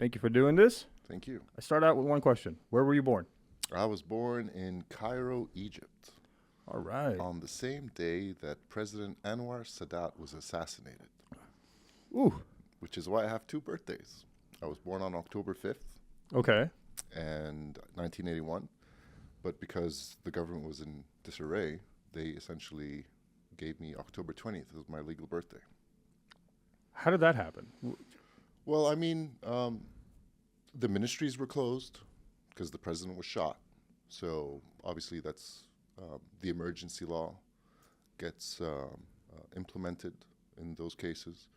Thank you for doing this. Thank you. I start out with one question. Where were you born? I was born in Cairo, Egypt, All right. on the same day that President Anwar Sadat was assassinated, Ooh. which is why I have two birthdays. I was born on October 5th Okay. and 1981, but because the government was in disarray, they essentially gave me October 20th as my legal birthday. How did that happen? Well, I mean, the ministries were closed because the president was shot. So obviously that's the emergency law gets implemented in those cases.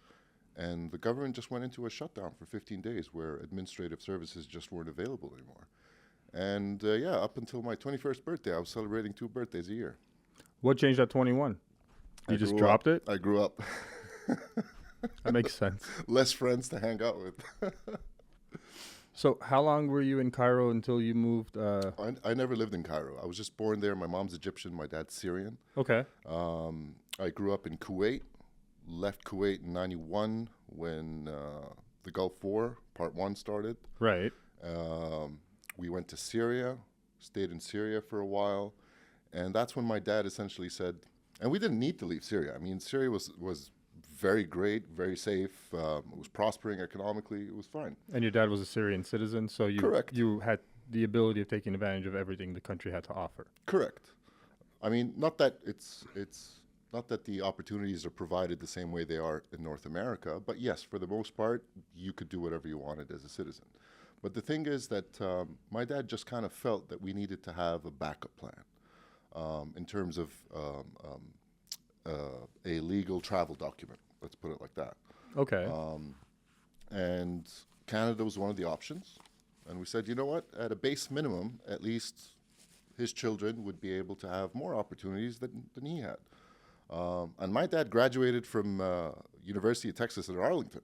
And the government just went into a shutdown for 15 days where administrative services just weren't available anymore. And up until my 21st birthday, I was celebrating 2 birthdays a year. What changed at 21? You just grew dropped up. it? I grew up. That makes sense. Less friends to hang out with. So how long were you in Cairo until you moved? I never lived in Cairo. I was just born there. My mom's Egyptian, my dad's Syrian. Okay. I grew up in Kuwait, left Kuwait in 91 when the Gulf War, Part 1 started. Right. We went to Syria, stayed in Syria for a while, and that's when my dad essentially said, and we didn't need to leave Syria. I mean, Syria was very great, very safe. It was prospering economically. It was fine. And your dad was a Syrian citizen, so Correct. You had the ability of taking advantage of everything the country had to offer. Correct. I mean, not that it's not that the opportunities are provided the same way they are in North America, but yes, for the most part, you could do whatever you wanted as a citizen. But the thing is that my dad just kind of felt that we needed to have a backup plan in terms of a legal travel document. Let's put it like that. Okay. And Canada was one of the options. And we said, you know what, at a base minimum, at least his children would be able to have more opportunities than he had. And my dad graduated from University of Texas at Arlington.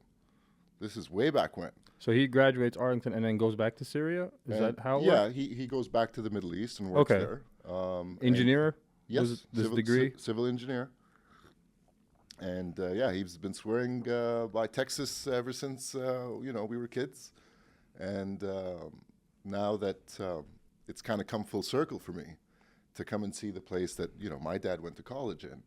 This is way back when. So he graduates Arlington and then goes back to Syria? Is that how it works? Yeah, he goes back to the Middle East and works there. Engineer? Yes, This degree? Civil engineer. And he's been swearing by Texas ever since we were kids. And now that it's kind of come full circle for me to come and see the place that my dad went to college in,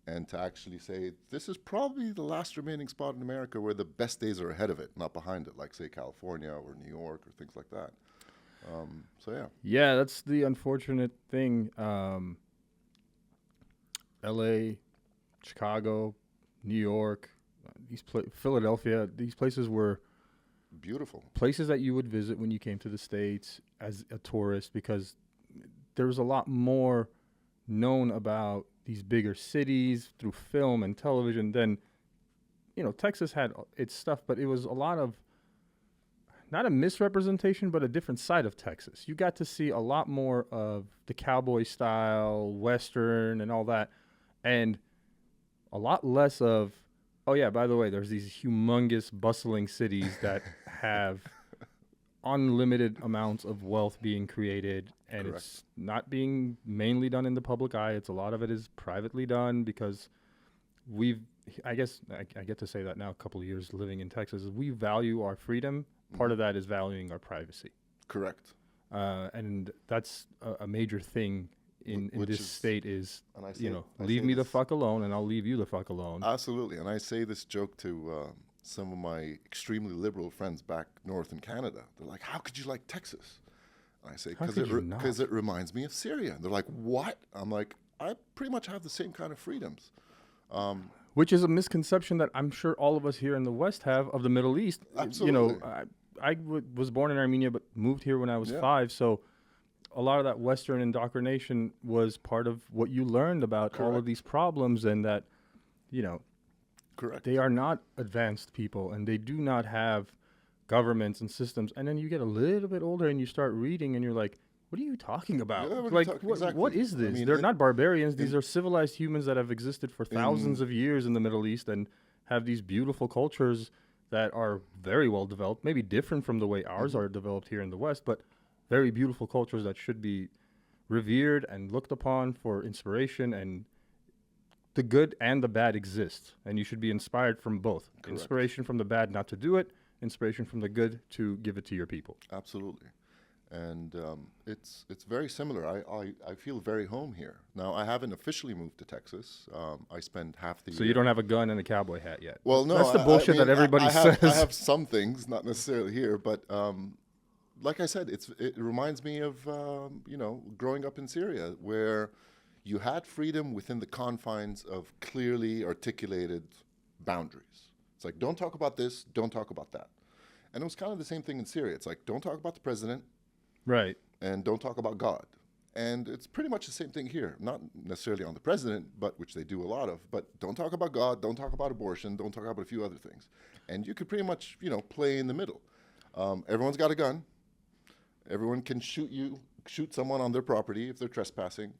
and to actually say this is probably the last remaining spot in America where the best days are ahead of it, not behind it, like say California or New York or things like that. Yeah, that's the unfortunate thing. L.A., Chicago, New York, Philadelphia, these places were beautiful places that you would visit when you came to the States as a tourist, because there was a lot more known about these bigger cities through film and television than, Texas had its stuff, but it was a lot of, not a misrepresentation, but a different side of Texas. You got to see a lot more of the cowboy style, Western and all that, and a lot less of, oh yeah, by the way, there's these humongous bustling cities that have unlimited amounts of wealth being created, and Correct. It's not being mainly done in the public eye. It's a lot of it is privately done because I guess I get to say that now, a couple of years living in Texas, we value our freedom. Part of that is valuing our privacy. Correct. And that's a major thing in this state is, I leave say me the this- fuck alone and I'll leave you the fuck alone. Absolutely. And I say this joke to some of my extremely liberal friends back north in Canada. They're like, how could you like Texas? And I say, because it reminds me of Syria. And they're like, what? I'm like, I pretty much have the same kind of freedoms. Which is a misconception that I'm sure all of us here in the West have of the Middle East. Absolutely. I was born in Armenia but moved here when I was 5, so a lot of that Western indoctrination was part of what you learned about all of these problems, and that, Correct. they are not advanced people and they do not have governments and systems. And then you get a little bit older and you start reading and you're like, what are you talking about? Yeah, what is this? I mean, They're not barbarians. These are civilized humans that have existed for thousands of years in the Middle East and have these beautiful cultures that are very well developed, maybe different from the way ours are developed here in the West, but very beautiful cultures that should be revered and looked upon for inspiration. And the good and the bad exist, and you should be inspired from both. Correct. Inspiration from the bad not to do it, inspiration from the good to give it to your people. Absolutely. And it's very similar. I feel very home here. Now, I haven't officially moved to Texas. I spend half the year. So you don't have a gun and a cowboy hat yet. Well, no. That's the bullshit that everybody says. I have some things, not necessarily here, but like I said, it reminds me of, growing up in Syria, where you had freedom within the confines of clearly articulated boundaries. It's like, don't talk about this, don't talk about that. And it was kind of the same thing in Syria. It's like, don't talk about the president. Right. And don't talk about God. And it's pretty much the same thing here. Not necessarily on the president, but which they do a lot of. But don't talk about God, don't talk about abortion, don't talk about a few other things. And you could pretty much, play in the middle. Everyone's got a gun. Everyone can shoot someone on their property if they're trespassing.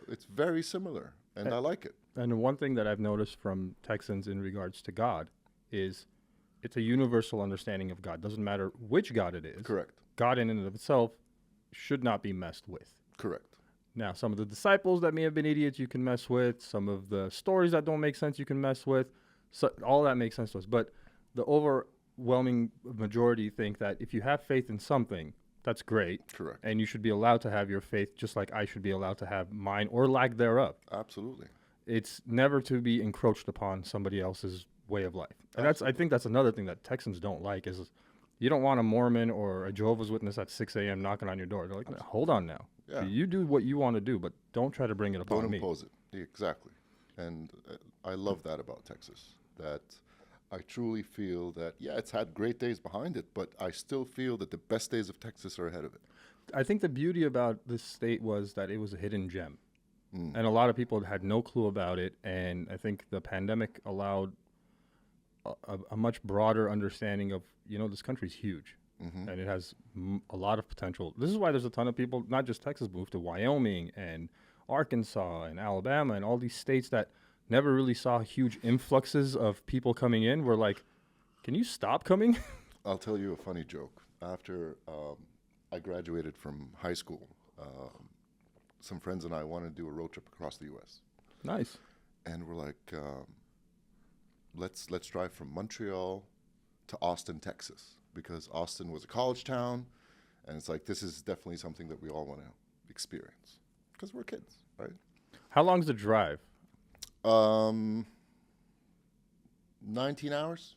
It's very similar, and I like it. And one thing that I've noticed from Texans in regards to God is it's a universal understanding of God. Doesn't matter which God it is. Correct. God in and of itself should not be messed with. Correct. Now, some of the disciples that may have been idiots you can mess with. Some of the stories that don't make sense you can mess with. So all that makes sense to us. But the overwhelming majority think that if you have faith in something, that's great. Correct. And you should be allowed to have your faith just like I should be allowed to have mine or lack thereof. Absolutely. It's never to be encroached upon somebody else's way of life. And I think that's another thing that Texans don't like is you don't want a Mormon or a Jehovah's Witness at 6 a.m. knocking on your door. They're like, no, hold on now. Yeah. You do what you want to do, but don't try to bring it upon me. Don't impose it. Exactly. And I love that about Texas, that I truly feel that, it's had great days behind it, but I still feel that the best days of Texas are ahead of it. I think the beauty about this state was that it was a hidden gem. And a lot of people had no clue about it. And I think the pandemic allowed a much broader understanding of, this country's huge. And it has a lot of potential. This is why there's a ton of people, not just Texas, moved to Wyoming and Arkansas and Alabama and all these states that never really saw huge influxes of people coming in. We're like, can you stop coming? I'll tell you a funny joke. After I graduated from high school, some friends and I wanted to do a road trip across the U.S. Nice. And we're like, let's drive from Montreal to Austin, Texas, because Austin was a college town, and it's like, this is definitely something that we all want to experience because we're kids, right? How long's the drive? 19 hours.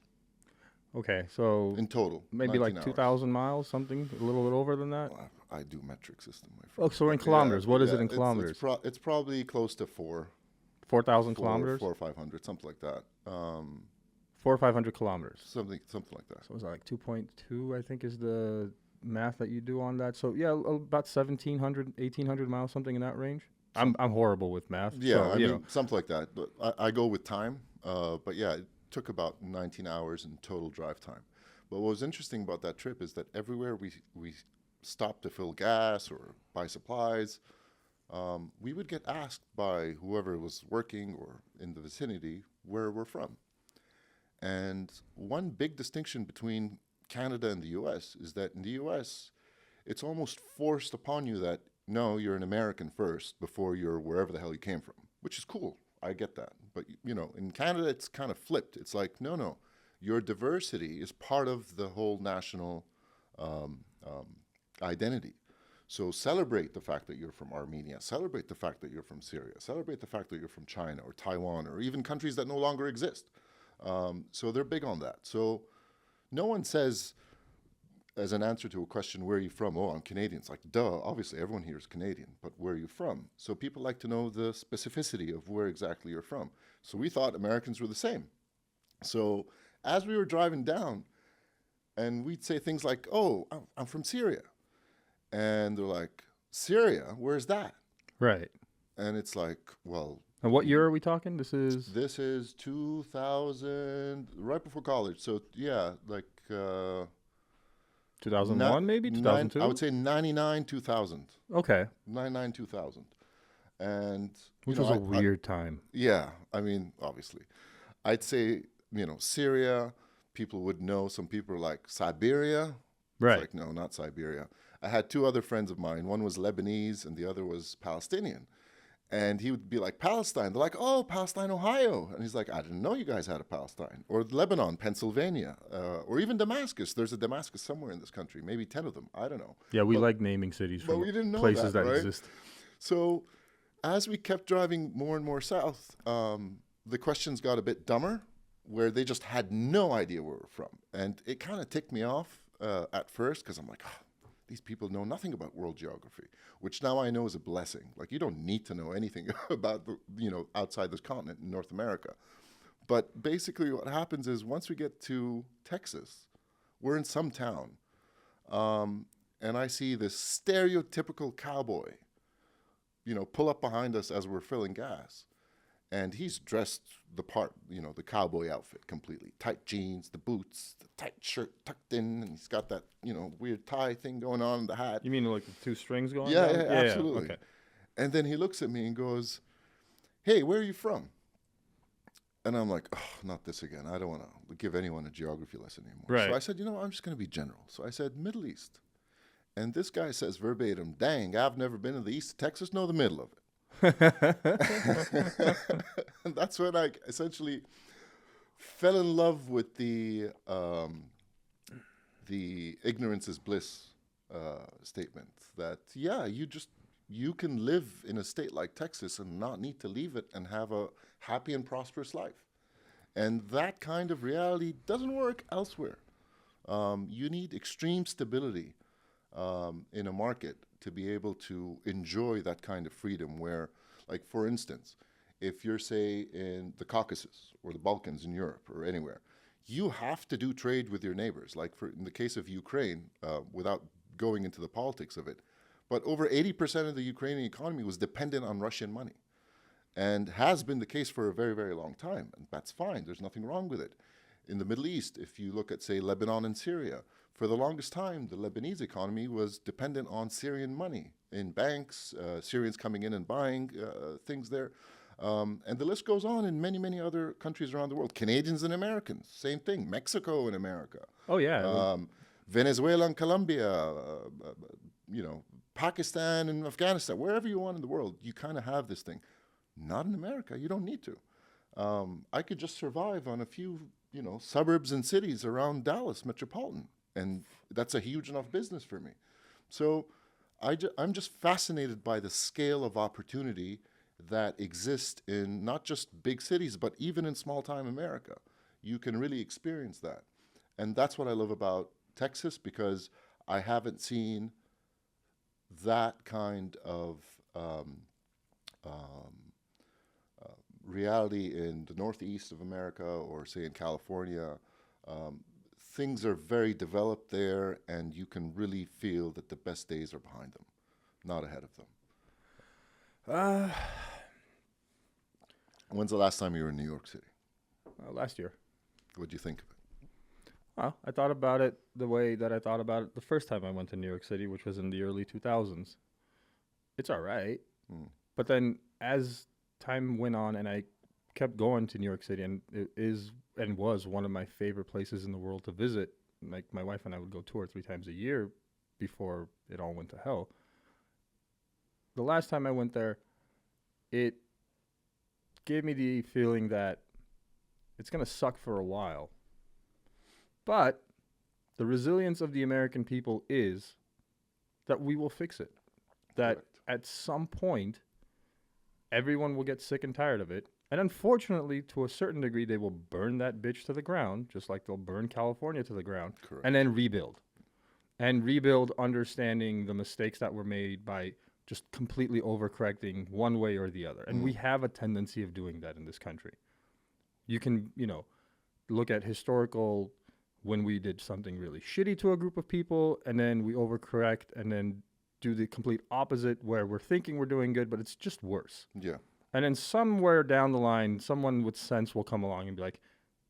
Okay, so in total. Maybe like 2,000 miles, something, a little bit over than that? Well, I do metric system, my friend. Oh, so we're in kilometers. What is it in kilometers? It's probably close to 4,000 kilometers? 400 or 500, something like that. 400 or 500 kilometers. Something like that. So is that like 2.2, I think, is the math that you do on that? So, yeah, about 1,700, 1,800 miles, something in that range. I'm horrible with math. Yeah, so, something like that. But I go with time. But yeah, it took about 19 hours in total drive time. But what was interesting about that trip is that everywhere we stopped to fill gas or buy supplies, we would get asked by whoever was working or in the vicinity where we're from. And one big distinction between Canada and the U.S. is that in the U.S., it's almost forced upon you that, no, you're an American first before you're wherever the hell you came from, which is cool. I get that. But, in Canada, it's kind of flipped. It's like, no, your diversity is part of the whole national identity. So celebrate the fact that you're from Armenia. Celebrate the fact that you're from Syria. Celebrate the fact that you're from China or Taiwan or even countries that no longer exist. So they're big on that. So no one says, as an answer to a question, where are you from? Oh, I'm Canadian. It's like, duh, obviously everyone here is Canadian, but where are you from? So people like to know the specificity of where exactly you're from. So we thought Americans were the same. So as we were driving down, and we'd say things like, oh, I'm from Syria. And they're like, Syria? Where's that? Right. And it's like, well... And what year are we talking? This is 2000, right before college. So, yeah, like... 2001 maybe? 2002? I would say 99, 2000. Okay. 99, 2000. And... Which was a weird time. Yeah. I mean, obviously. I'd say, Syria, people would know. Some people are like, Siberia? Right. It's like, no, not Siberia. I had two other friends of mine. One was Lebanese and the other was Palestinian. And he would be like, Palestine. They're like, oh, Palestine, Ohio. And he's like, I didn't know you guys had a Palestine. Or Lebanon, Pennsylvania. Or even Damascus. There's a Damascus somewhere in this country. Maybe 10 of them. I don't know. Yeah, we like naming cities But from we didn't know places that right? exist. So as we kept driving more and more south, the questions got a bit dumber, where they just had no idea where we're from. And it kind of ticked me off at first, because I'm like, oh, these people know nothing about world geography, which now I know is a blessing. Like, you don't need to know anything about, outside this continent in North America. But basically what happens is, once we get to Texas, we're in some town, and I see this stereotypical cowboy, pull up behind us as we're filling gas. And he's dressed the part, the cowboy outfit completely. Tight jeans, the boots, the tight shirt tucked in, and he's got that, weird tie thing going on, the hat. You mean like the two strings going Yeah, down? yeah, absolutely. Okay. And then he looks at me and goes, hey, where are you from? And I'm like, oh, not this again. I don't want to give anyone a geography lesson anymore. Right. So I said, I'm just going to be general. So I said, Middle East. And this guy says verbatim, dang, I've never been to the east of Texas, nor the middle of it. And that's when I essentially fell in love with the ignorance is bliss statement. That you can live in a state like Texas and not need to leave it and have a happy and prosperous life. And that kind of reality doesn't work elsewhere. You need extreme stability in a market to be able to enjoy that kind of freedom where, like, for instance, if you're, say, in the Caucasus or the Balkans in Europe or anywhere, you have to do trade with your neighbors. Like in the case of Ukraine, without going into the politics of it, but over 80% of the Ukrainian economy was dependent on Russian money, and has been the case for a very, very long time. And that's fine. There's nothing wrong with it. In the Middle East, if you look at, say, Lebanon and Syria, for the longest time, the Lebanese economy was dependent on Syrian money in banks, Syrians coming in and buying things there. And the list goes on in many, many other countries around the world. Canadians and Americans, same thing. Mexico and America. Oh, yeah. Venezuela and Colombia, Pakistan and Afghanistan, wherever you want in the world, you kind of have this thing. Not in America. You don't need to. I could just survive on a few, suburbs and cities around Dallas metropolitan. And that's a huge enough business for me. So I'm just fascinated by the scale of opportunity that exists in not just big cities, but even in small-time America. You can really experience that. And that's what I love about Texas, because I haven't seen that kind of reality in the Northeast of America, or, say, in California. Things are very developed there, and you can really feel that the best days are behind them, not ahead of them. When's the last time you were in New York City? Last year. What'd you think of it? Well, I thought about it the way that I thought about it the first time I went to New York City, which was in the early 2000s. It's all right. But then as time went on and I kept going to New York City, and it is and was one of my favorite places in the world to visit. Like, my wife and I would go 2 or 3 times a year before it all went to hell. The last time I went there, it gave me the feeling that it's going to suck for a while. But the resilience of the American people is that we will fix it. That Correct. At some point, everyone will get sick and tired of it. And unfortunately, to a certain degree, they will burn that bitch to the ground, just like they'll burn California to the ground. Correct. And then rebuild. And rebuild understanding the mistakes that were made by just completely overcorrecting one way or the other. And we have a tendency of doing that in this country. You can, look at historical, when we did something really shitty to a group of people, and then we overcorrect and then do the complete opposite, where we're thinking we're doing good, but it's just worse. Yeah. And then somewhere down the line, someone with sense will come along and be like,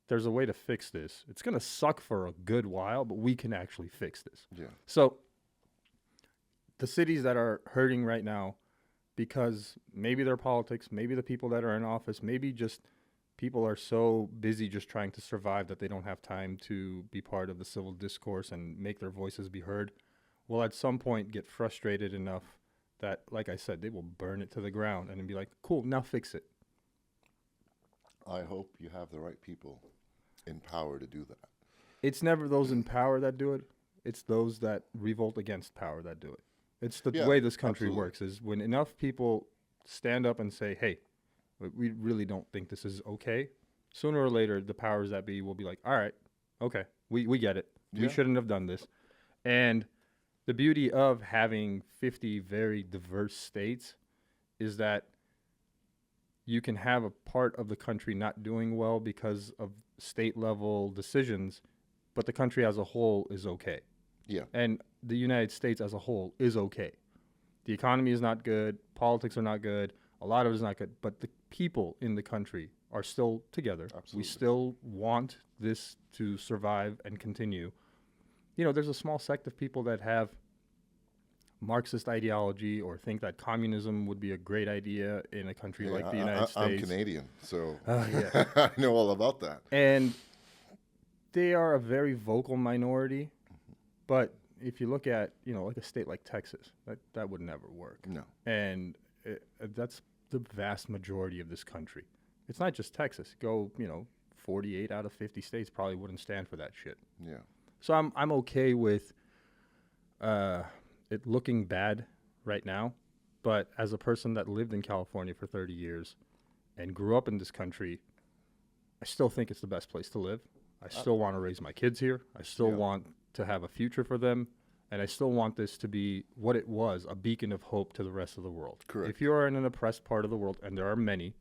there's a way to fix this. It's going to suck for a good while, but we can actually fix this. Yeah. So the cities that are hurting right now, because maybe their politics, maybe the people that are in office, maybe just people are so busy just trying to survive that they don't have time to be part of the civil discourse and make their voices be heard, will at some point get frustrated enough that, like I said, they will burn it to the ground and then be like, cool, now fix it. I hope you have the right people in power to do that. It's never those in power that do it. It's those that revolt against power that do it. It's the way this country works, is when enough people stand up and say, hey, we really don't think this is okay, sooner or later the powers that be will be like, all right, okay, we get it. We shouldn't have done this. And the beauty of having 50 very diverse states is that you can have a part of the country not doing well because of state level decisions, but the country as a whole is okay. Yeah. And the United States as a whole is okay. The economy is not good. Politics are not good. A lot of it is not good. But the people in the country are still together. Absolutely. We still want this to survive and continue. You know, there's a small sect of people that have Marxist ideology or think that communism would be a great idea in a country like the United States. I'm Canadian, so yeah. I know all about that. And they are a very vocal minority. But if you look at, you know, like a state like Texas, that would never work. No. And that's the vast majority of this country. It's not just Texas. Go, you know, 48 out of 50 states probably wouldn't stand for that shit. Yeah. So I'm okay with it looking bad right now. But as a person that lived in California for 30 years and grew up in this country, I still think it's the best place to live. I still want to raise my kids here. I still want to have a future for them. And I still want this to be what it was, a beacon of hope to the rest of the world. Correct. If you are in an oppressed part of the world, and there are many,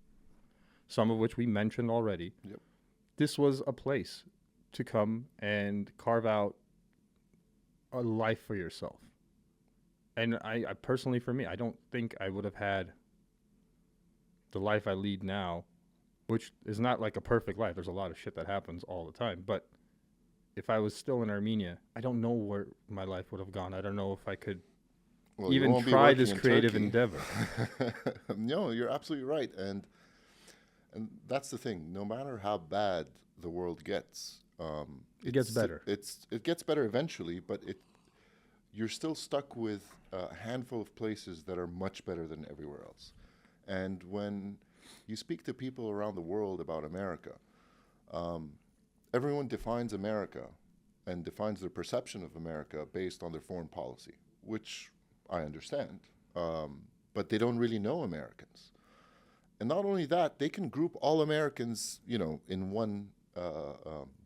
some of which we mentioned already, this was a place to come and carve out a life for yourself. And I personally, for me, I don't think I would have had the life I lead now, which is not like a perfect life. There's a lot of shit that happens all the time. But if I was still in Armenia, I don't know where my life would have gone. I don't know if I could even try this creative endeavor. No, you're absolutely right. And that's the thing. No matter how bad the world gets, it gets better. It gets better eventually, but you're still stuck with a handful of places that are much better than everywhere else. And when you speak to people around the world about America, everyone defines America and defines their perception of America based on their foreign policy, which I understand, but they don't really know Americans. And not only that, they can group all Americans, you know, in one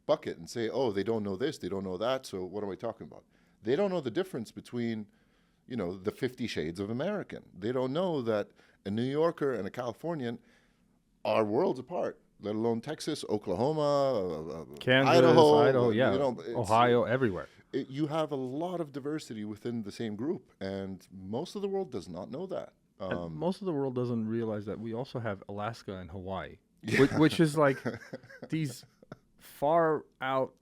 bucket and say, oh, they don't know this, they don't know that, so what am I talking about? They don't know the difference between, you know, the 50 shades of American. They don't know that a New Yorker and a Californian are worlds apart, let alone Texas, Oklahoma, Kansas, Idaho, yeah, you know, Ohio, everywhere. You have a lot of diversity within the same group, and most of the world does not know that. And most of the world doesn't realize that we also have Alaska and Hawaii, which is like these far out,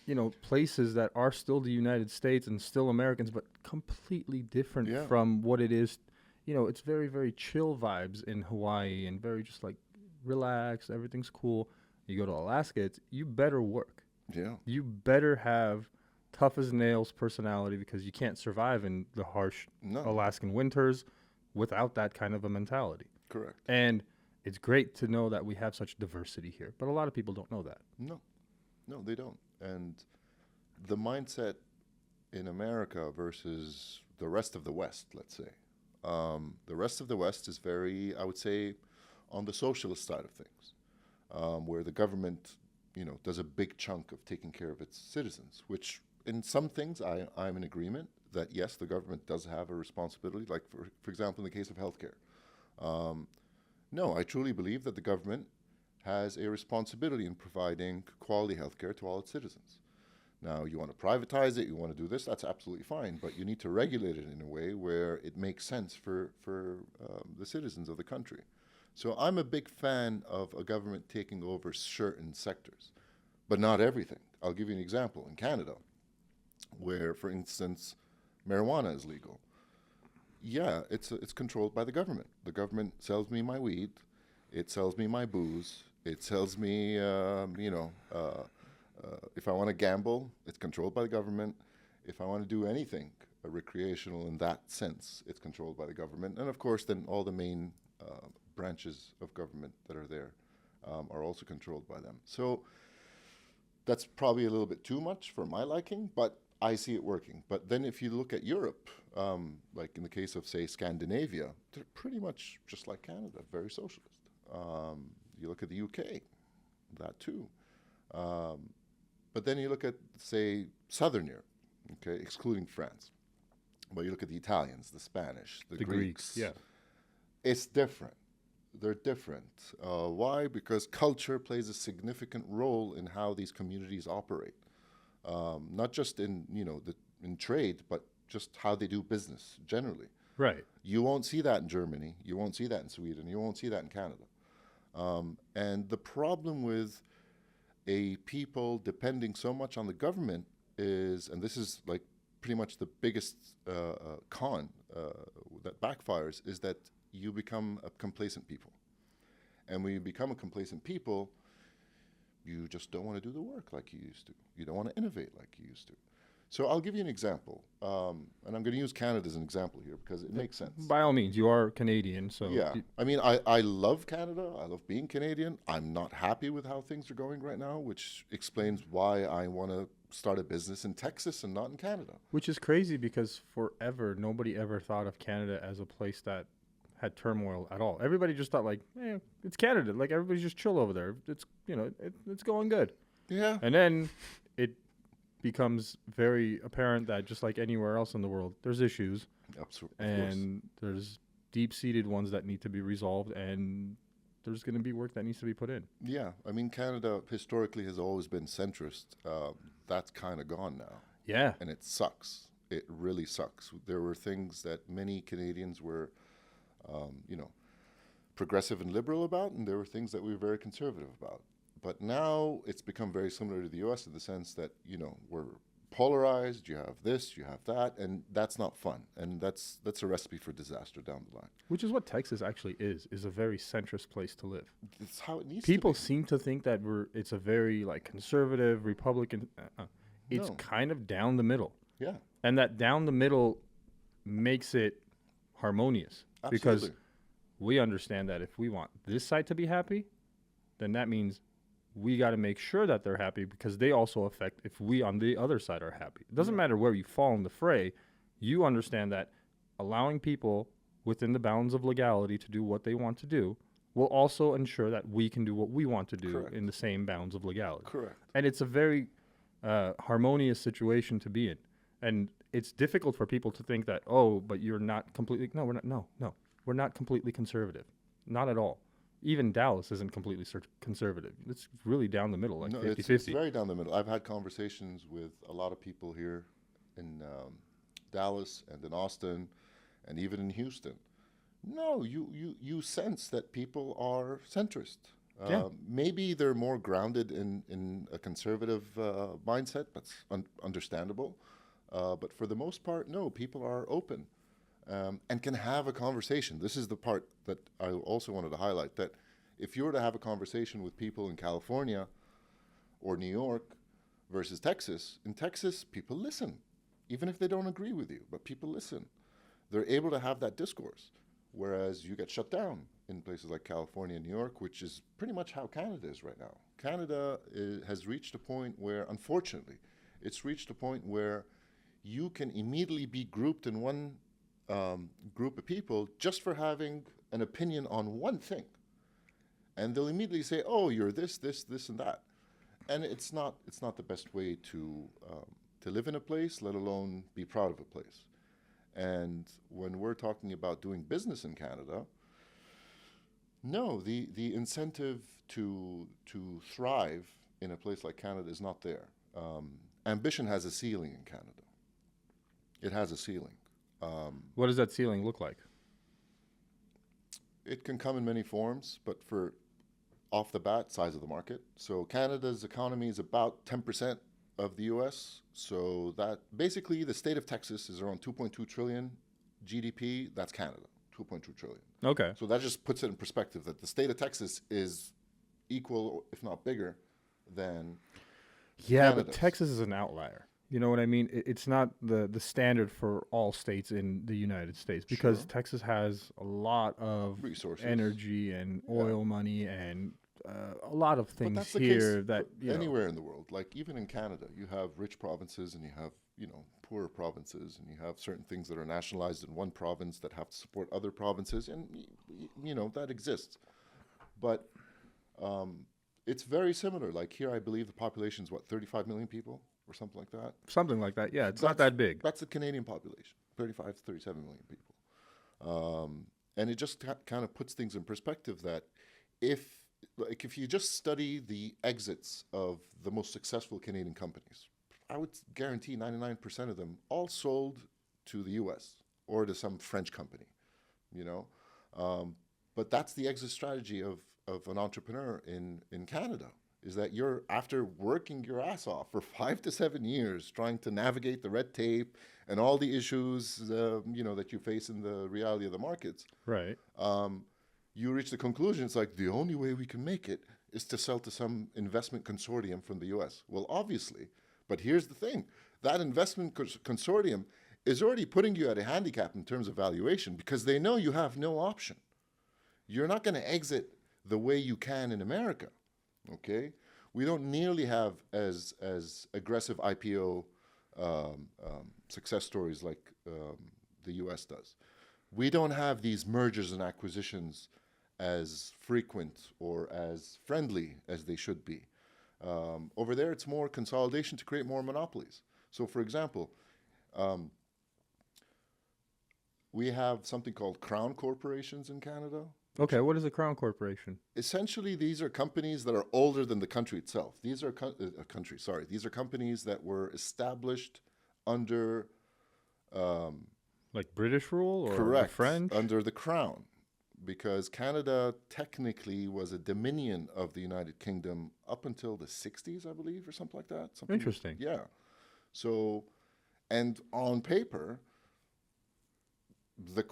you know, places that are still the United States and still Americans, but completely different from what it is. You know, it's very, very chill vibes in Hawaii and very just like relaxed. Everything's cool. You go to Alaska, you better work. Yeah. You better have tough as nails personality because you can't survive in the harsh Alaskan winters without that kind of a mentality. Correct. And it's great to know that we have such diversity here, but a lot of people don't know that. No, they don't. And the mindset in America versus the rest of the West, let's say. The rest of the West is very, I would say, on the socialist side of things, where the government, you know, does a big chunk of taking care of its citizens, which in some things I'm in agreement that, yes, the government does have a responsibility, like, for example, in the case of healthcare. No, I truly believe that the government has a responsibility in providing quality healthcare to all its citizens. Now, you want to privatize it, you want to do this, that's absolutely fine, but you need to regulate it in a way where it makes sense for the citizens of the country. So I'm a big fan of a government taking over certain sectors, but not everything. I'll give you an example. In Canada, where, for instance, marijuana is legal, yeah, it's controlled by the government. The government sells me my weed, it sells me my booze, it sells me, if I want to gamble, it's controlled by the government. If I want to do anything recreational in that sense. It's controlled by the government. And of course, then all the main branches of government that are there are also controlled by them. So that's probably a little bit too much for my liking, but I see it working. But then if you look at Europe, like in the case of, say, Scandinavia, they're pretty much just like Canada, very socialist. You look at the UK, that too. But then you look at, say, Southern Europe, okay, excluding France. But you look at the Italians, the Spanish, the Greeks. Yeah. It's different. They're different. Why? Because culture plays a significant role in how these communities operate. Not just in, in trade, but just how they do business generally. Right. You won't see that in Germany. You won't see that in Sweden. You won't see that in Canada. And the problem with a people depending so much on the government is, and this is like pretty much the biggest con that backfires, is that you become a complacent people. And when you become a complacent people, you just don't want to do the work like you used to. You don't want to innovate like you used to. So I'll give you an example. And I'm going to use Canada as an example here because it makes sense. By all means, you are Canadian, so... Yeah. I mean, I love Canada. I love being Canadian. I'm not happy with how things are going right now, which explains why I want to start a business in Texas and not in Canada. Which is crazy because forever, nobody ever thought of Canada as a place that had turmoil at all. Everybody just thought like, it's Canada. Like everybody's just chill over there. It's, it's going good. Yeah. And then it becomes very apparent that just like anywhere else in the world, there's issues. Absolutely. And there's deep-seated ones that need to be resolved, and there's going to be work that needs to be put in. Yeah. I mean, Canada historically has always been centrist. That's kind of gone now. Yeah. And it sucks. It really sucks. There were things that many Canadians were, progressive and liberal about, and there were things that we were very conservative about. But now it's become very similar to the U.S. in the sense that, we're polarized, you have this, you have that, and that's not fun. And that's a recipe for disaster down the line. Which is what Texas actually is a very centrist place to live. It's how it needs People to be. seem to think that it's a very like conservative, Republican. It's No. kind of down the middle. Yeah, And that down the middle makes it harmonious. Because absolutely. we understand that if we want this side to be happy, then that means we got to make sure that they're happy because they also affect if we on the other side are happy. It doesn't matter where you fall in the fray. You understand that allowing people within the bounds of legality to do what they want to do will also ensure that we can do what we want to do Correct. in the same bounds of legality. Correct. And it's a very harmonious situation to be in. And it's difficult for people to think that, but you're not completely, no, we're not, no, we're not completely conservative. Not at all. Even Dallas isn't completely conservative. It's really down the middle, like 50-50. It's very down the middle. I've had conversations with a lot of people here in Dallas and in Austin and even in Houston. No, you sense that people are centrist. Yeah. Maybe they're more grounded in a conservative mindset. That's understandable. But for the most part, no, people are open. And can have a conversation. This is the part that I also wanted to highlight, that if you were to have a conversation with people in California or New York versus Texas, in Texas, people listen, even if they don't agree with you, but people listen. They're able to have that discourse, whereas you get shut down in places like California and New York, which is pretty much how Canada is right now. Canada has reached a point where, unfortunately, it's reached a point where you can immediately be grouped in one group of people just for having an opinion on one thing. And they'll immediately say, oh, you're this, and that. And it's not the best way to live in a place, let alone be proud of a place. And when we're talking about doing business in Canada, no, the incentive to thrive in a place like Canada is not there. Ambition has a ceiling in Canada. It has a ceiling. What does that ceiling look like? It can come in many forms, but for off the bat, size of the market. So Canada's economy is about 10% of the U.S. So that basically the state of Texas is around 2.2 trillion GDP. That's Canada, 2.2 trillion. Okay. So that just puts it in perspective that the state of Texas is equal, if not bigger, than Yeah, Canada's. but Texas is an outlier. You know what I mean? It's not the standard for all states in the United States because Sure. Texas has a lot of Resources. energy and Yeah. oil money and a lot of But things that's the here case that, you know. anywhere in the world. Like even in Canada, you have rich provinces and you have, poorer provinces, and you have certain things that are nationalized in one province that have to support other provinces, and that exists. But it's very similar. Like here, I believe the population is 35 million people or something like that. Something like that. Yeah, it's not that big. That's the Canadian population, 35 to 37 million people. And it just kind of puts things in perspective that if you just study the exits of the most successful Canadian companies, I would guarantee 99% of them all sold to the U.S. or to some French company, But that's the exit strategy of an entrepreneur in Canada, is that you're, after working your ass off for 5 to 7 years, trying to navigate the red tape and all the issues, that you face in the reality of the markets. Right. You reach the conclusion, it's like the only way we can make it is to sell to some investment consortium from the U.S. Well, obviously, but here's the thing. That investment consortium is already putting you at a handicap in terms of valuation because they know you have no option. You're not going to exit the way you can in America, okay? We don't nearly have as aggressive IPO success stories like the U.S. does. We don't have these mergers and acquisitions as frequent or as friendly as they should be. Over there, it's more consolidation to create more monopolies. So, for example, we have something called crown corporations in Canada. Okay, what is a crown corporation? Essentially, these are companies that are older than the country itself. These are These are companies that were established under like British rule or correct, the French? under the crown, because Canada technically was a dominion of the United Kingdom up until the 60s, I believe, or something like that. Interesting. Yeah. So, and on paper, the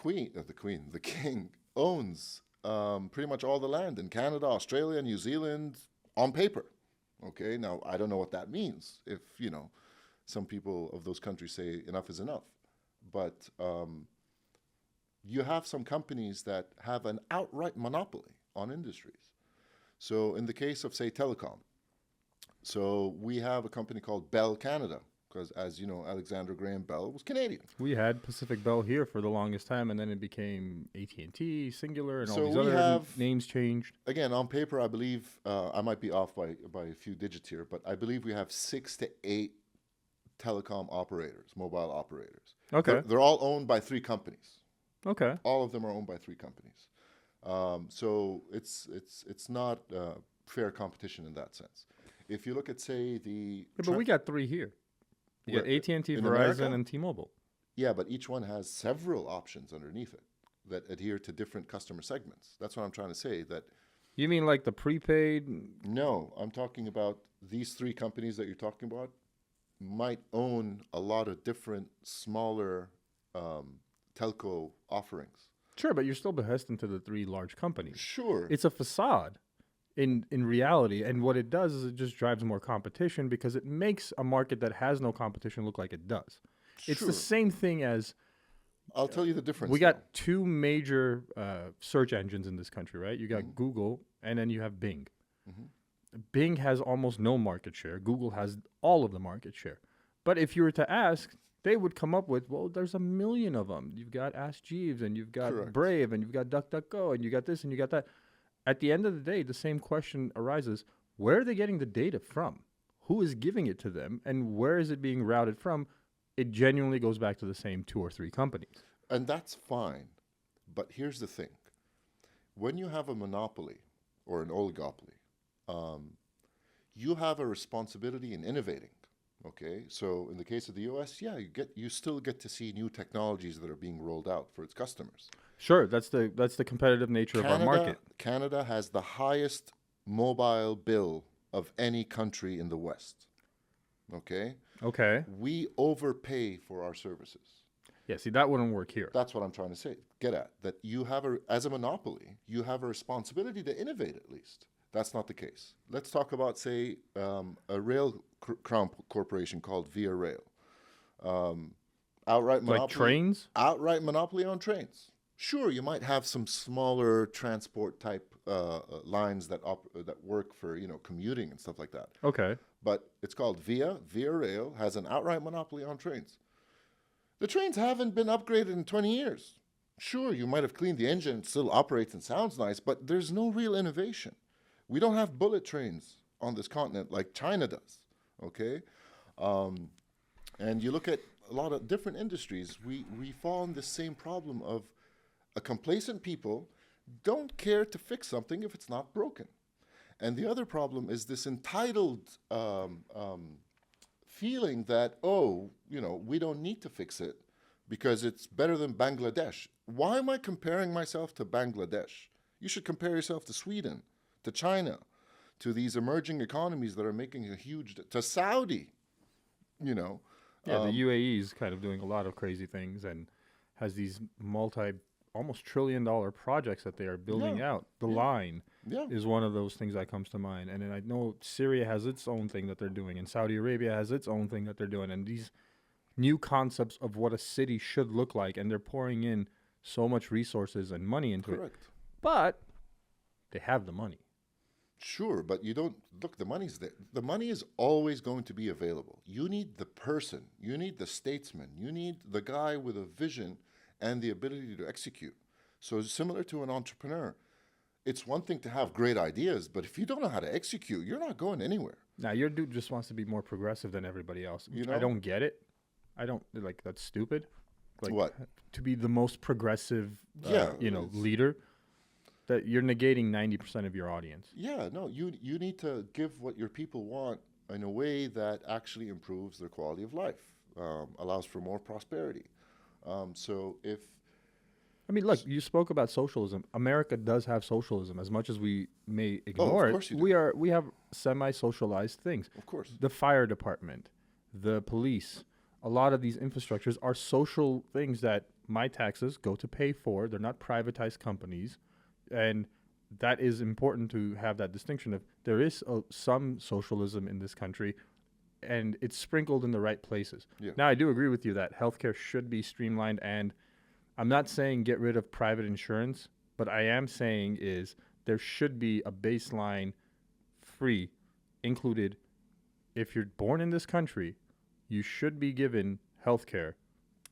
king owns pretty much all the land in Canada, Australia, New Zealand, on paper. Okay, now I don't know what that means. If some people of those countries say enough is enough, but you have some companies that have an outright monopoly on industries. So in the case of, say, telecom, so we have a company called Bell Canada, because as you know, Alexander Graham Bell was Canadian. We had Pacific Bell here for the longest time, and then it became AT&T, Singular, and all So these we other have- names changed. Again, on paper, I believe, I might be off by a few digits here, but I believe we have 6 to 8 telecom operators, mobile operators. Okay. They're all owned by 3 companies. Okay. All of them are owned by 3 companies. So it's not fair competition in that sense. If you look at, say, Yeah, but we got 3 here. You got Where- AT&T, in Verizon, America? and T-Mobile. Yeah, but each one has several options underneath it that adhere to different customer segments. That's what I'm trying to say. That You mean like the prepaid? no, I'm talking about these 3 companies that you're talking about might own a lot of different smaller telco offerings. Sure, but you're still behesting to the 3 large companies. Sure. It's a facade in reality, and what it does is it just drives more competition because it makes a market that has no competition look like it does. It's Sure. the same thing as I'll tell you the difference. we though. got 2 major search engines in this country, right? You got Google, and then you have Bing. Bing has almost no market share. Google has all of the market share. But if you were to ask, they would come up with, well, there's a million of them. You've got Ask Jeeves, and you've got Correct. Brave, and you've got DuckDuckGo, and you got this, and you got that. At the end of the day, the same question arises: where are they getting the data from? Who is giving it to them, and where is it being routed from? It genuinely goes back to the same 2 or 3 companies. And that's fine. But here's the thing. When you have a monopoly or an oligopoly, you have a responsibility in innovating. Okay, so in the case of the U.S., yeah, you still get to see new technologies that are being rolled out for its customers. Sure, that's the competitive nature of our market. Canada has the highest mobile bill of any country in the West. Okay, Okay. we overpay for our services. Yeah, see, that wouldn't work here. That's what I'm trying to say. Get at that. You have as a monopoly, you have a responsibility to innovate at least. That's not the case. Let's talk about, say, a rail crown corporation called Via Rail. Outright Like monopoly. trains? Outright monopoly on trains. Sure, you might have some smaller transport type lines that work for commuting and stuff like that. Okay. But it's called Via. Via Rail has an outright monopoly on trains. The trains haven't been upgraded in 20 years. Sure, you might have cleaned the engine, it still operates and sounds nice, but there's no real innovation. We don't have bullet trains on this continent like China does, okay? Um, and you look at a lot of different industries, we fall in the same problem of a complacent people don't care to fix something if it's not broken. And the other problem is this entitled feeling that, oh, we don't need to fix it because it's better than Bangladesh. Why am I comparing myself to Bangladesh? You should compare yourself to Sweden, to China, to these emerging economies that are making a huge, to Saudi, you know. Yeah, the UAE is kind of doing a lot of crazy things and has these almost $1 trillion projects that they are building Yeah, out. The yeah, line yeah, is one of those things that comes to mind. And then I know Syria has its own thing that they're doing, and Saudi Arabia has its own thing that they're doing. And these new concepts of what a city should look like, and they're pouring in so much resources and money into it. correct. But they have the money. Sure, but you don't look, the money's there. The money is always going to be available. You need the person, you need the statesman, you need the guy with a vision and the ability to execute. So, similar to an entrepreneur, it's one thing to have great ideas, but if you don't know how to execute, you're not going anywhere. Now, your dude just wants to be more progressive than everybody else. You I know? don't get it. I don't, like, that's stupid. Like, What? to be the most progressive, Yeah, leader, that you're negating 90% of your audience. Yeah, no, you need to give what your people want in a way that actually improves their quality of life, allows for more prosperity. So if I mean, look, you spoke about socialism. America does have socialism. As much as we may ignore course it, you do. we have semi-socialized things. of course, The fire department, the police, a lot of these infrastructures are social things that my taxes go to pay for. They're not privatized companies. And that is important to have that distinction of there is some socialism in this country, and it's sprinkled in the right places. Yeah. Now, I do agree with you that healthcare should be streamlined, and I'm not saying get rid of private insurance, but I am saying is there should be a baseline free included. If you're born in this country, you should be given healthcare,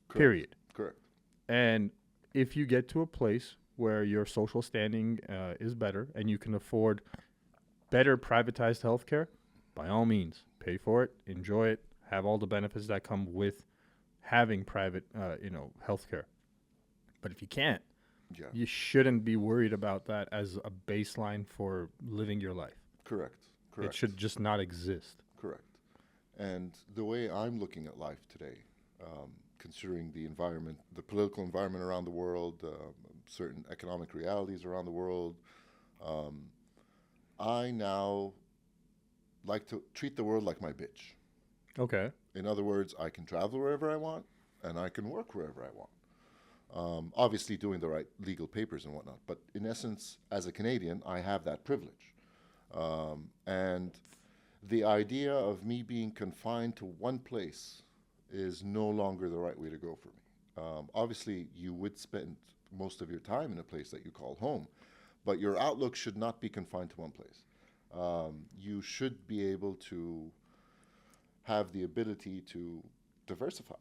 correct, period. correct. And if you get to a place where your social standing is better and you can afford better privatized healthcare, by all means, pay for it, enjoy it, have all the benefits that come with having private, healthcare. But if you can't, Yeah, you shouldn't be worried about that as a baseline for living your life. correct, It correct, should just not exist. correct. And the way I'm looking at life today, considering the environment, the political environment around the world, certain economic realities around the world, I now like to treat the world like my bitch. Okay. In other words, I can travel wherever I want and I can work wherever I want. Obviously, doing the right legal papers and whatnot. But in essence, as a Canadian, I have that privilege. And the idea of me being confined to one place is no longer the right way to go for me. Obviously, you would spend most of your time in a place that you call home, but your outlook should not be confined to one place. You should be able to have the ability to diversify.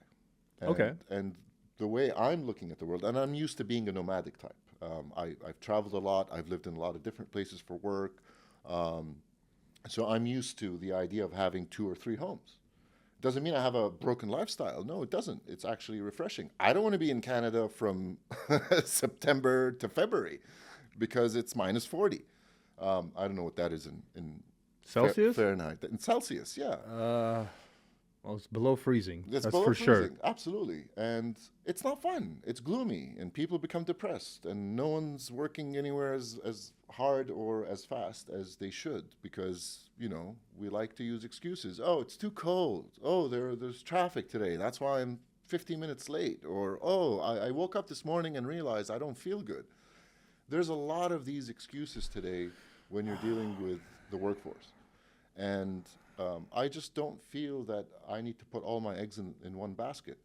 Okay. And the way I'm looking at the world, and I'm used to being a nomadic type. I've traveled a lot. I've lived in a lot of different places for work. So I'm used to the idea of having 2 or 3 homes. Doesn't mean I have a broken lifestyle. No, it doesn't. It's actually refreshing. I don't want to be in Canada from September to February because it's minus 40. I don't know what that is in Celsius? Fahrenheit. In Celsius, yeah. Well, it's below freezing. It's That's below for sure. freezing, absolutely. And it's not fun. It's gloomy, and people become depressed, and no one's working anywhere as hard or as fast as they should because, we like to use excuses. Oh, it's too cold. Oh, there's traffic today. That's why I'm 50 minutes late. Or, oh, I woke up this morning and realized I don't feel good. There's a lot of these excuses today when you're dealing with the workforce. And I just don't feel that I need to put all my eggs in one basket.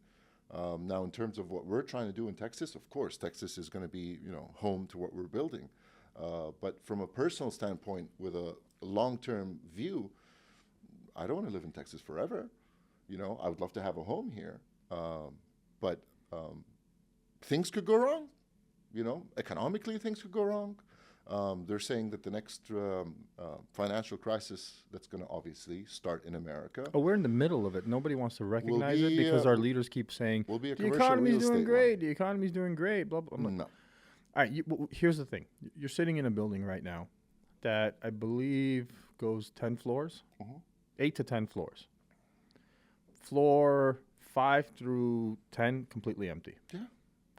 Now, in terms of what we're trying to do in Texas, of course, Texas is going to be, home to what we're building. But from a personal standpoint, with a long-term view, I don't want to live in Texas forever. I would love to have a home here, but things could go wrong. Economically, things could go wrong. They're saying that the next financial crisis that's going to obviously start in America. Oh, we're in the middle of it. Nobody wants to recognize it because our leaders keep saying, will be a the commercial real economy's doing estate great, the economy's doing great, blah, blah, blah. No. All right, here's the thing. You're sitting in a building right now that I believe goes 10 floors, 8 to 10 floors. Floor 5 through 10, completely empty. Yeah.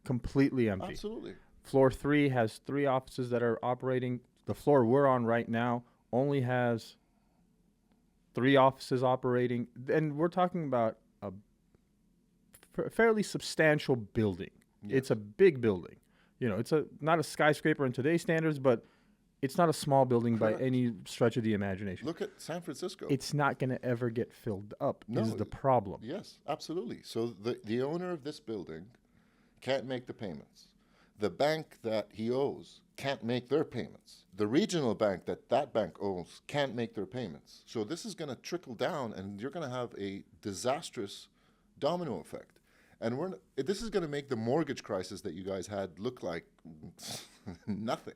Completely empty. Absolutely. Floor 3 has 3 offices that are operating. The floor we're on right now only has 3 offices operating. And we're talking about a fairly substantial building. Yes. It's a big building. It's not a skyscraper in today's standards, but it's not a small building Correct. by any stretch of the imagination. Look at San Francisco. It's not going to ever get filled up, No, is the problem. Yes, absolutely. So the owner of this building can't make the payments. The bank that he owes can't make their payments. The regional bank that bank owes can't make their payments. So this is going to trickle down, and you're going to have a disastrous domino effect. And this is going to make the mortgage crisis that you guys had look like nothing.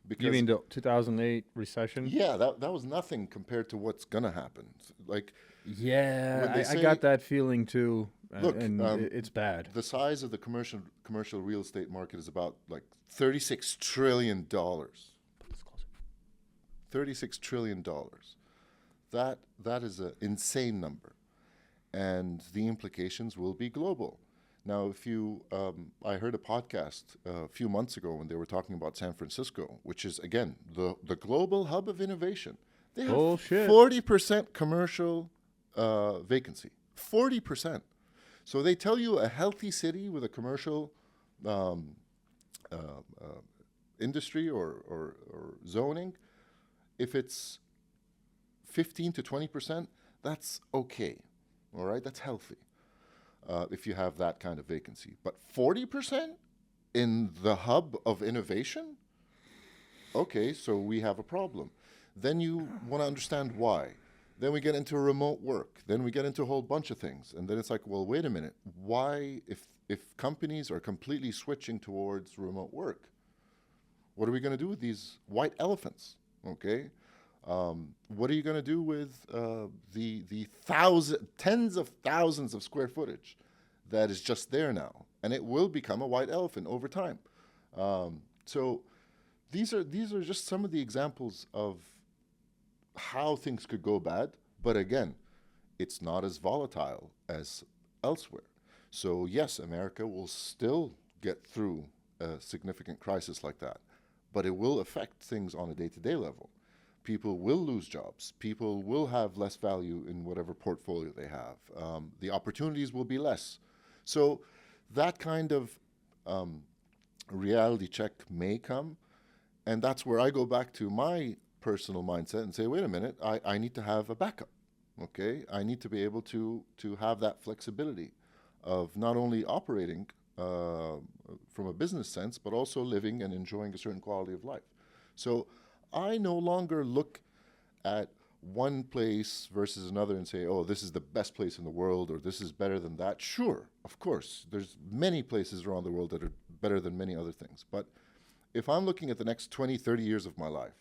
Because, You mean the 2008 recession? yeah, that was nothing compared to what's going to happen. Like, Yeah, I got that feeling too. Look, and it's bad. the size of the commercial real estate market is about like $36 trillion. $36 trillion. That is an insane number, and the implications will be global. Now, I heard a podcast a few months ago when they were talking about San Francisco, which is again the global hub of innovation. They have 40% commercial vacancy. 40%. So they tell you a healthy city with a commercial industry or zoning, if it's 15 to 20%, that's okay. All right, that's healthy if you have that kind of vacancy. But 40% in the hub of innovation? Okay, so we have a problem. Then you want to understand why. Then we get into remote work. Then we get into a whole bunch of things. And then it's like, well, wait a minute. Why, if companies are completely switching towards remote work, what are we going to do with these white elephants? Okay? What are you going to do with the tens of thousands of square footage that is just there now? And it will become a white elephant over time. So these are just some of the examples of how things could go bad. But again, it's not as volatile as elsewhere. So yes, America will still get through a significant crisis like that, but it will affect things on a day-to-day level. People will lose jobs. People will have less value in whatever portfolio they have. The opportunities will be less. So that kind of reality check may come, and that's where I go back to my personal mindset and say, wait a minute, I need to have a backup, okay? I need to be able to have that flexibility of not only operating from a business sense, but also living and enjoying a certain quality of life. So I no longer look at one place versus another and say, oh, this is the best place in the world, or this is better than that. Sure, of course, there's many places around the world that are better than many other things. But if I'm looking at the next 20, 30 years of my life,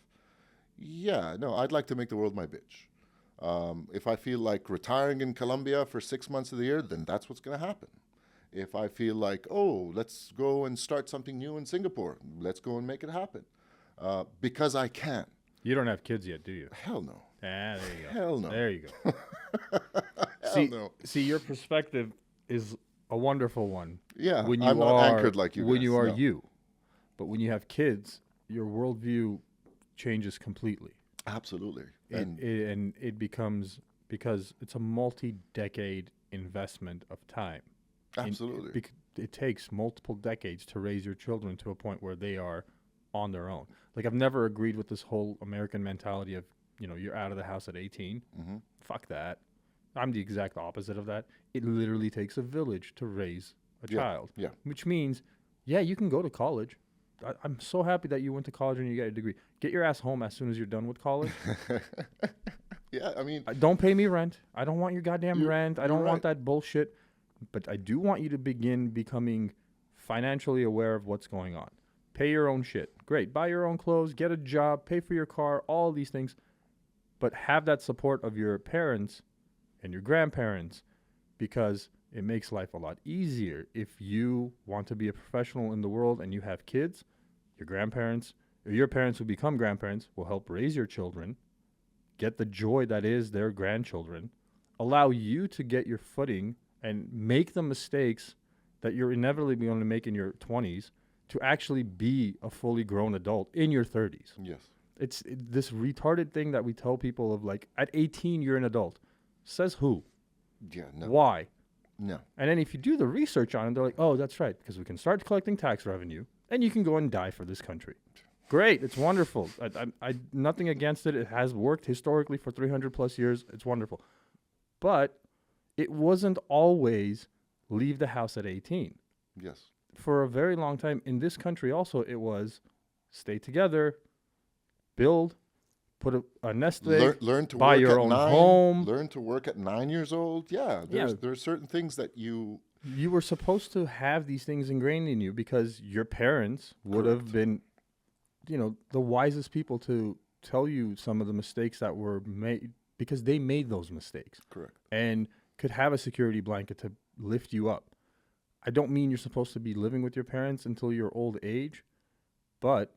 yeah, no, I'd like to make the world my bitch. If I feel like retiring in Colombia for 6 months of the year, then that's what's going to happen. If I feel like, oh, let's go and start something new in Singapore, let's go and make it happen. Because I can. You don't have kids yet, do you? Hell no. Ah, there you go. Hell no. There you go. Hell no. See, your perspective is a wonderful one. Yeah, when you I'm not anchored like you When guys, you are no. you. But when you have kids, your worldview changes completely. Absolutely. And it becomes, because it's a multi-decade investment of time. Absolutely. It takes multiple decades to raise your children to a point where they are on their own. Like, I've never agreed with this whole American mentality of, you're out of the house at 18. Mm-hmm. Fuck that. I'm the exact opposite of that. It literally takes a village to raise a child. Yeah. Which means, yeah, you can go to college. I'm so happy that you went to college and you got your degree. Get your ass home as soon as you're done with college. Yeah, I mean, Don't pay me rent. I don't want your goddamn rent. I don't you're want right. that bullshit. But I do want you to begin becoming financially aware of what's going on. Pay your own shit. Great. Buy your own clothes. Get a job. Pay for your car. All these things. But have that support of your parents and your grandparents, because it makes life a lot easier. If you want to be a professional in the world and you have kids, your grandparents or your parents who become grandparents will help raise your children, get the joy that is their grandchildren, allow you to get your footing and make the mistakes that you're inevitably going to make in your 20s to actually be a fully grown adult in your 30s. yes. It's this retarded thing that we tell people of, like, at 18 you're an adult. Says who? Yeah, no. Why? No. And then if you do the research on it, they're like, oh, that's right, because we can start collecting tax revenue and you can go and die for this country. Great. It's wonderful. I nothing against it. It has worked historically for 300 plus years. It's wonderful. But it wasn't always leave the house at 18. Yes. For a very long time in this country also, it was stay together, build, put a nest egg, Learn to buy work your at own 9. home. Learn to work at 9 years old. Yeah, there are certain things that you were supposed to have these things ingrained in you because your parents would have been, the wisest people to tell you some of the mistakes that were made, because they made those mistakes. Correct. And could have a security blanket to lift you up. I don't mean you're supposed to be living with your parents until your old age, but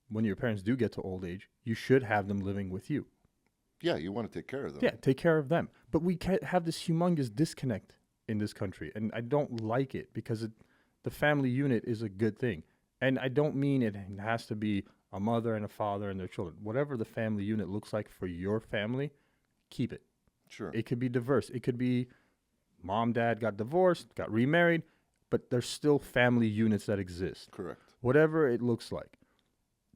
when your parents do get to old age, you should have them living with you. Yeah, you want to take care of them. Yeah, take care of them. But we can't have this humongous disconnect in this country, and I don't like it, because the family unit is a good thing. And I don't mean it has to be a mother and a father and their children. Whatever the family unit looks like for your family, keep it. Sure. It could be diverse. It could be mom, dad got divorced, got remarried, but there's still family units that exist. Correct. Whatever it looks like.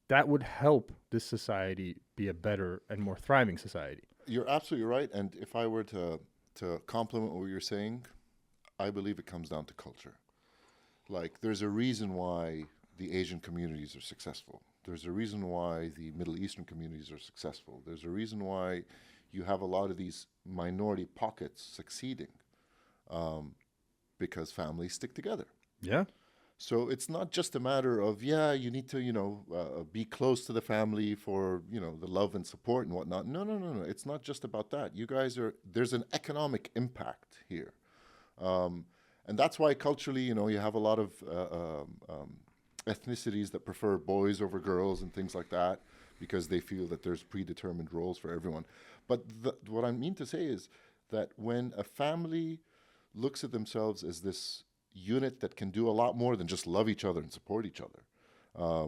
That would help this society be a better and more thriving society. You're absolutely right. And if I were to complement what you're saying, I believe it comes down to culture. Like, there's a reason why the Asian communities are successful. There's a reason why the Middle Eastern communities are successful. There's a reason why you have a lot of these minority pockets succeeding, because families stick together. Yeah. So it's not just a matter of, you need to, be close to the family for, the love and support and whatnot. No. It's not just about that. You guys there's an economic impact here. And that's why culturally, you have a lot of ethnicities that prefer boys over girls and things like that, because they feel that there's predetermined roles for everyone. But what I mean to say is that when a family looks at themselves as this unit that can do a lot more than just love each other and support each other,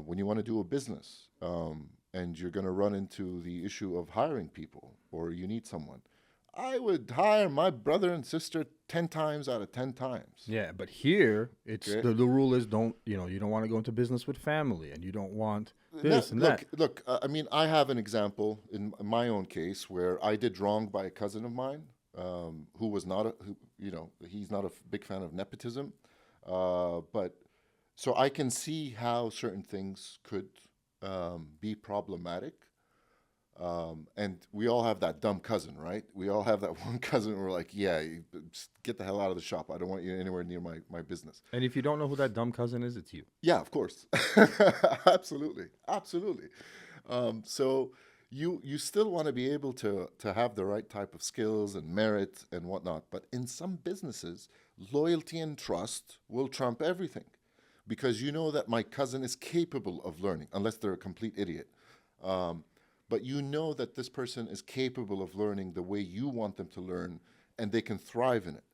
when you want to do a business and you're going to run into the issue of hiring people, or you need someone, I would hire my brother and sister 10 times out of 10 times. Yeah, but here it's Okay. the rule is you don't want to go into business with family, and you don't want this and that. Look, I mean, I have an example in my own case where I did wrong by a cousin of mine, who was not he's not a big fan of nepotism, but so I can see how certain things could be problematic. And we all have that dumb cousin, right? We all have that one cousin where we're like, just get the hell out of the shop. I don't want you anywhere near my business. And if you don't know who that dumb cousin is, it's you. Yeah, of course. Absolutely. So you still want to be able to have the right type of skills and merit and whatnot. But in some businesses, loyalty and trust will trump everything, because you know that my cousin is capable of learning, unless they're a complete idiot. But you know that this person is capable of learning the way you want them to learn, and they can thrive in it,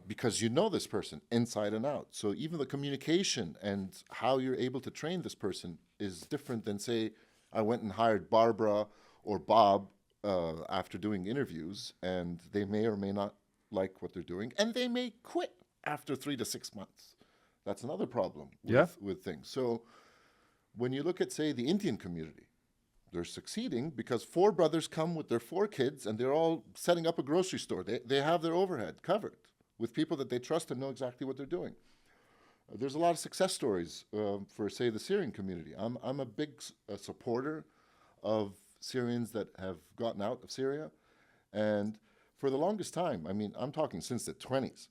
because you know this person inside and out. So even the communication and how you're able to train this person is different than, say, I went and hired Barbara or Bob after doing interviews, and they may or may not like what they're doing, and they may quit after 3 to 6 months. That's another problem with things. So when you look at, say, the Indian community, They're succeeding because 4 brothers come with their 4 kids, and they're all setting up a grocery store. They have their overhead covered with people that they trust and know exactly what they're doing. There's a lot of success stories for, say, the Syrian community. I'm a big supporter of Syrians that have gotten out of Syria. And for the longest time, I mean, I'm talking since the 20s,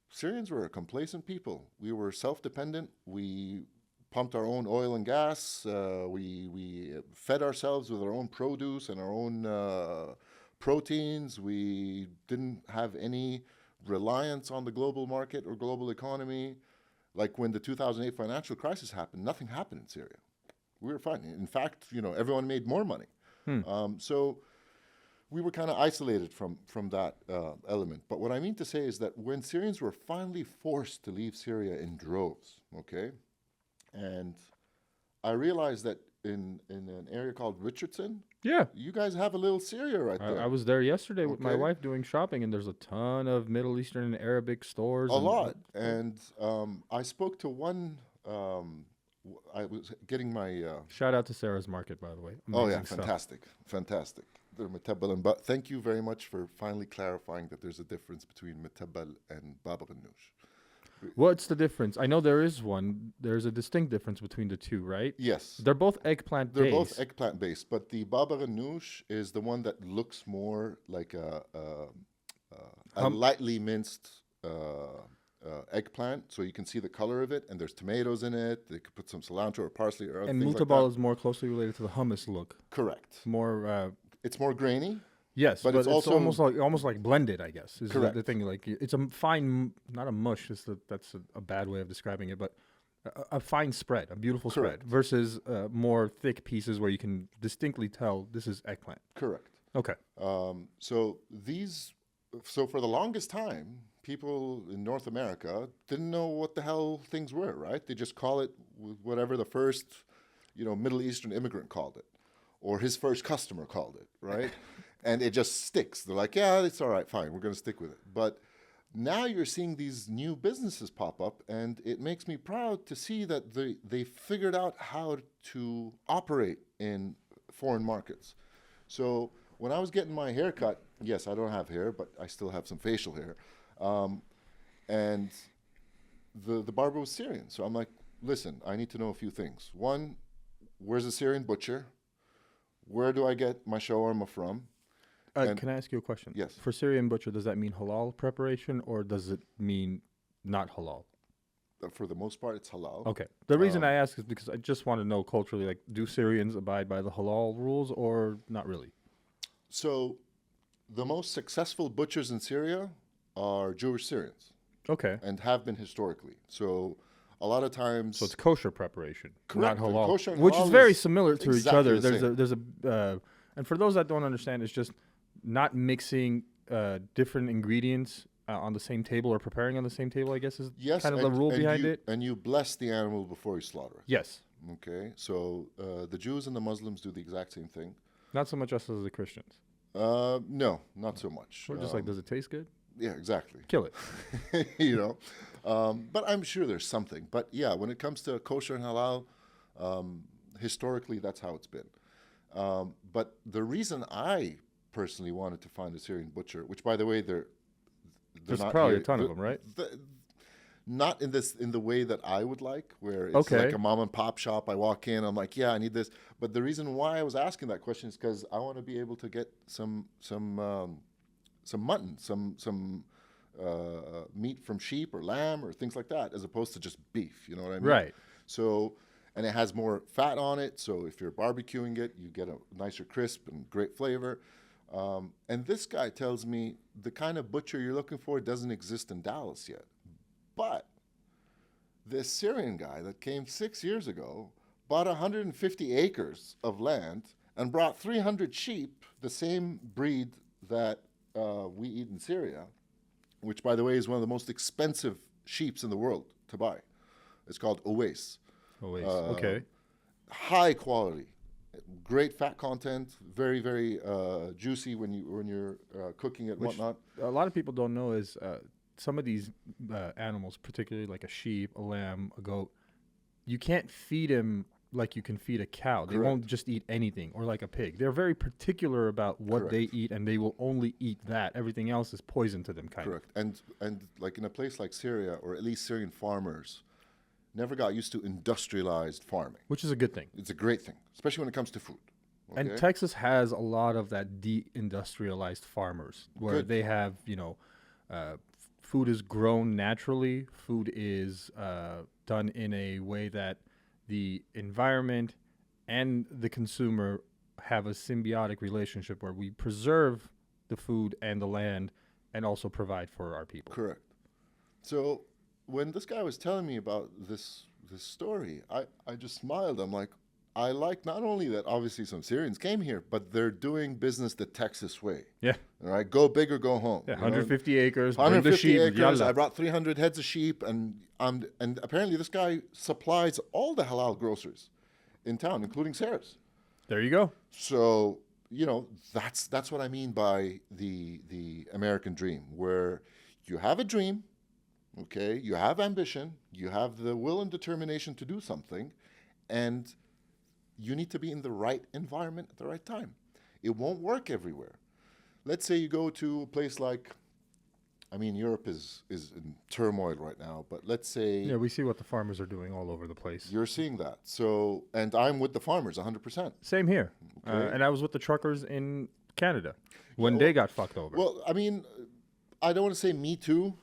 Syrians were a complacent people. We were self-dependent. We pumped our own oil and gas. We fed ourselves with our own produce and our own proteins. We didn't have any reliance on the global market or global economy. Like when the 2008 financial crisis happened, nothing happened in Syria. We were fine. In fact, everyone made more money. So we were kind of isolated from that element. But what I mean to say is that when Syrians were finally forced to leave Syria in droves, okay, and I realized that in an area called Richardson, Yeah. you guys have a little Syria right there. I was there yesterday with my Okay. wife doing shopping, and there's a ton of Middle Eastern and Arabic stores. A lot. And I spoke to one, I was getting my... Shout out to Sarah's Market, by the way. oh, yeah, Amazing stuff. fantastic. Fantastic. They're Metabal and thank you very much for finally clarifying that there's a difference between Metabal and Bab Ghanoush. What's the difference? I know there is one. There's a distinct difference between the two, right? Yes. They're both eggplant They're based. both eggplant based, but the Baba Ghanoush is the one that looks more like a lightly minced eggplant, so you can see the color of it, and there's tomatoes in it. They could put some cilantro or parsley or other And things like mutabal that. is more closely related to the hummus look. Correct. More, It's more grainy. yes, But but it's it's also- almost like blended, I guess. Is Correct. the thing. Like it's a fine, not a mush. That's a bad way of describing it, but a fine spread, a beautiful Correct. spread, versus more thick pieces where you can distinctly tell this is eggplant. Correct. Okay. So for the longest time, people in North America didn't know what the hell things were, right? They just call it whatever the first, Middle Eastern immigrant called it, or his first customer called it, right? And it just sticks. They're like, yeah, it's all right, fine, we're going to stick with it. But now you're seeing these new businesses pop up, and it makes me proud to see that they figured out how to operate in foreign markets. So when I was getting my hair cut, yes, I don't have hair, but I still have some facial hair. And the barber was Syrian. So I'm like, listen, I need to know a few things. One, where's the Syrian butcher? Where do I get my shawarma from? Can I ask you a question? Yes. For Syrian butcher, does that mean halal preparation, or does it mean not halal? For the most part, it's halal. Okay. The reason I ask is because I just want to know culturally, like, do Syrians abide by the halal rules or not really? So the most successful butchers in Syria are Jewish Syrians Okay. and have been historically. So a lot of times... So it's kosher preparation, Correct. not And halal, kosher and which halal is very is similar to each exactly other. the There's a and for those that don't understand, it's just not mixing different ingredients on the same table or preparing on the same table, I guess, is Yes, kind of the rule behind it. And you bless the animal before you slaughter it. Yes. Okay, so the Jews and the Muslims do the exact same thing. Not so much us as the Christians. No, not so much. We're just like, does it taste good? Yeah, exactly. Kill it. But I'm sure there's something. But yeah, when it comes to kosher and halal, historically that's how it's been. But the reason I personally wanted to find a Syrian butcher, which by the way they're There's not probably here- a ton of them, right? Not in the way that I would like, where it's Okay. like a mom and pop shop. I walk in, I'm like, yeah, I need this. But the reason why I was asking that question is because I want to be able to get some mutton, some meat from sheep or lamb or things like that, as opposed to just beef. You know what I mean? Right. So, and it has more fat on it. So if you're barbecuing it, you get a nicer crisp and great flavor. And this guy tells me the kind of butcher you're looking for doesn't exist in Dallas yet. But this Syrian guy that came 6 years ago bought 150 acres of land and brought 300 sheep, the same breed that we eat in Syria, which, by the way, is one of the most expensive sheeps in the world to buy. It's called Owais. Always. Okay. High quality, great fat content, very, very juicy when you're cooking it and Which whatnot. a lot of people don't know is some of these animals, particularly like a sheep, a lamb, a goat, you can't feed him like you can feed a cow. They Correct. won't just eat anything, or like a pig. They're very particular about what they Correct. eat, and they will only eat that. Everything else is poison to them, kind Correct. And like in a place like Syria, or at least Syrian farmers, never got used to industrialized farming. which is a good thing. It's a great thing, especially when it comes to food. And okay? Texas has a lot of that de-industrialized farmers where Good. they have, food is grown naturally. Food is done in a way that the environment and the consumer have a symbiotic relationship where we preserve the food and the land and also provide for our people. Correct. So when this guy was telling me about this story, I just smiled. I'm like, I like not only that obviously some Syrians came here, but they're doing business the Texas way. Yeah. All right, go big or go home. Yeah, you know? 150 acres, bring the 150 sheep, acres. yalla. I brought 300 heads of sheep, and apparently this guy supplies all the halal grocers in town, including Sarah's. There you go. So that's what I mean by the American dream, where you have a dream, okay, you have ambition, you have the will and determination to do something, and you need to be in the right environment at the right time. It won't work everywhere. Let's say you go to a place like, Europe is in turmoil right now, but let's say Yeah, we see what the farmers are doing all over the place. you're seeing that. So, and I'm with the farmers 100%. Same here. Okay. And I was with the truckers in Canada when they got fucked over. Well, I don't want to say me too,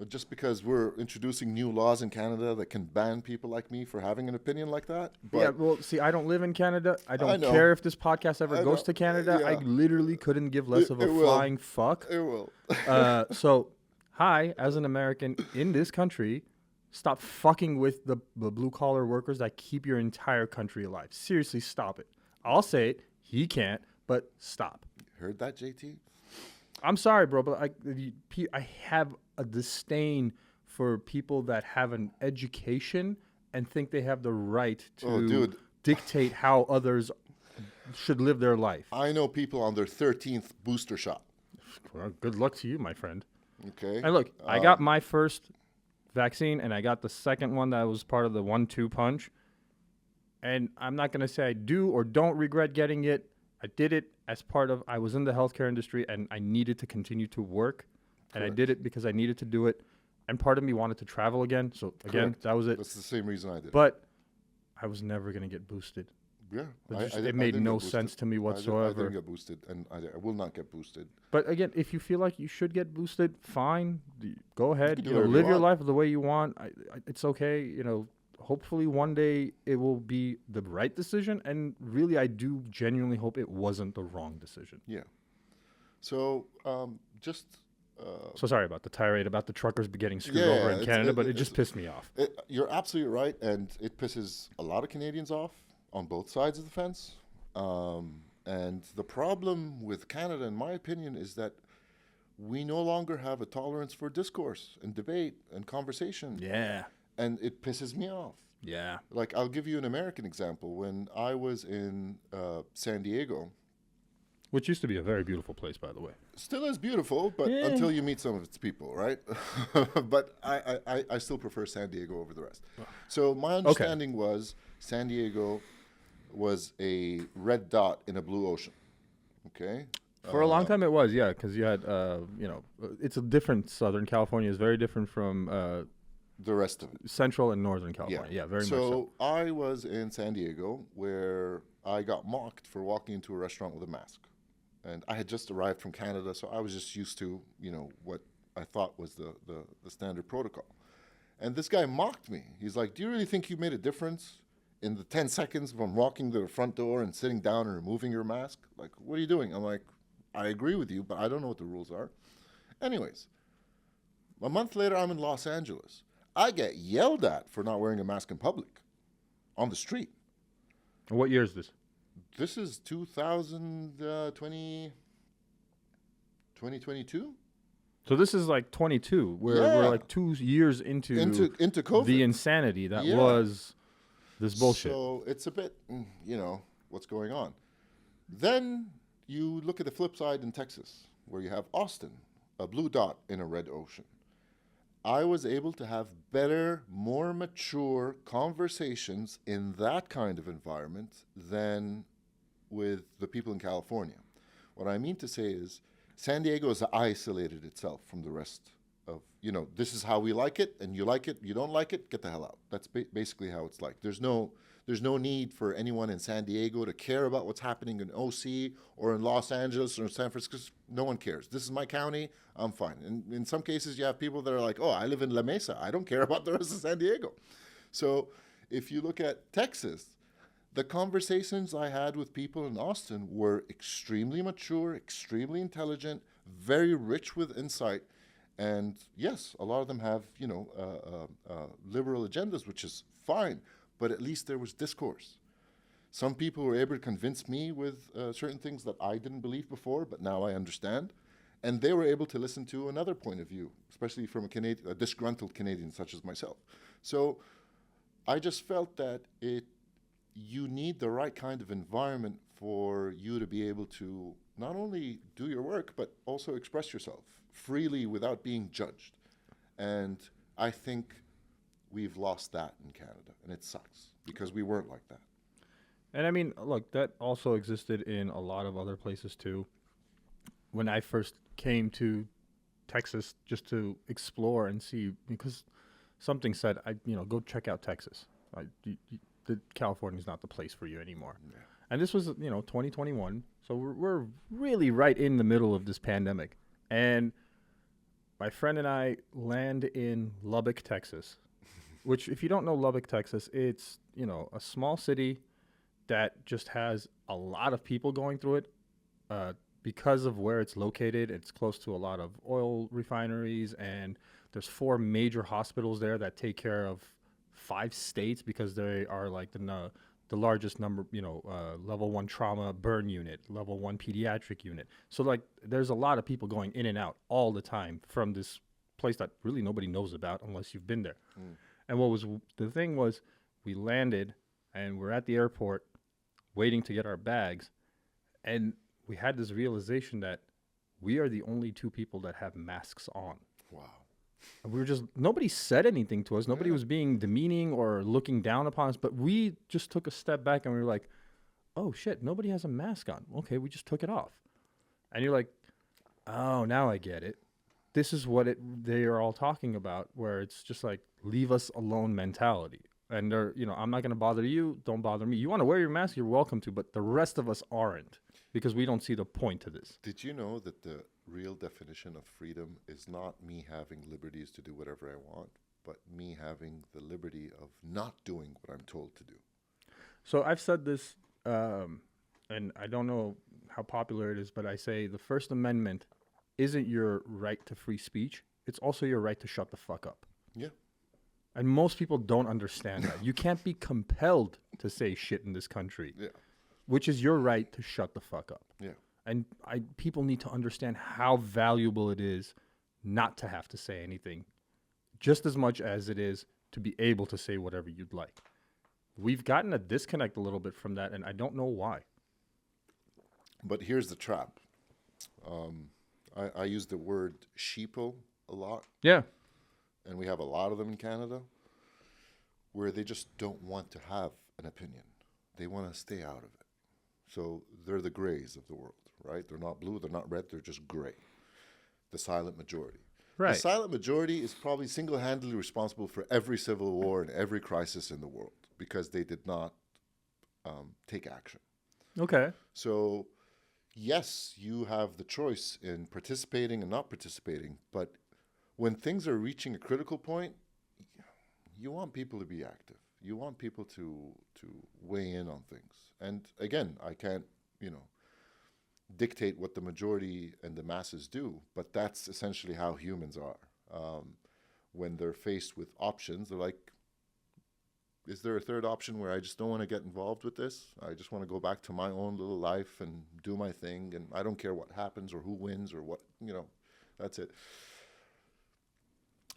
just because we're introducing new laws in Canada that can ban people like me for having an opinion like that. But yeah, well, see, I don't live in Canada. I don't know. care if this podcast ever I goes know. to Canada. I Yeah. literally couldn't give less of a It will. flying fuck. it will. So, hi, as an American in this country, stop fucking with the blue-collar workers that keep your entire country alive. Seriously, stop it. I'll say it. He can't, but stop. Heard that, JT? I'm sorry, bro, but I have a disdain for people that have an education and think they have the right to dictate how others should live their life. I know people on their 13th booster shot. Well, good luck to you, my friend. Okay. And look, I got my first vaccine, and I got the second one that was part of the 1-2 punch. And I'm not going to say I do or don't regret getting it. I did it as part of, I was in the healthcare industry, and I needed to continue to work. And I did it because I needed to do it. And part of me wanted to travel again. So, again, Correct. that was it. That's the same reason I did. But I was never going to get boosted. yeah, It made didn't no get boosted. sense to me I whatsoever. didn't get boosted, and I will not get boosted. But again, if you feel like you should get boosted, fine. Go ahead. can do You know, whatever you live your want. life the way you want. It's okay. Hopefully one day it will be the right decision. And really, I do genuinely hope it wasn't the wrong decision. Yeah. So just. So sorry about the tirade about the truckers getting screwed Yeah, over in it's- Canada, it- but it it's- just pissed me off. You're absolutely right, and it pisses a lot of Canadians off on both sides of the fence. And the problem with Canada, in my opinion, is that we no longer have a tolerance for discourse and debate and conversation. Yeah. And it pisses me off. Yeah. Like, I'll give you an American example. When I was in San Diego, Which used to be a very beautiful place, by the way. still is beautiful, but Yeah. until you meet some of its people, right? But I still prefer San Diego over the rest. So my understanding was San Diego was a red dot in a blue ocean. Okay. For a long time it was, yeah, because you had, it's a different, Southern California is very different from The rest of it. Central and Northern California. Yeah, very much so. So I was in San Diego where I got mocked for walking into a restaurant with a mask. And I had just arrived from Canada, so I was just used to, what I thought was the standard protocol. And this guy mocked me. He's like, do you really think you made a difference in the 10 seconds from walking to the front door and sitting down and removing your mask? Like, what are you doing? I'm like, I agree with you, but I don't know what the rules are. Anyways, a month later, I'm in Los Angeles. I get yelled at for not wearing a mask in public on the street. What year is this? This is 2022? So this is like 22. We're like 2 years into COVID. the insanity that Yeah. was this bullshit. So it's a bit, what's going on. Then you look at the flip side in Texas, where you have Austin, a blue dot in a red ocean. I was able to have better, more mature conversations in that kind of environment than with the people in California. What I mean to say is, San Diego has isolated itself from the rest of, this is how we like it, and you like it, you don't like it, get the hell out. That's basically how it's like. There's no need for anyone in San Diego to care about what's happening in OC or in Los Angeles or San Francisco. No one cares. This is my county, I'm fine. And in some cases, you have people that are like, oh, I live in La Mesa, I don't care about the rest of San Diego. So if you look at Texas, the conversations I had with people in Austin were extremely mature, extremely intelligent, very rich with insight. And yes, a lot of them have, liberal agendas, which is fine, but at least there was discourse. Some people were able to convince me with certain things that I didn't believe before, but now I understand. And they were able to listen to another point of view, especially from a disgruntled Canadian such as myself. So I just felt that you need the right kind of environment for you to be able to not only do your work, but also express yourself freely without being judged. And I think we've lost that in Canada, and it sucks because we weren't like that. And I mean, look, that also existed in a lot of other places too. When I first came to Texas just to explore and see, because something said, go check out Texas. California's not the place for you anymore. Yeah. And this was, 2021. So we're really right in the middle of this pandemic. And my friend and I land in Lubbock, Texas, which if you don't know Lubbock, Texas, it's, a small city that just has a lot of people going through it because of where it's located. It's close to a lot of oil refineries, and there's 4 major hospitals there that take care of 5 states because they are like the largest number, level 1 trauma burn unit, level 1 pediatric unit. So like there's a lot of people going in and out all the time from this place that really nobody knows about unless you've been there. And the thing was, we landed and we're at the airport waiting to get our bags. And we had this realization that we are the only 2 people that have masks on. Wow. We were just, nobody said anything to us. Nobody was being demeaning or looking down upon us, but we just took a step back and we were like, oh shit, nobody has a mask on. Okay, we just took it off. And you're like, oh, now I get it. This is what they are all talking about, where it's just like, leave us alone mentality. And they're, I'm not going to bother you. Don't bother me. You want to wear your mask, you're welcome to, but the rest of us aren't, because we don't see the point to this. Did you know that the real definition of freedom is not me having liberties to do whatever I want, but me having the liberty of not doing what I'm told to do? So I've said this, and I don't know how popular it is, but I say the First Amendment isn't your right to free speech. It's also your right to shut the fuck up. Yeah. And most people don't understand that. You can't be compelled to say shit in this country, which is your right to shut the fuck up. Yeah. And people need to understand how valuable it is not to have to say anything, just as much as it is to be able to say whatever you'd like. We've gotten a disconnect a little bit from that, and I don't know why. But here's the trap. I use the word sheeple a lot. Yeah. And we have a lot of them in Canada, where they just don't want to have an opinion. They want to stay out of it. So they're the grays of the world, right? They're not blue, they're not red, they're just gray. The silent majority. Right. The silent majority is probably single-handedly responsible for every civil war and every crisis in the world because they did not take action. Okay. So, yes, you have the choice in participating and not participating, but when things are reaching a critical point, you want people to be active. You want people to weigh in on things. And again, I can't, dictate what the majority and the masses do, but that's essentially how humans are. When they're faced with options, they're like, is there a third option where I just don't want to get involved with this? I just want to go back to my own little life and do my thing, and I don't care what happens or who wins or what, that's it.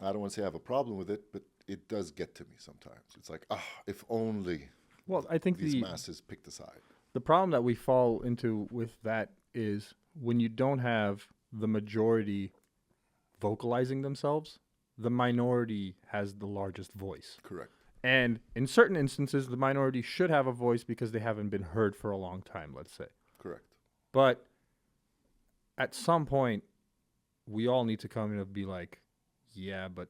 I don't want to say I have a problem with it, but it does get to me sometimes. It's like, if only I think these masses picked a side. The problem that we fall into with that is when you don't have the majority vocalizing themselves, the minority has the largest voice. Correct. And in certain instances, the minority should have a voice because they haven't been heard for a long time, let's say. Correct. But at some point, we all need to come in and be like, yeah, but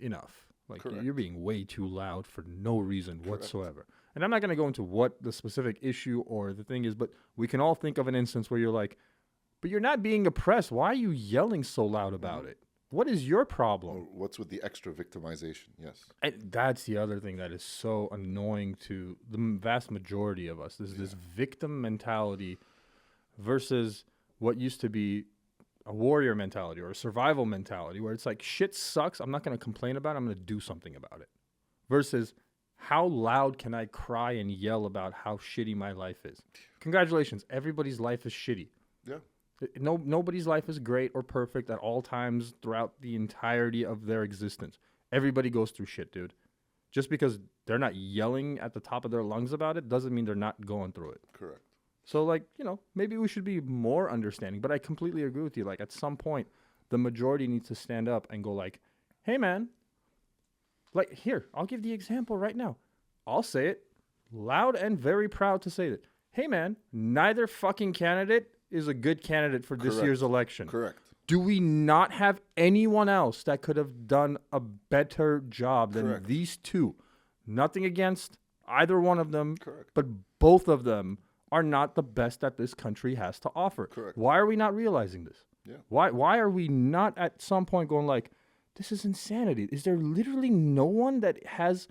enough. Like, Correct. you're being way too loud for no reason Correct. whatsoever. And I'm not going to go into what the specific issue or the thing is, but we can all think of an instance where you're like, but you're not being oppressed. Why are you yelling so loud about it? What is your problem? Or what's with the extra victimization? Yes. And that's the other thing that is so annoying to the vast majority of us. Is this victim mentality versus what used to be a warrior mentality or a survival mentality where it's like, shit sucks. I'm not going to complain about it. I'm going to do something about it. Versus how loud can I cry and yell about how shitty my life is? Congratulations. Everybody's life is shitty. Yeah. Nobody's life is great or perfect at all times throughout the entirety of their existence. Everybody goes through shit, dude. Just because they're not yelling at the top of their lungs about it doesn't mean they're not going through it. Correct. So, like, you know, maybe we should be more understanding. But I completely agree with you. Like, at some point, the majority needs to stand up and go like, hey, man, like, here, I'll give the example right now. I'll say it loud and very proud to say that. Hey, man, neither fucking candidate is a good candidate for this year's election. Correct. Do we not have anyone else that could have done a better job than these two? Nothing against either one of them, but both of them are not the best that this country has to offer. Correct. Why are we not realizing this? Yeah. Why are we not at some point going like, this is insanity? Is there literally no one that has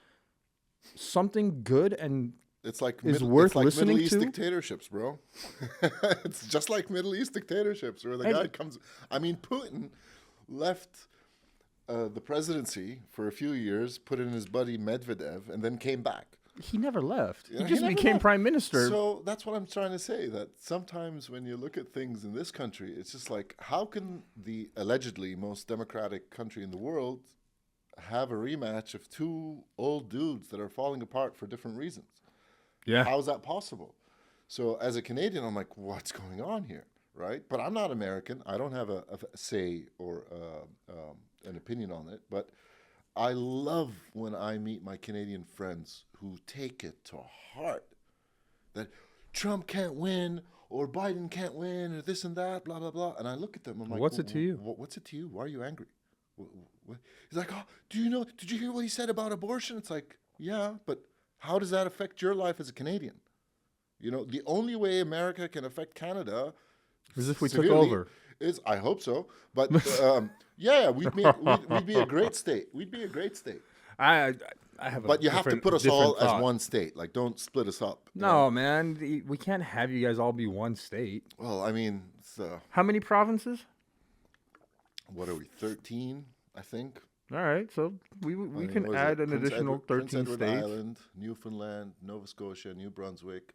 something good and it's like is worth listening Middle East to? dictatorships, bro. It's just like Middle East dictatorships where the guy comes. I mean, Putin left the presidency for a few years, put in his buddy Medvedev, and then came back. He never left. Yeah, he he just never became left. prime minister. So that's what I'm trying to say, that sometimes when you look at things in this country, it's just like, how can the allegedly most democratic country in the world have a rematch of two old dudes that are falling apart for different reasons? Yeah. How is that possible? So as a Canadian, I'm like, what's going on here, right? But I'm not American. I don't have a say or an opinion on it. But I love when I meet my Canadian friends who take it to heart that Trump can't win or Biden can't win or this and that, blah, blah, blah. And I look at them, I'm like, what's it to you? What's it to you? Why are you angry? What? He's like, oh, did you hear what he said about abortion? It's like, yeah, but how does that affect your life as a Canadian? You know, the only way America can affect Canada as if we took over. Is, I hope so. But yeah, we'd be a great state. We'd be a great state. I have a But you have to put us all thought. as one state. Like, don't split us up. No, man. We can't have you guys all be one state. Well, I mean, it's, how many provinces? What are we, 13, I think? All right, so we can add an additional 13 Prince Edward states. Island, Newfoundland, Nova Scotia, New Brunswick,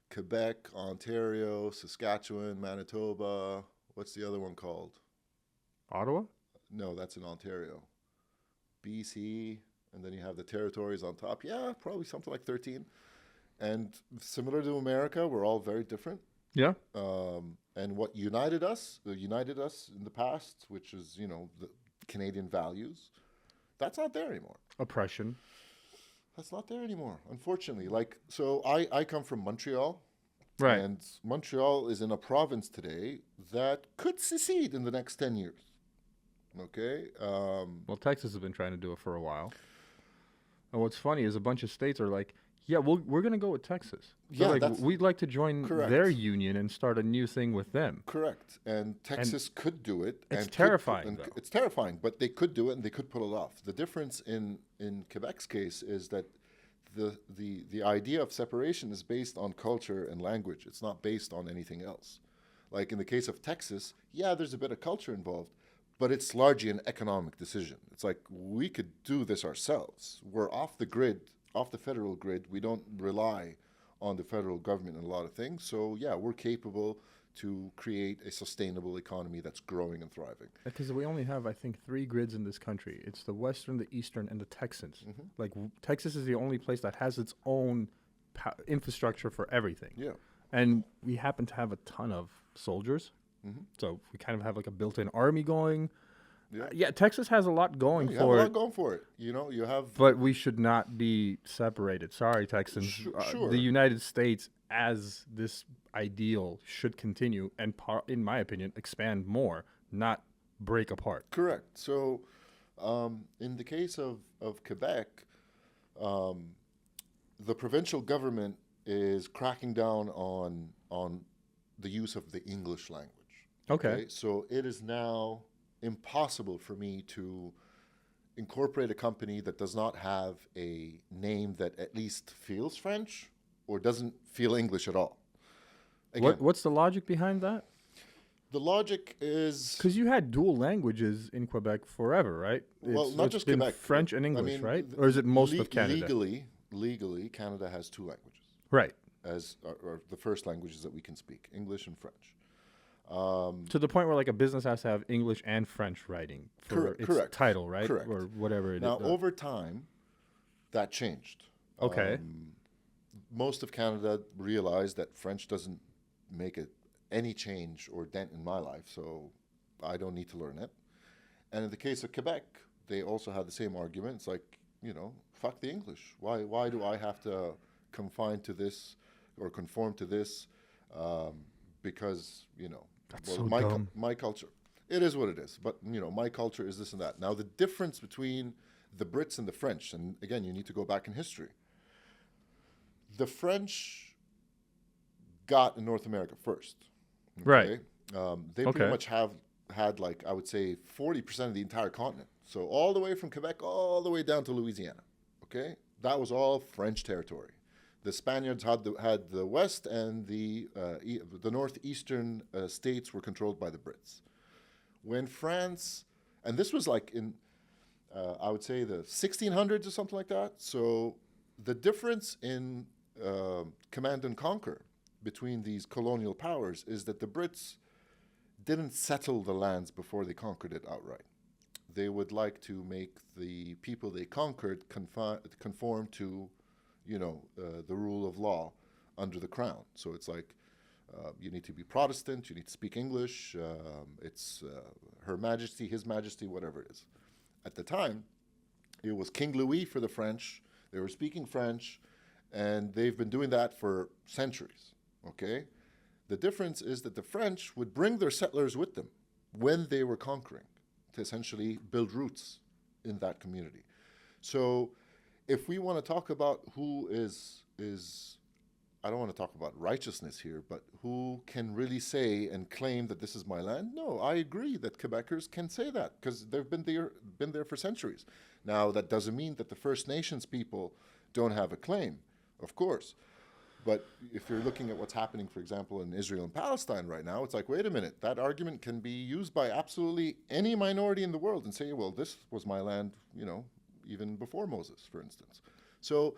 Quebec, Ontario, Saskatchewan, Manitoba. What's the other one called? Ottawa? No, that's in Ontario. BC, and then you have the territories on top. Yeah, probably something like 13. And similar to America, we're all very different. Yeah. And what united us in the past, which is, you know, the Canadian values, that's not there anymore. Oppression. That's not there anymore, unfortunately. Like, so I come from Montreal. Right. And Montreal is in a province today that could secede in the next 10 years. Okay? Well, Texas has been trying to do it for a while. And what's funny is a bunch of states are like, yeah, we're going to go with Texas. They're like, we'd like to join their union and start a new thing with them. Correct. And Texas could do it. It's terrifying, though. It's terrifying, but they could do it and they could pull it off. The difference in Quebec's case is that the idea of separation is based on culture and language. It's not based on anything else. Like in the case of Texas, yeah, there's a bit of culture involved, but it's largely an economic decision. It's like, we could do this ourselves. We're off the grid, off the federal grid. We don't rely on the federal government in a lot of things. So yeah, we're capable to create a sustainable economy that's growing and thriving. Because we only have, I think, 3 grids in this country. It's the Western, the Eastern, and the Texans. Mm-hmm. Like, Texas is the only place that has its own infrastructure for everything. Yeah. And we happen to have a ton of soldiers. Mm-hmm. So we kind of have like a built-in army going. Yeah. Yeah, Texas has a lot going You have a for lot it, going for it. You know, you have but we should not be separated. Sorry, Texans. sure. The United States as this ideal should continue and, in my opinion, expand more, not break apart. Correct. So, in the case of Quebec, the provincial government is cracking down on the use of the English language. Okay. So it is now impossible for me to incorporate a company that does not have a name that at least feels French or doesn't feel English at all. Again, What's the logic behind that? the logic is Because you had dual languages in Quebec forever, right? not it's just been Quebec. French and English, right? Or is it most of Canada? Legally, Canada has two languages Right. as are the first languages that we can speak: English and French. To the point where like a business has to have English and French writing for its correct. title, right? Correct. Or whatever it Now, is. over time, that changed. Okay. Most of Canada realized that French doesn't make any change or dent in my life, so I don't need to learn it. And in the case of Quebec, they also had the same argument. It's like, fuck the English. Why do I have to confine to this or conform to this? Because, That's so dumb. my culture. It is what it is. But, my culture is this and that. Now, the difference between the Brits and the French, and again, you need to go back in history. The French got in North America first. Okay? Right. They pretty much had, like, I would say, 40% of the entire continent. So all the way from Quebec all the way down to Louisiana. Okay? That was all French territory. The Spaniards had the west, and the northeastern states were controlled by the Brits. When France, and this was like in, I would say, the 1600s or something like that. So the difference in command and conquer between these colonial powers is that the Brits didn't settle the lands before they conquered it outright. They would like to make the people they conquered conform to, the rule of law under the crown. So it's like you need to be Protestant, you need to speak English, it's Her Majesty, His Majesty, whatever it is. At the time, it was King Louis for the French. They were speaking French, and they've been doing that for centuries, okay? The difference is that the French would bring their settlers with them when they were conquering to essentially build roots in that community. So if we want to talk about who is I don't want to talk about righteousness here, but who can really say and claim that this is my land? No, I agree that Quebecers can say that because they've been there for centuries. Now, that doesn't mean that the First Nations people don't have a claim, of course. But if you're looking at what's happening, for example, in Israel and Palestine right now, it's like, wait a minute, that argument can be used by absolutely any minority in the world and say, well, this was my land, even before Moses, for instance. So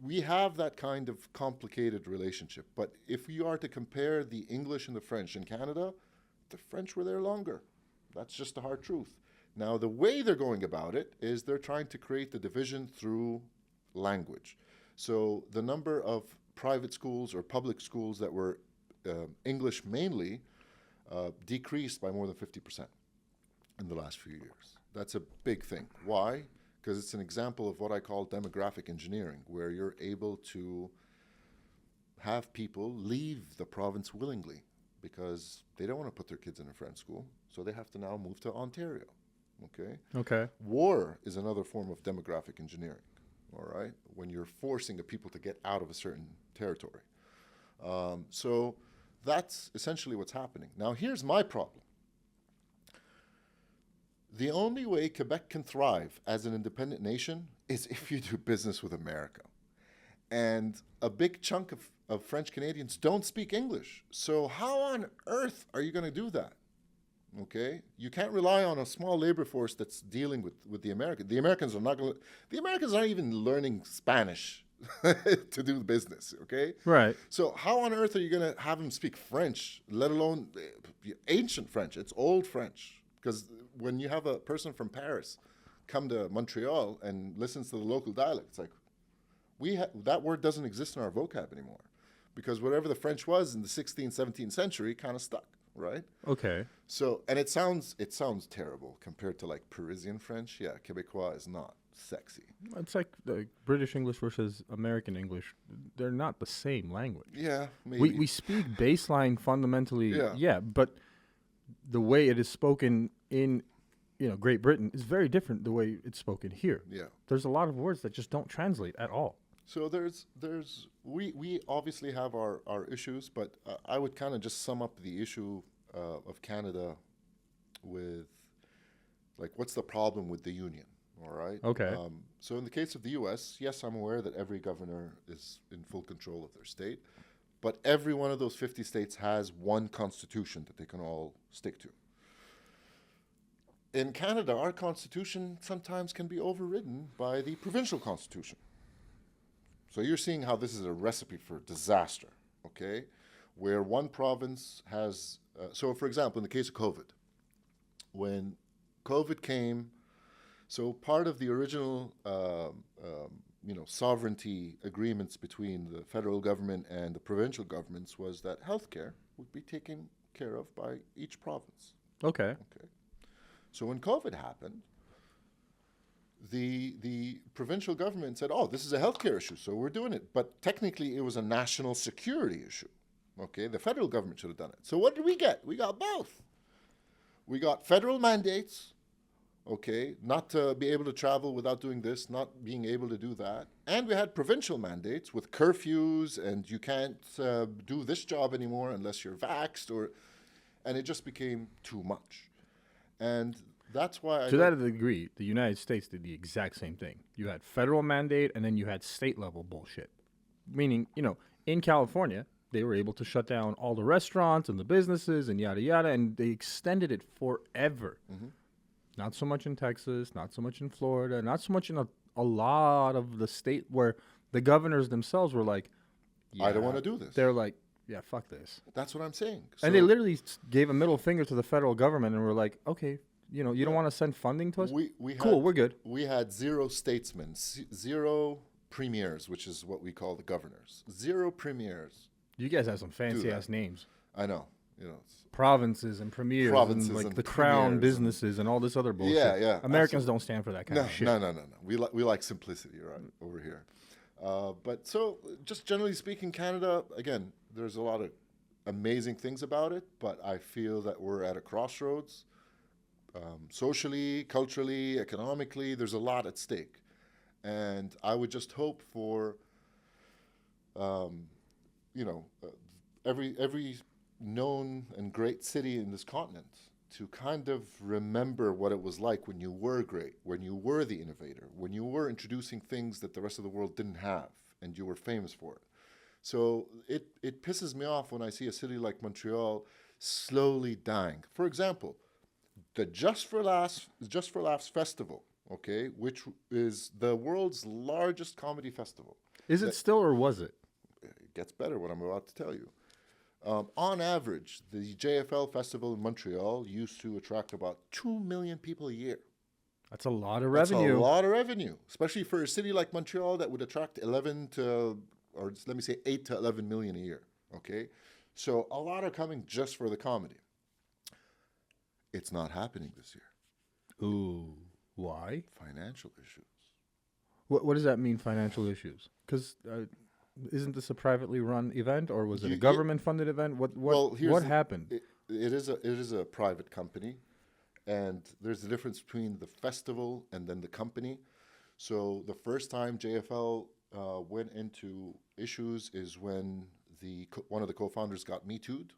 we have that kind of complicated relationship. But if we are to compare the English and the French in Canada, the French were there longer. That's just the hard truth. Now, the way they're going about it is they're trying to create the division through language. So the number of private schools or public schools that were English mainly decreased by more than 50% in the last few years. That's a big thing. Why? Because it's an example of what I call demographic engineering, where you're able to have people leave the province willingly because they don't want to put their kids in a French school, so they have to now move to Ontario. Okay. War is another form of demographic engineering. All right, when you're forcing the people to get out of a certain territory. So that's essentially what's happening. Now, here's my problem. The only way Quebec can thrive as an independent nation is if you do business with America. And a big chunk of French Canadians don't speak English. So how on earth are you going to do that? Okay, you can't rely on a small labor force that's dealing with the Americans. The Americans are not going to. The Americans aren't even learning Spanish to do business. Okay, right. So how on earth are you going to have them speak French, let alone ancient French? It's old French. Because when you have a person from Paris come to Montreal and listens to the local dialect, it's like that word doesn't exist in our vocab anymore, because whatever the French was in the 16th, 17th century kind of stuck. right? Okay. So, and it sounds terrible compared to like Parisian French. Yeah, Quebecois is not sexy. It's like the British English versus American English. They're not the same language. Yeah, maybe. We speak baseline fundamentally, Yeah. but the way it is spoken in, Great Britain is very different the way it's spoken here. Yeah. There's a lot of words that just don't translate at all. So we obviously have our issues, but I would kind of just sum up the issue of Canada with, like, what's the problem with the union? All right. Okay. So in the case of the U.S., yes, I'm aware that every governor is in full control of their state, but every one of those 50 states has one constitution that they can all stick to. In Canada, our constitution sometimes can be overridden by the provincial constitution. So you're seeing how this is a recipe for disaster, okay? Where one province has, so for example, in the case of COVID, when COVID came, so part of the original, sovereignty agreements between the federal government and the provincial governments was that healthcare would be taken care of by each province. Okay. Okay. So when COVID happened, the provincial government said, "Oh, this is a healthcare issue, so we're doing it." But technically, it was a national security issue. Okay, the federal government should have done it. So what did we get? We got both. We got federal mandates. Okay, not to be able to travel without doing this, not being able to do that. And we had provincial mandates with curfews, and you can't do this job anymore unless you're vaxxed, and it just became too much. And that's why To that degree, the United States did the exact same thing. You had federal mandate, and then you had state level bullshit. Meaning, in California, they were able to shut down all the restaurants and the businesses and yada yada, and they extended it forever. Mm-hmm. Not so much in Texas, not so much in Florida, not so much in a lot of the state where the governors themselves were like, I don't want to do this. They're like, yeah, fuck this. That's what I'm saying. And they literally gave a middle finger to the federal government and were like, okay, you don't want to send funding to us? We're good. We had zero statesmen, zero premiers, which is what we call the governors. Zero premiers. You guys have some fancy-ass names. I know. Provinces and premiers and like the crown businesses and all this other bullshit. Yeah. Americans don't stand for that kind of shit. No. We like simplicity, right, over here. But so, just generally speaking, Canada, again, there's a lot of amazing things about it, but I feel that we're at a crossroads. Socially, culturally, economically, there's a lot at stake. And I would just hope for, every known and great city in this continent to kind of remember what it was like when you were great, when you were the innovator, when you were introducing things that the rest of the world didn't have, and you were famous for it. So it pisses me off when I see a city like Montreal slowly dying. For example, the Just for Laughs Festival, okay, which is the world's largest comedy festival. Is it still, or was it? It gets better, what I'm about to tell you. On average, the JFL Festival in Montreal used to attract about 2 million people a year. That's a lot of revenue. That's a lot of revenue, especially for a city like Montreal that would attract 8 to 11 million a year, okay? So a lot are coming just for the comedy. It's not happening this year. Ooh, why? Financial issues. What does that mean, financial issues? Because isn't this a privately run event, or was it a government-funded event? What happened? It is a private company, and there's a difference between the festival and then the company. So the first time JFL went into issues is when one of the co-founders got Me Too'd.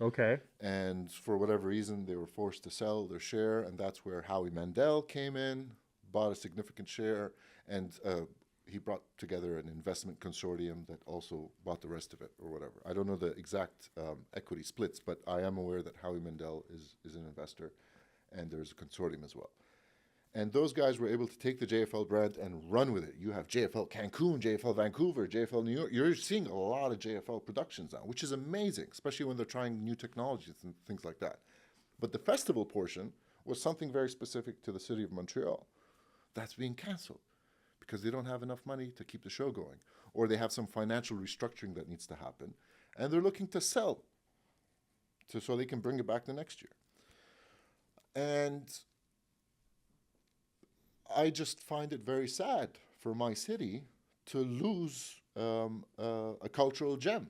Okay. And for whatever reason, they were forced to sell their share, and that's where Howie Mandel came in, bought a significant share, and he brought together an investment consortium that also bought the rest of it, or whatever. I don't know the exact equity splits, but I am aware that Howie Mandel is an investor, and there's a consortium as well. And those guys were able to take the JFL brand and run with it. You have JFL Cancun, JFL Vancouver, JFL New York. You're seeing a lot of JFL productions now, which is amazing, especially when they're trying new technologies and things like that. But the festival portion was something very specific to the city of Montreal. That's being canceled because they don't have enough money to keep the show going, or they have some financial restructuring that needs to happen, and they're looking to sell so they can bring it back the next year. And I just find it very sad for my city to lose a cultural gem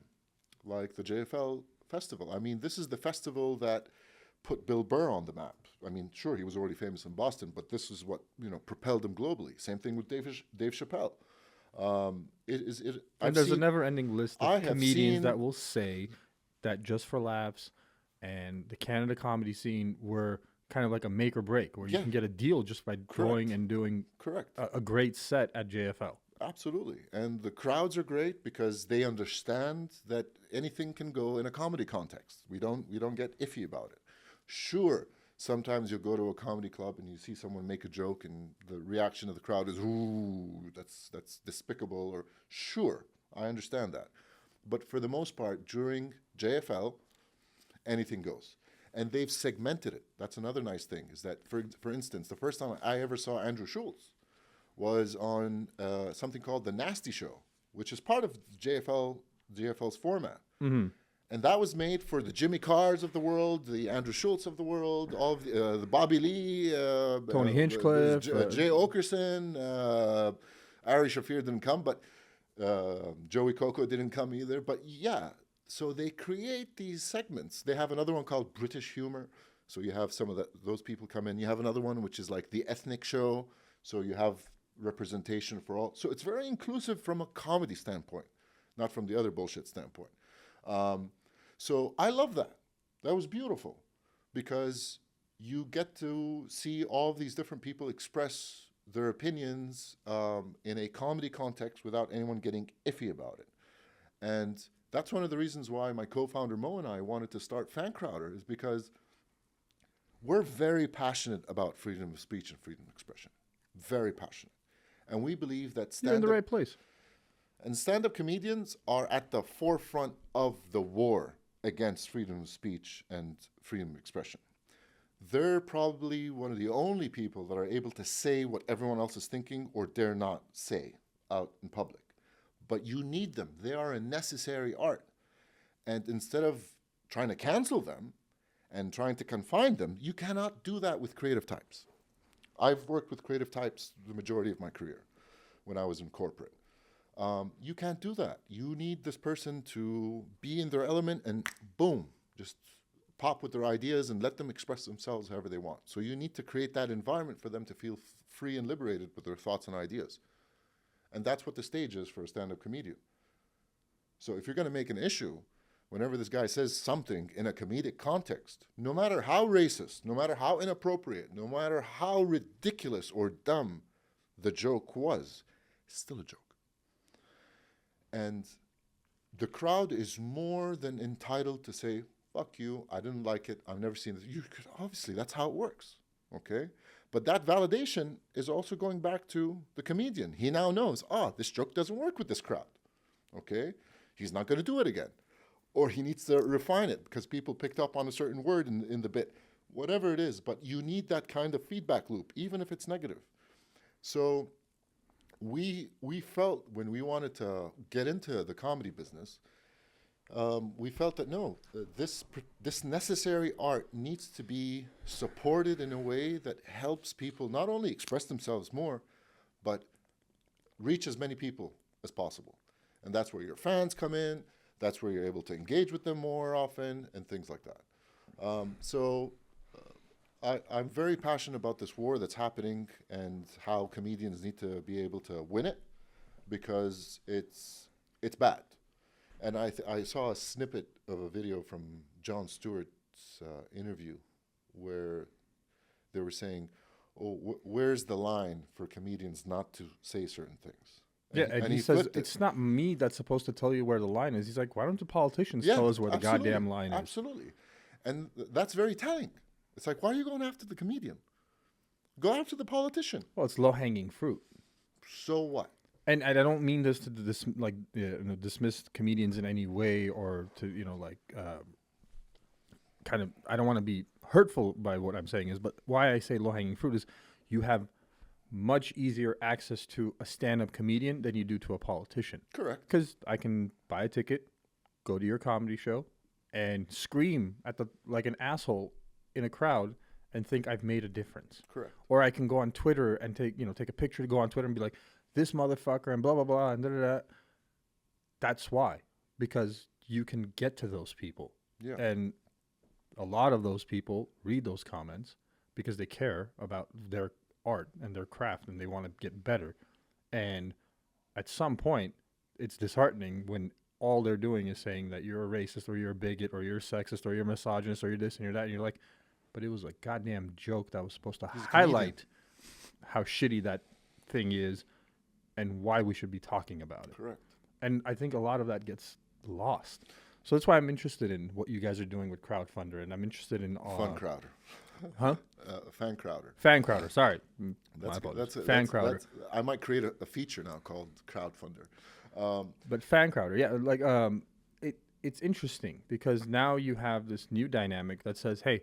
like the JFL Festival. I mean, this is the festival that put Bill Burr on the map. I mean, sure, he was already famous in Boston, but this is what, propelled him globally. Same thing with Dave Chappelle. And there's a never-ending list of comedians that will say that Just for Laughs and the Canada comedy scene were kind of like a make or break, where you can get a deal just by going and doing a great set at JFL. Absolutely. And the crowds are great because they understand that anything can go in a comedy context. We don't get iffy about it. Sure, sometimes you'll go to a comedy club and you see someone make a joke and the reaction of the crowd is, ooh, that's despicable, or sure, I understand that. But for the most part, during JFL, anything goes. And they've segmented it. That's another nice thing, is that, for instance, the first time I ever saw Andrew Schulz was on something called The Nasty Show, which is part of JFL's format. Mm-hmm. And that was made for the Jimmy Carrs of the world, the Andrew Schulz of the world, all of the Bobby Lee, Tony Hinchcliffe, Jay Okerson, Ari Shafir didn't come, but Joey Coco didn't come either. But yeah, so they create these segments. They have another one called British Humor. So you have some of those people come in. You have another one which is like the ethnic show. So you have representation for all. So it's very inclusive from a comedy standpoint, not from the other bullshit standpoint. So I love that. That was beautiful because you get to see all of these different people express their opinions in a comedy context without anyone getting iffy about it. And that's one of the reasons why my co-founder Mo and I wanted to start Fancrowder, is because we're very passionate about freedom of speech and freedom of expression. Very passionate. And we believe that you're in the right place. And stand-up comedians are at the forefront of the war against freedom of speech and freedom of expression. They're probably one of the only people that are able to say what everyone else is thinking or dare not say out in public. But you need them. They are a necessary art. And instead of trying to cancel them and trying to confine them, you cannot do that with creative types. I've worked with creative types the majority of my career when I was in corporate. You can't do that. You need this person to be in their element and boom, just pop with their ideas and let them express themselves however they want. So you need to create that environment for them to feel free and liberated with their thoughts and ideas. And that's what the stage is for a stand-up comedian. So if you're going to make an issue, whenever this guy says something in a comedic context, no matter how racist, no matter how inappropriate, no matter how ridiculous or dumb the joke was, it's still a joke. And the crowd is more than entitled to say, fuck you, I didn't like it, I've never seen this. Obviously, that's how it works, okay? But that validation is also going back to the comedian. He now knows, this joke doesn't work with this crowd, okay? He's not going to do it again. Or he needs to refine it because people picked up on a certain word in the bit. Whatever it is, but you need that kind of feedback loop, even if it's negative. So we felt when we wanted to get into the comedy business, we felt that no, this necessary art needs to be supported in a way that helps people not only express themselves more, but reach as many people as possible. And that's where your fans come in. That's where you're able to engage with them more often and things like that. I'm very passionate about this war that's happening and how comedians need to be able to win it because it's bad. And I saw a snippet of a video from Jon Stewart's interview where they were saying, where's the line for comedians not to say certain things? And he says, it's not me that's supposed to tell you where the line is. He's like, why don't the politicians tell us where the goddamn line is? Absolutely. And that's very telling. It's like, why are you going after the comedian? Go after the politician. Well, it's low-hanging fruit. So what? And I don't mean this to dismiss comedians in any way or to, kind of, I don't want to be hurtful by what I'm saying but why I say low-hanging fruit is you have much easier access to a stand-up comedian than you do to a politician. Correct. Because I can buy a ticket, go to your comedy show, and scream at like an asshole in a crowd and think I've made a difference. Correct. Or I can go on Twitter and take a picture to go on Twitter and be like, this motherfucker and blah, blah, blah, and da-da-da. That's why. Because you can get to those people. Yeah. And a lot of those people read those comments because they care about their art and their craft and they want to get better. And at some point, it's disheartening when all they're doing is saying that you're a racist or you're a bigot or you're a sexist or you're a misogynist or you're this and you're that. And you're like, but it was a goddamn joke that was supposed to highlight how shitty that thing is and why we should be talking about it. Correct. And I think a lot of that gets lost. So that's why I'm interested in what you guys are doing with Crowdfunder, and I'm interested in Fancrowd. Huh? Fancrowd. Sorry. That's Fancrowd. I might create a feature now called Crowdfunder. But Fancrowd, yeah, like it's interesting because now you have this new dynamic that says, hey,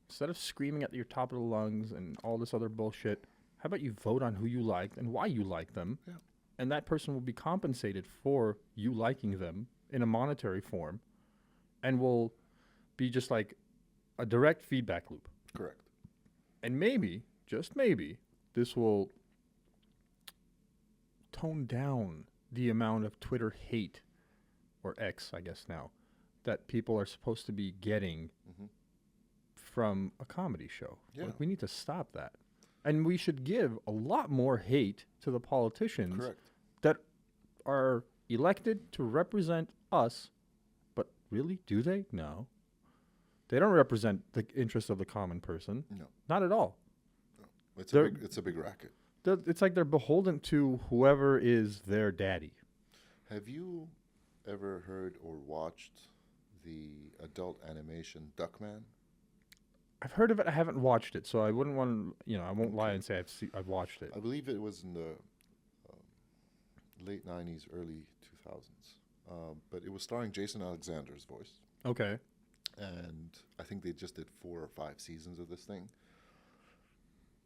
instead of screaming at your top of the lungs and all this other bullshit, how about you vote on who you liked and why you like them? Yeah. And that person will be compensated for you liking them in a monetary form and will be just like a direct feedback loop. Correct. And maybe, just maybe, this will tone down the amount of Twitter hate, or X, I guess now, that people are supposed to be getting from a comedy show. Yeah. Like, we need to stop that. And we should give a lot more hate to the politicians that are elected to represent us. But really, do they? No. They don't represent the interests of the common person. No. Not at all. No. It's a big racket. It's like they're beholden to whoever is their daddy. Have you ever heard or watched the adult animation Duckman? I've heard of it. I haven't watched it, so I wouldn't want to. I won't lie and say I've watched it. I believe it was in the late '90s, early 2000s, but it was starring Jason Alexander's voice. Okay. And I think they just did 4 or 5 seasons of this thing.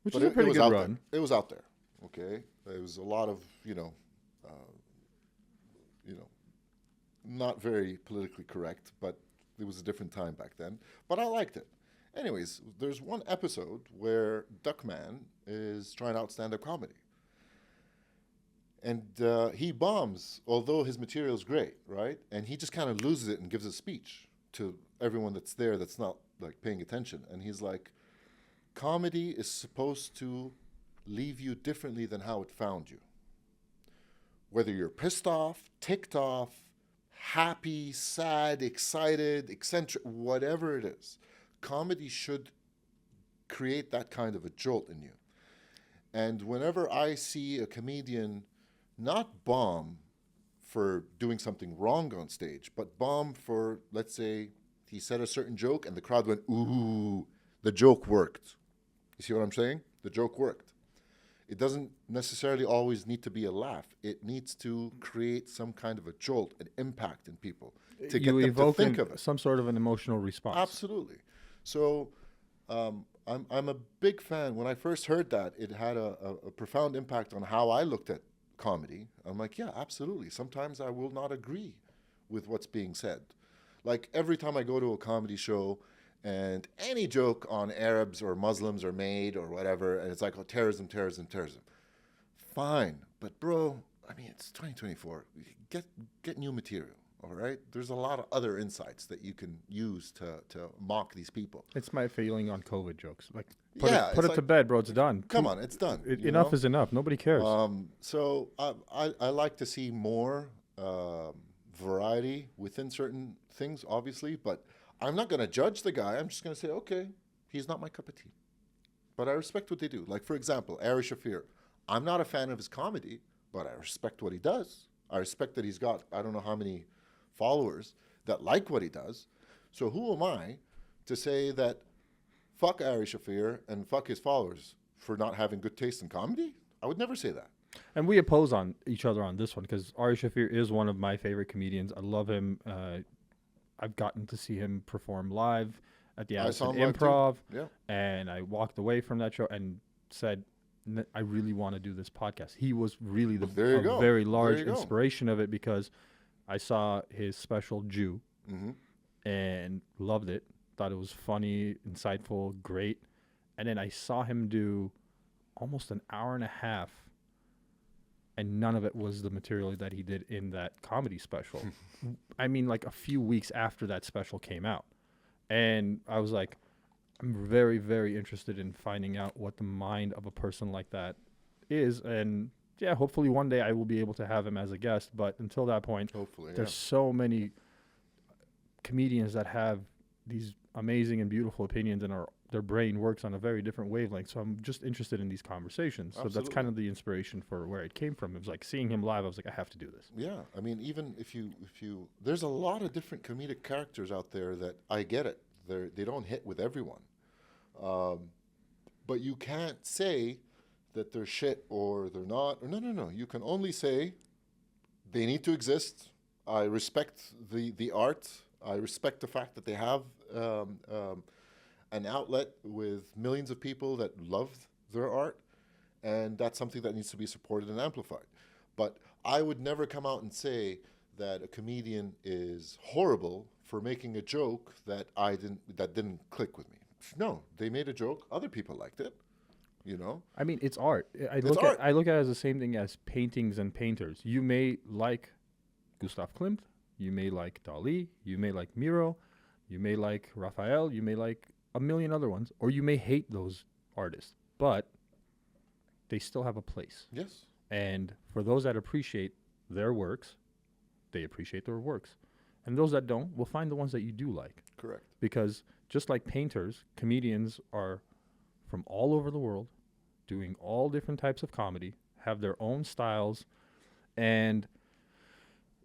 Which is a pretty good run. It was out there. Okay, there was a lot of not very politically correct, but it was a different time back then. But I liked it. Anyways, there's one episode where Duckman is trying out stand-up comedy. And he bombs, although his material is great, right? And he just kind of loses it and gives a speech to everyone that's there that's not like paying attention. And he's like, comedy is supposed to leave you differently than how it found you. Whether you're pissed off, ticked off, happy, sad, excited, eccentric, whatever it is, comedy should create that kind of a jolt in you. And whenever I see a comedian not bomb for doing something wrong on stage, but bomb for, let's say, he said a certain joke and the crowd went, ooh, the joke worked. You see what I'm saying? The joke worked. It doesn't necessarily always need to be a laugh. It needs to create some kind of a jolt, an impact in people to get them to think of it. Some sort of an emotional response. Absolutely. So I'm a big fan. When I first heard that, it had a profound impact on how I looked at comedy. I'm like, yeah, absolutely. Sometimes I will not agree with what's being said. Like every time I go to a comedy show and any joke on Arabs or Muslims are made or whatever, and it's like, oh, terrorism. Fine. But bro, I mean, it's 2024. Get new material. All right. There's a lot of other insights that you can use to mock these people. It's my feeling on COVID jokes. Like, put it to bed, bro. It's done. Come on, it's done. Enough is enough. Nobody cares. So I like to see more variety within certain things, obviously, but I'm not going to judge the guy. I'm just going to say, okay, he's not my cup of tea. But I respect what they do. Like, for example, Ari Shaffir. I'm not a fan of his comedy, but I respect what he does. I respect that he's got, I don't know how many followers that like what he does. So who am I to say that fuck Ari Shaffir and fuck his followers for not having good taste in comedy? I would never say that. And we oppose on each other on this one because Ari Shaffir is one of my favorite comedians. I love him. I've gotten to see him perform live at the Addison Improv. Yeah. And I walked away from that show and said, I really want to do this podcast. He was really a very large inspiration of it because I saw his special Jew and loved it. Thought it was funny, insightful, great. And then I saw him do almost an hour and a half, and none of it was the material that he did in that comedy special. I mean, like a few weeks after that special came out. And I was like, I'm very, very interested in finding out what the mind of a person like that is. And yeah, hopefully one day I will be able to have him as a guest. But until that point, Hopefully, there's so many comedians that have these amazing and beautiful opinions, and their brain works on a very different wavelength. So I'm just interested in these conversations. So that's kind of the inspiration for where it came from. It was like seeing him live. I was like, I have to do this. Yeah, I mean, even if you, there's a lot of different comedic characters out there that I get it. They don't hit with everyone, but you can't say that they're shit or they're not. Or no. You can only say they need to exist. I respect the art. I respect the fact that they have an outlet with millions of people that love their art, and that's something that needs to be supported and amplified. But I would never come out and say that a comedian is horrible for making a joke that didn't click with me. No, they made a joke. Other people liked it. You know. I mean, it's art. I It's look art. at it as the same thing as paintings and painters. You may like Gustav Klimt. You may like Dali. You may like Miro. You may like Raphael. You may like a million other ones, or you may hate those artists, but they still have a place. Yes. And for those that appreciate their works, they appreciate their works. And those that don't will find the ones that you do like. Correct. Because just like painters, comedians are from all over the world, doing all different types of comedy, have their own styles, and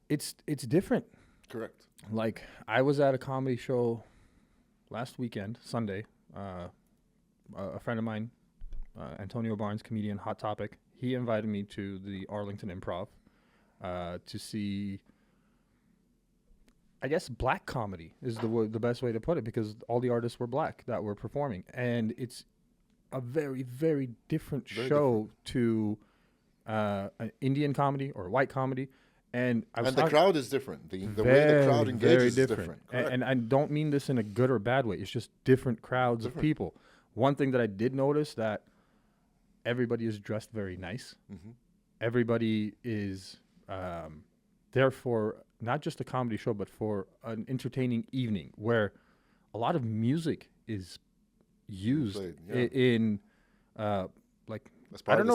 it's different. Correct. Like, I was at a comedy show last weekend, Sunday. A friend of mine, Antonio Barnes, comedian, Hot Topic, he invited me to the Arlington Improv to see, I guess, black comedy is the best way to put it, because all the artists were black that were performing. And it's a very, very different show to an Indian comedy or white comedy. And the crowd is different. The way the crowd engages is different. And I don't mean this in a good or bad way. It's just different crowds of people. One thing that I did notice, that everybody is dressed very nice. Mm-hmm. Everybody is there for not just a comedy show, but for an entertaining evening where a lot of music is used in like, I don't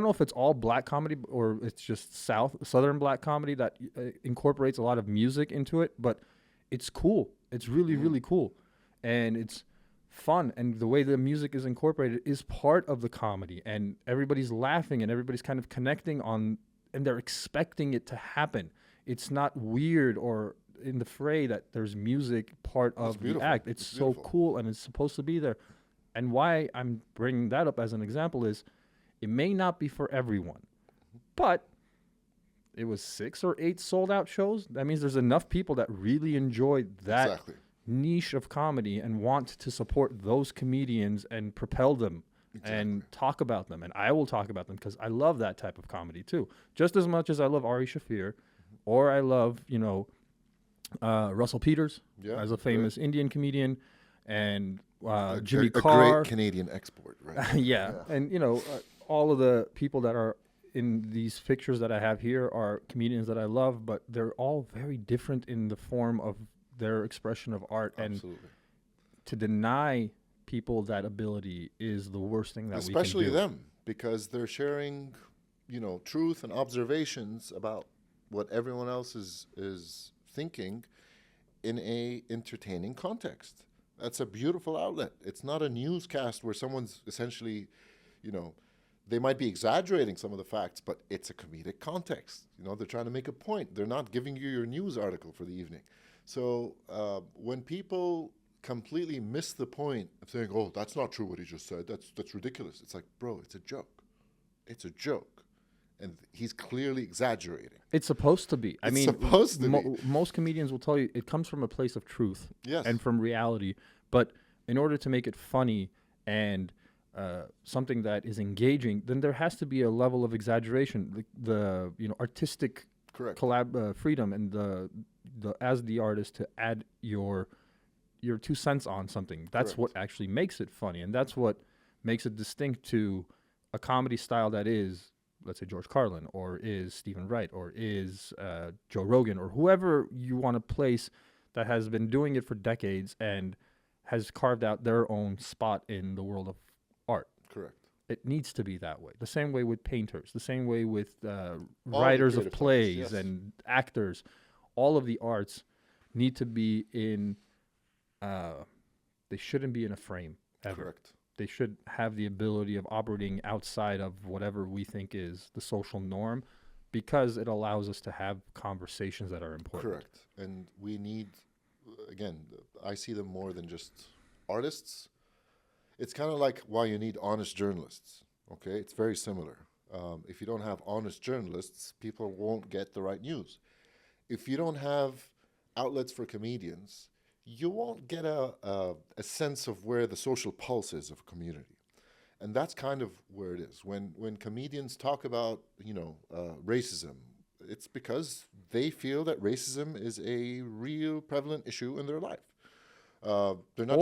know if it's all black comedy or it's just southern black comedy that incorporates a lot of music into it, but it's cool. It's really, really cool. And it's fun. And the way the music is incorporated is part of the comedy, and everybody's laughing and everybody's kind of connecting on, and they're expecting it to happen. It's not weird or in the fray that there's music part of the act. It's so cool, and it's supposed to be there. And why I'm bringing that up as an example is, it may not be for everyone, but it was 6 or 8 sold out shows. That means there's enough people that really enjoy that niche of comedy and want to support those comedians and propel them and talk about them. And I will talk about them because I love that type of comedy too. Just as much as I love Ari Shaffir, or I love, Russell Peters as a famous Indian comedian, and Jimmy Carr. A great Canadian export, right? yeah. And, all of the people that are in these pictures that I have here are comedians that I love, but they're all very different in the form of their expression of art. Absolutely. And to deny people that ability is the worst thing that we can do. Especially them, because they're sharing, truth and observations about what everyone else is thinking in a entertaining context. That's a beautiful outlet. It's not a newscast where someone's essentially, they might be exaggerating some of the facts, but it's a comedic context. They're trying to make a point. They're not giving you your news article for the evening. So when people completely miss the point of saying, "Oh, that's not true what he just said. That's ridiculous." It's like, bro, it's a joke. It's a joke. And he's clearly exaggerating. It's supposed to be. Supposed to be. Most comedians will tell you it comes from a place of truth and from reality. But in order to make it funny and something that is engaging, then there has to be a level of exaggeration, the artistic freedom and the as the artist to add your 2 cents on something. That's Correct. what actually makes it funny, and that's what makes it distinct to a comedy style that is, let's say, George Carlin, or is Stephen Wright, or is Joe Rogan, or whoever you want to place that has been doing it for decades and has carved out their own spot in the world of art. Correct. It needs to be that way. The same way with painters, the same way with the writers of creative plays types, yes. and actors. All of the arts need to be in, they shouldn't be in a frame ever. Correct. They should have the ability of operating outside of whatever we think is the social norm, because it allows us to have conversations that are important. Correct. And we need, again, I see them more than just artists. It's kind of like why you need honest journalists. Okay, it's very similar. If you don't have honest journalists, people won't get the right news. If you don't have outlets for comedians, you won't get a sense of where the social pulse is of a community. And that's kind of where it is. When comedians talk about, racism, it's because they feel that racism is a real prevalent issue in their life. They're not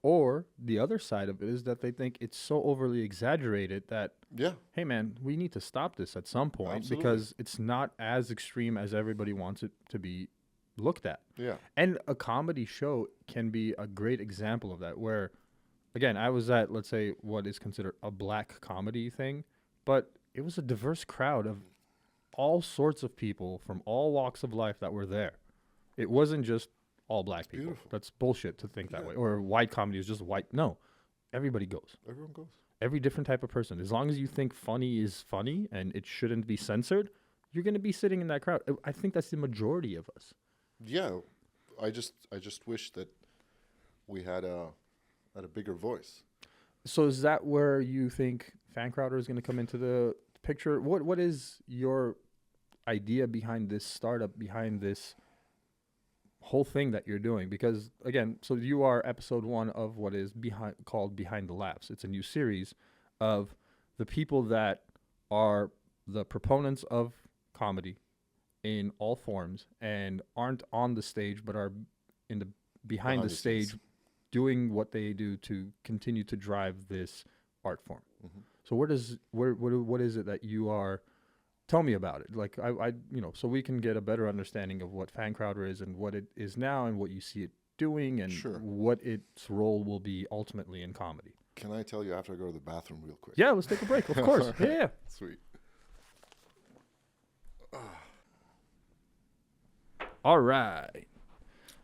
or the other side of it is that they think it's so overly exaggerated that, yeah, hey man, we need to stop this at some point. Absolutely. Because it's not as extreme as everybody wants it to be looked at. yeah, And a comedy show can be a great example of that, where, again, I was at, let's say, what is considered a black comedy thing, but it was a diverse crowd of all sorts of people from all walks of life that were there. It wasn't just all black people. Beautiful. That's bullshit to think that Yeah. way. Or white comedy is just white. No, everybody goes. everyone goes. Every different type of person. As long as you think funny is funny and it shouldn't be censored, you're going to be sitting in that crowd. I think that's the majority of us. Yeah, I just wish that we had a bigger voice. So is that where you think Fancrowder is going to come into the picture? What is your idea behind this startup, behind this whole thing that you're doing? Because, again, so you are episode 1 of what is called Behind the Laughs. It's a new series of the people that are the proponents of comedy in all forms and aren't on the stage but are in the behind the stage scenes. doing what they do to continue to drive this art form. Mhm. So what is it that you are? Tell me about it. Like I so we can get a better understanding of what Fancrowder is and what it is now and what you see it doing and Sure. what its role will be ultimately in comedy. Can I tell you after I go to the bathroom real quick? Yeah, let's take a break. Of course. Yeah. Sweet. All right.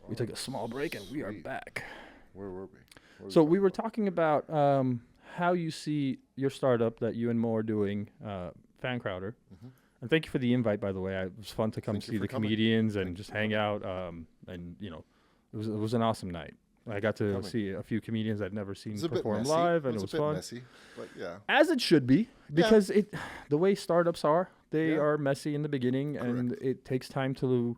We took a small break and we are Sweet. back. Where were we? What So talking we were about? talking about how you see your startup that you and Mo are doing, Fancrowder. Mhm. And thank you for the invite, by the way. It was fun to come Thank you see for the coming. comedians and Thank just you for hang coming. out. And it was an awesome night. I got to Coming. see a few comedians I'd never seen It was a bit perform messy. live, and it a was bit fun. messy, but yeah. As it should be, because the way startups are, they Yeah. are messy in the beginning, and Correct. it takes time to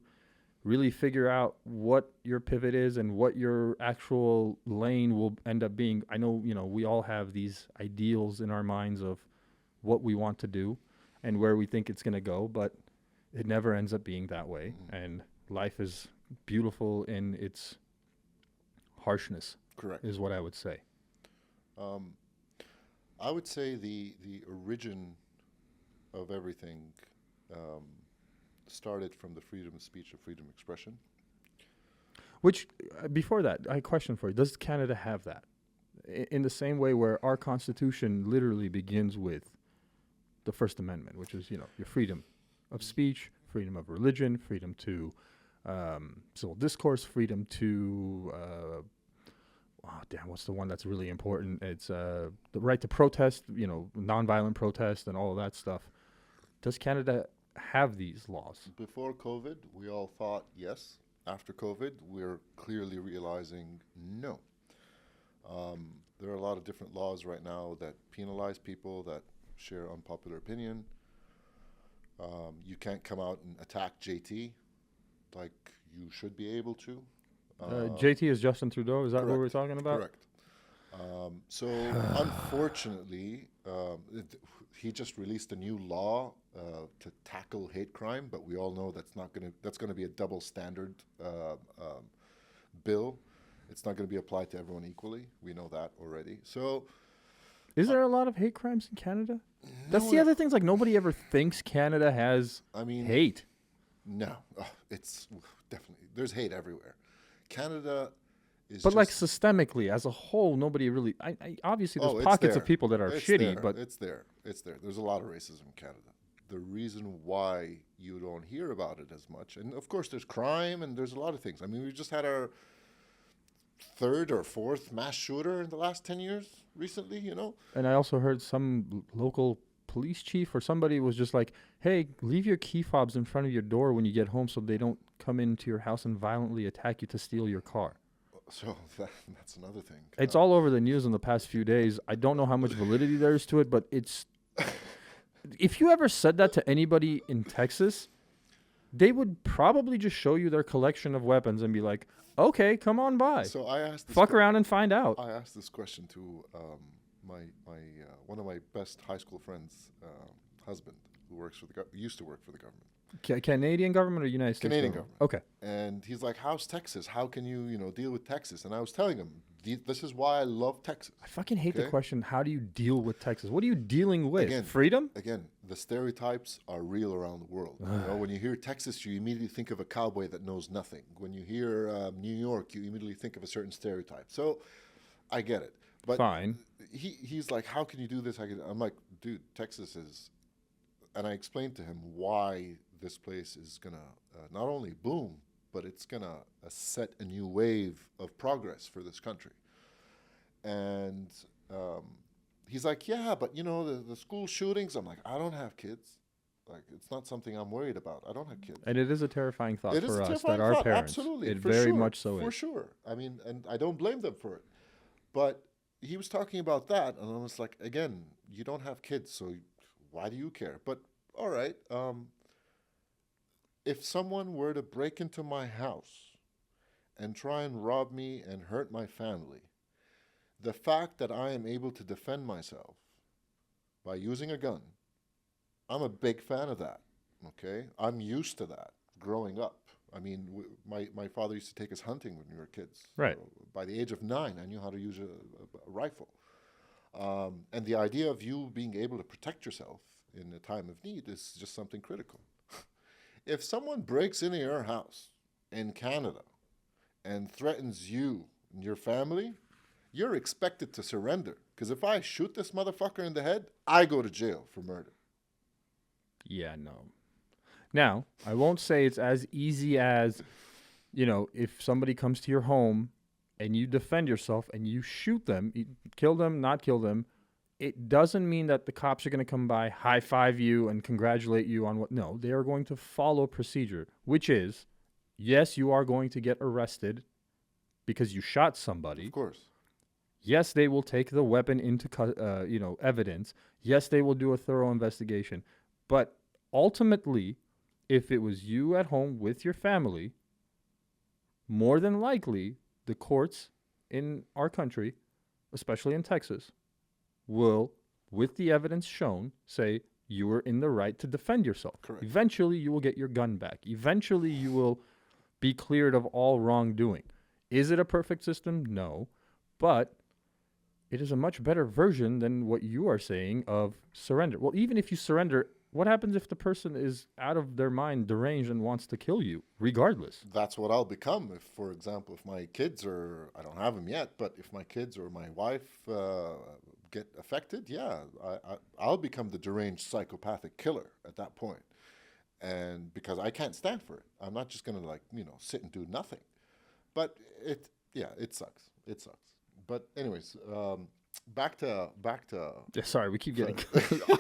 really figure out what your pivot is and what your actual lane will end up being. I know, we all have these ideals in our minds of what we want to do and where we think it's going to go, but it never ends up being that way. Mhm. And life is beautiful in its harshness, Correct. is what I would say. I would say the origin of everything started from the freedom of speech and freedom of expression. Which, before that, I have a question for you. Does Canada have that? In the same way where our Constitution literally begins with the First Amendment, which is, your freedom of speech, freedom of religion, freedom to civil discourse, freedom to, what's the one that's really important? It's the right to protest, nonviolent protest and all of that stuff. Does Canada have these laws? Before COVID, we all thought yes. After COVID, we're clearly realizing no. There are a lot of different laws right now that penalize people that share unpopular opinion. You can't come out and attack JT like you should be able to. JT is Justin Trudeau. Is that what we're Correct. talking about? Correct. So unfortunately, he just released a new law to tackle hate crime, but we all know that's gonna be a double standard bill. It's not going to be applied to everyone equally. We know that already. So, Is there a lot of hate crimes in Canada? That's no, the other thing. Like nobody ever thinks Canada has I mean, hate. no, it's definitely there's hate everywhere. Canada is, But like just, systemically, as a whole, nobody really. Obviously there's it's pockets there. of people that are It's shitty, there. but It's there. It's there. There's a lot of racism in Canada. The reason why you don't hear about it as much, and of course there's crime and there's a lot of things. I mean, we just had our third or fourth mass shooter in the last 10 years recently, you know? And I also heard some local police chief or somebody was just like, hey, leave your key fobs in front of your door when you get home so they don't come into your house and violently attack you to steal your car. So that's another thing. It's all over the news in the past few days. I don't know how much validity there is to it, but it's... If you ever said that to anybody in Texas, they would probably just show you their collection of weapons and be like, okay, come on by. So I asked this Fuck around and find out. I asked this question to my one of my best high school friends' husband, who used to work for the government. Canadian government or United States Canadian government? government. Okay. And he's like, "How's Texas? How can you deal with Texas?" And I was telling him, "This is why I love Texas." I fucking hate the Okay. question, how do you deal with Texas? What are you dealing with? Again, Freedom? Again, the stereotypes are real around the world. When you hear Texas, you immediately think of a cowboy that knows nothing. When you hear New York, you immediately think of a certain stereotype. So I get it. But Fine. he's like, how can you do this? I'm like, dude, Texas is... And I explained to him why this place is going to not only boom, but it's going to set a new wave of progress for this country. And he's like, yeah, but the school shootings. I'm like, I don't have kids. Like, it's not something I'm worried about. I don't have kids. And it is a terrifying thought It is for a us terrifying that our thought, parents. absolutely, It for very sure, much so for is. sure. I mean, and I don't blame them for it. But he was talking about that, and I was like, again, you don't have kids, so why do you care? But all right, if someone were to break into my house and try and rob me and hurt my family, the fact that I am able to defend myself by using a gun, I'm a big fan of that. Okay, I'm used to that growing up. I mean, my father used to take us hunting when we were kids. Right. By the age of 9, I knew how to use a rifle. And the idea of you being able to protect yourself in a time of need is just something critical. If someone breaks into your house in Canada and threatens you and your family, you're expected to surrender. Because if I shoot this motherfucker in the head, I go to jail for murder. Yeah, no. Now, I won't say it's as easy as, if somebody comes to your home and you defend yourself and you shoot them, you kill them, not kill them, it doesn't mean that the cops are going to come by, high five you, and congratulate you on what. No, they are going to follow procedure, which is, yes, you are going to get arrested because you shot somebody. Of course. Yes, they will take the weapon into evidence. Yes, they will do a thorough investigation. But ultimately, if it was you at home with your family, more than likely, the courts in our country, especially in Texas, will, with the evidence shown, say you were in the right to defend yourself. Correct. Eventually, you will get your gun back. Eventually, you will be cleared of all wrongdoing. Is it a perfect system? No. But it is a much better version than what you are saying of surrender. Well, even if you surrender, what happens if the person is out of their mind, deranged, and wants to kill you, regardless? That's what I'll become. If, for example, if my kids I don't have them yet, but if my kids or my wife get affected, yeah, I'll become the deranged psychopathic killer at that point. And because I can't stand for it. I'm not just going to sit and do nothing. But it sucks. It sucks. But anyways, back to. Yeah, sorry, we keep getting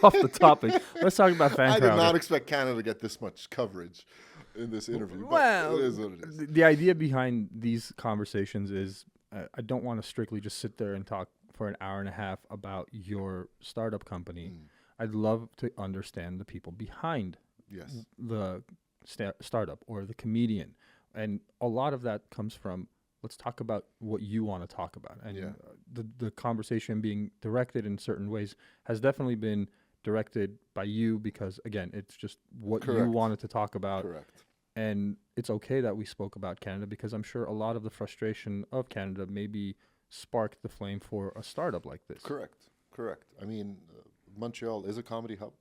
off the topic. Let's talk about Fancrowd. I did not expect Canada to get this much coverage in this interview. Well, but it is what it is. The idea behind these conversations is I don't want to strictly just sit there and talk for an hour and a half about your startup company. I'd love to understand the people behind the startup or the comedian. And a lot of that comes from let's talk about what you want to talk about. And Yeah. the conversation being directed in certain ways has definitely been directed by you because, again, it's just what you Correct. wanted to talk about. Correct. And it's okay that we spoke about Canada because I'm sure a lot of the frustration of Canada maybe sparked the flame for a startup like this. Correct. Correct. I mean, Montreal is a comedy hub.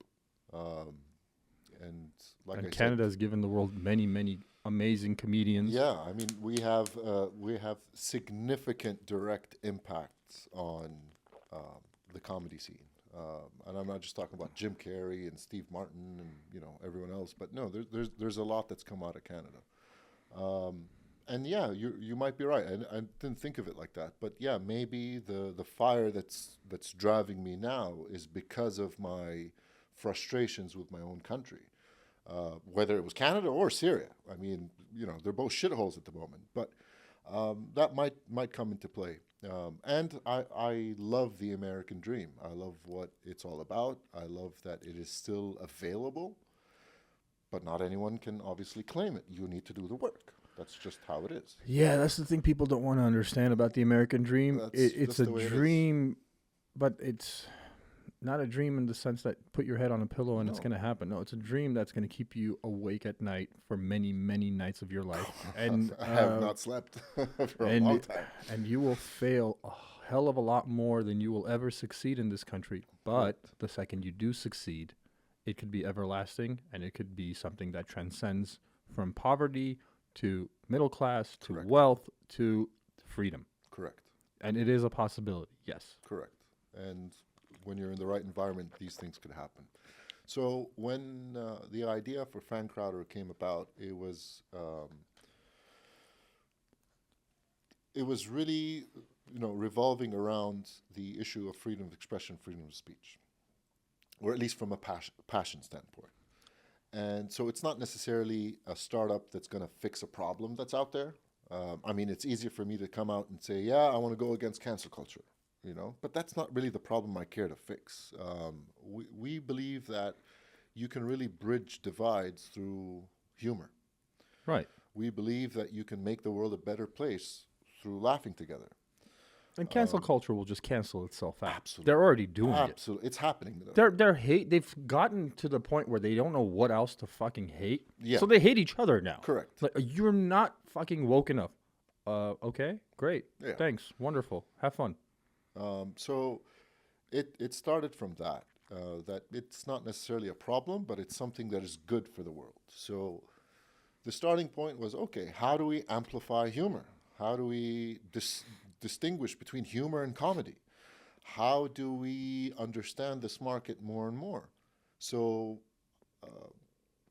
And like I Canada said, has given the world many, many amazing comedians. yeah, I mean, we have significant direct impacts on the comedy scene, and I'm not just talking about Jim Carrey and Steve Martin and everyone else, but no, there's a lot that's come out of Canada, and yeah, you might be right. I didn't think of it like that, but yeah, maybe the fire that's driving me now is because of my frustrations with my own country. Whether it was Canada or Syria. I mean, they're both shitholes at the moment, but that might come into play. And I love the American dream. I love what it's all about. I love that it is still available, but not anyone can obviously claim it. You need to do the work. That's just how it is. Yeah, that's the thing people don't want to understand about the American dream. It's a dream, but it's not a dream in the sense that put your head on a pillow and it's going to happen. No, it's a dream that's going to keep you awake at night for many, many nights of your life. And I have not slept for a long time. And you will fail a hell of a lot more than you will ever succeed in this country. But the second you do succeed, it could be everlasting and it could be something that transcends from poverty to middle class to wealth to freedom. Correct. And it is a possibility, yes. Correct. And when you're in the right environment, these things could happen. So when the idea for Fancrowd came about, it was really, revolving around the issue of freedom of expression, freedom of speech, or at least from a passion standpoint. And so it's not necessarily a startup that's going to fix a problem that's out there. I mean, it's easier for me to come out and say, yeah, I want to go against cancel culture. But that's not really the problem I care to fix. We believe that you can really bridge divides through humor. Right. We believe that you can make the world a better place through laughing together. And cancel culture will just cancel itself out. Absolutely. They're already doing it. Absolutely. It's happening. They've gotten to the point where they don't know what else to fucking hate. Yeah. So they hate each other now. Correct. Like, you're not fucking woke enough. Okay, great. Yeah. Thanks. Wonderful. Have fun. So it started from that it's not necessarily a problem, but it's something that is good for the world. So the starting point was, okay, how do we amplify humor? How do we distinguish between humor and comedy? How do we understand this market more and more? So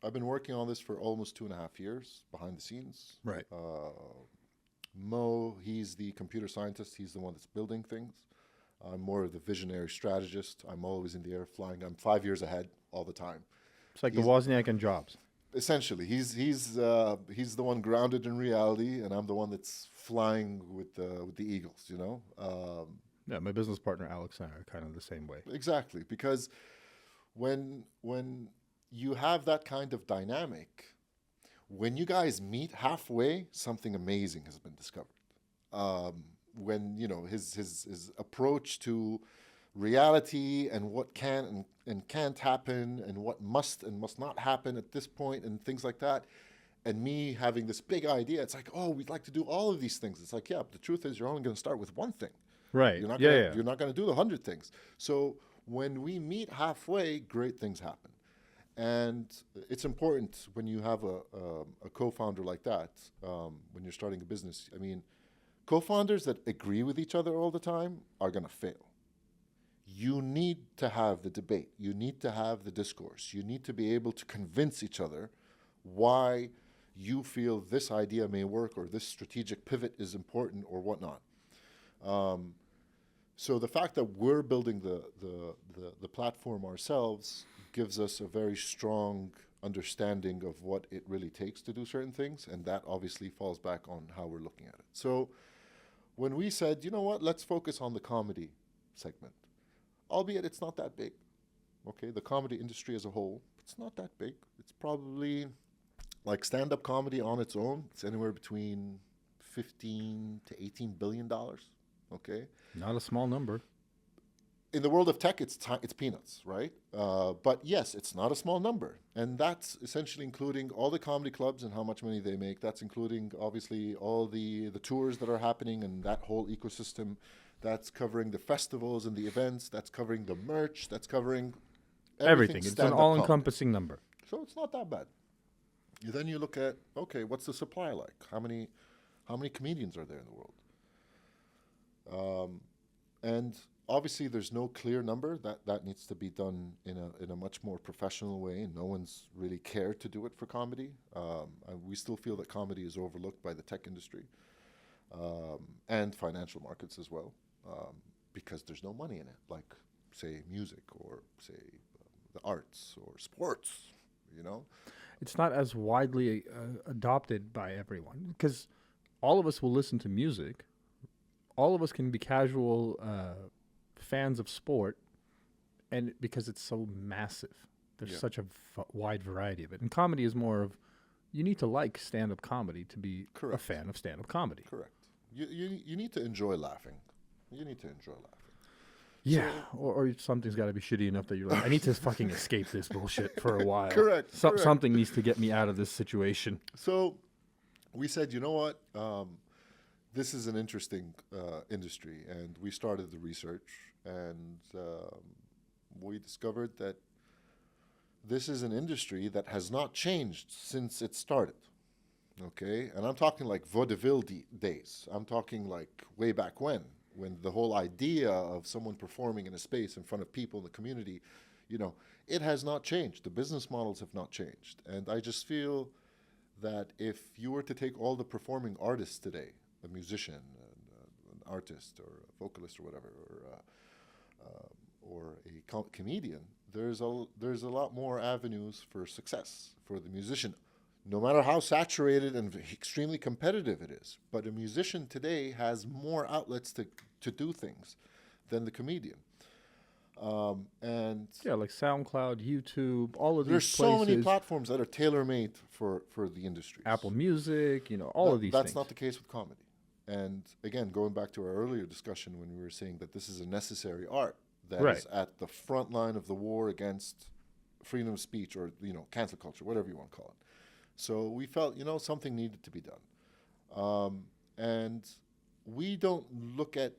I've been working on this for almost 2.5 years behind the scenes. Right. Mo, he's the computer scientist. He's the one that's building things. I'm more of the visionary strategist. I'm always in the air flying. I'm 5 years ahead all the time. It's like the Wozniak and Jobs. Essentially, he's the one grounded in reality, and I'm the one that's flying with the eagles. Yeah, my business partner Alex and I are kind of the same way. Exactly, because when you have that kind of dynamic, when you guys meet halfway, something amazing has been discovered. When his approach to reality and what can and can't happen and what must and must not happen at this point and things like that, and me having this big idea, it's like, oh, we'd like to do all of these things. It's like, yeah, but the truth is you're only going to start with one thing. Right. You're not going to do the 100 things. So when we meet halfway, great things happen. And it's important when you have a co-founder like that, when you're starting a business. I mean, co-founders that agree with each other all the time are going to fail. You need to have the debate. You need to have the discourse. You need to be able to convince each other why you feel this idea may work or this strategic pivot is important or whatnot. So the fact that we're building the platform ourselves gives us a very strong understanding of what it really takes to do certain things, and that obviously falls back on how we're looking at it. So when we said, you know what, let's focus on the comedy segment, albeit it's not that big. Okay, the comedy industry as a whole, it's not that big. It's probably like stand-up comedy on its own. It's anywhere between $15 to $18 billion. Okay. Not a small number. In the world of tech, it's peanuts, right? But yes, it's not a small number. And that's essentially including all the comedy clubs and how much money they make. That's including, obviously, all the tours that are happening and that whole ecosystem. That's covering the festivals and the events. That's covering the merch. That's covering everything. It's an stand-up all-encompassing number. So it's not that bad. Then you look at, okay, what's the supply like? How many comedians are there in the world? And obviously, there's no clear number. That needs to be done in a much more professional way. No one's really cared to do it for comedy. We still feel that comedy is overlooked by the tech industry and financial markets as well, because there's no money in it, like, say, music or, say, the arts or sports, you know? It's not as widely adopted by everyone because all of us will listen to music. All of us can be casual fans of sport, and because it's so massive, there's such a wide variety of it. And comedy is more of, you need to like stand-up comedy to be a fan of stand-up comedy. Correct. You need to enjoy laughing. You need to enjoy laughing. Yeah, or something's got to be shitty enough that you're like, I need to fucking escape this bullshit for a while. Correct. Something needs to get me out of this situation. So we said, you know what? This is an interesting industry, and we started the research, and we discovered that this is an industry that has not changed since it started. Okay, and I'm talking like vaudeville days. I'm talking like way back when the whole idea of someone performing in a space in front of people in the community, you know, it has not changed. The business models have not changed. And I just feel that if you were to take all the performing artists today, a musician, an artist, or a vocalist, or whatever, or a comedian, there's a lot more avenues for success for the musician, no matter how saturated and extremely competitive it is. But a musician today has more outlets to do things than the comedian. And yeah, like SoundCloud, YouTube, all of these there's places. so many platforms that are tailor-made for the industry. Apple Music, all of these that's things. That's not the case with comedy. And again, going back to our earlier discussion when we were saying that this is a necessary art that is at the front line of the war against freedom of speech or, cancel culture, whatever you want to call it. So we felt, something needed to be done. And we don't look at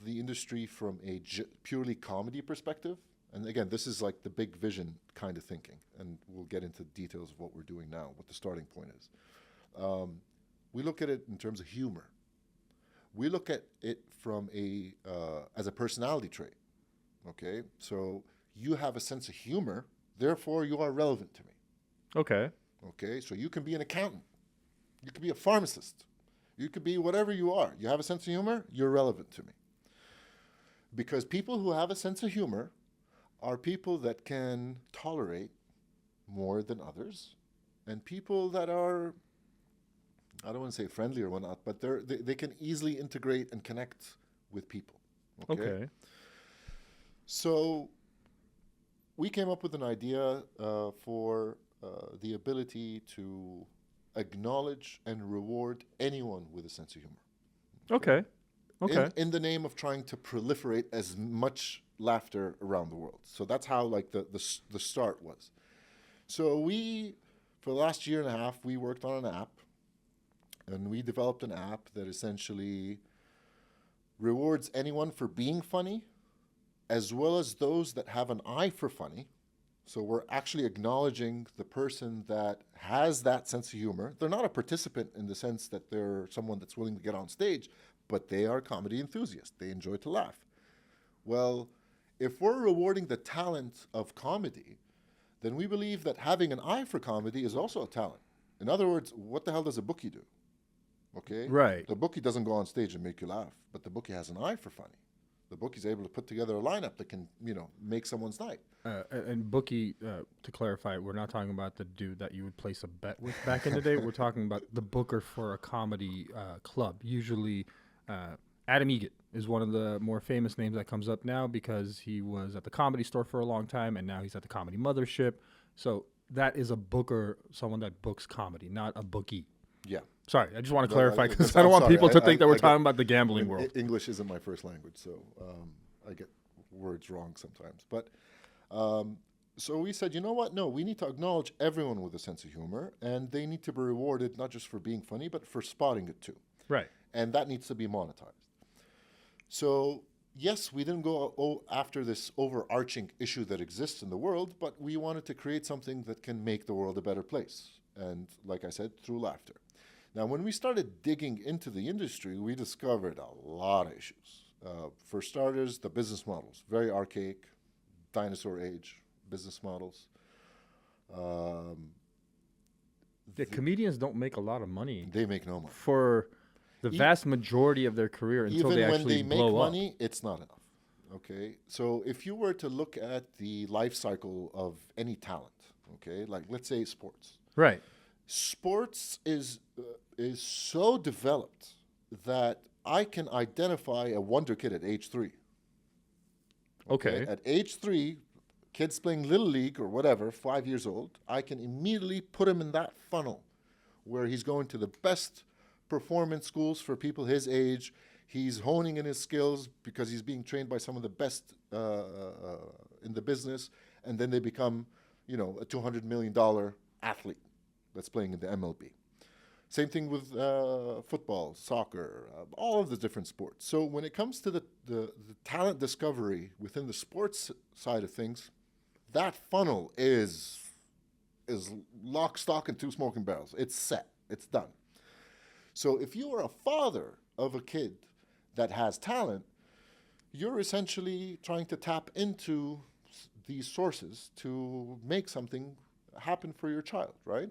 the industry from a purely comedy perspective. And again, this is like the big vision kind of thinking. And we'll get into details of what we're doing now, what the starting point is. We look at it in terms of humor. We look at it from as a personality trait. Okay? So you have a sense of humor, therefore you are relevant to me. Okay. Okay, so you can be an accountant. You could be a pharmacist. You could be whatever you are. You have a sense of humor, you're relevant to me. Because people who have a sense of humor are people that can tolerate more than others. And people that are, I don't want to say friendly or whatnot, but they can easily integrate and connect with people. Okay. So we came up with an idea for the ability to acknowledge and reward anyone with a sense of humor. Okay. In the name of trying to proliferate as much laughter around the world. So that's how the start was. So for the last year and a half, we worked on an app, and we developed an app that essentially rewards anyone for being funny, as well as those that have an eye for funny. So we're actually acknowledging the person that has that sense of humor. They're not a participant in the sense that they're someone that's willing to get on stage, but they are comedy enthusiasts. They enjoy to laugh. Well, if we're rewarding the talent of comedy, then we believe that having an eye for comedy is also a talent. In other words, what the hell does a bookie do? Okay? Right. The bookie doesn't go on stage and make you laugh, but the bookie has an eye for funny. The bookie's able to put together a lineup that can, make someone's night. And bookie, to clarify, we're not talking about the dude that you would place a bet with back in the day. We're talking about the booker for a comedy club. Usually, Adam Egget is one of the more famous names that comes up now because he was at the Comedy Store for a long time, and now he's at the Comedy Mothership. So that is a booker, someone that books comedy, not a bookie. Yeah. Sorry, I just want to No, clarify because because I don't I'm want sorry, people to I- think that I we're get- talking about the I gambling mean, world. English isn't my first language, so I get words wrong sometimes. But so we said, you know what? No, we need to acknowledge everyone with a sense of humor, and they need to be rewarded not just for being funny, but for spotting it too. Right. And that needs to be monetized. So yes, we didn't go after this overarching issue that exists in the world, but we wanted to create something that can make the world a better place. And like I said, through laughter. Now, when we started digging into the industry, we discovered a lot of issues. For starters, the business models, very archaic, dinosaur age business models. The comedians don't make a lot of money They make no money. for the E- vast majority of their career until Even they when actually they make blow up. money, it's not enough. Okay, so if you were to look at the life cycle of any talent, okay, like let's say sports, Right. sports is so developed that I can identify a wonder kid at age 3. Okay. At age 3, kids playing little league or whatever, 5 years old, I can immediately put him in that funnel where he's going to the best performance schools for people his age. He's honing in his skills because he's being trained by some of the best in the business, and then they become, a $200 million athlete that's playing in the MLB. Same thing with football, soccer, all of the different sports. So when it comes to the talent discovery within the sports side of things, that funnel is lock, stock, and 2 smoking barrels. It's set. It's done. So if you are a father of a kid that has talent, you're essentially trying to tap into these sources to make something happen for your child, right?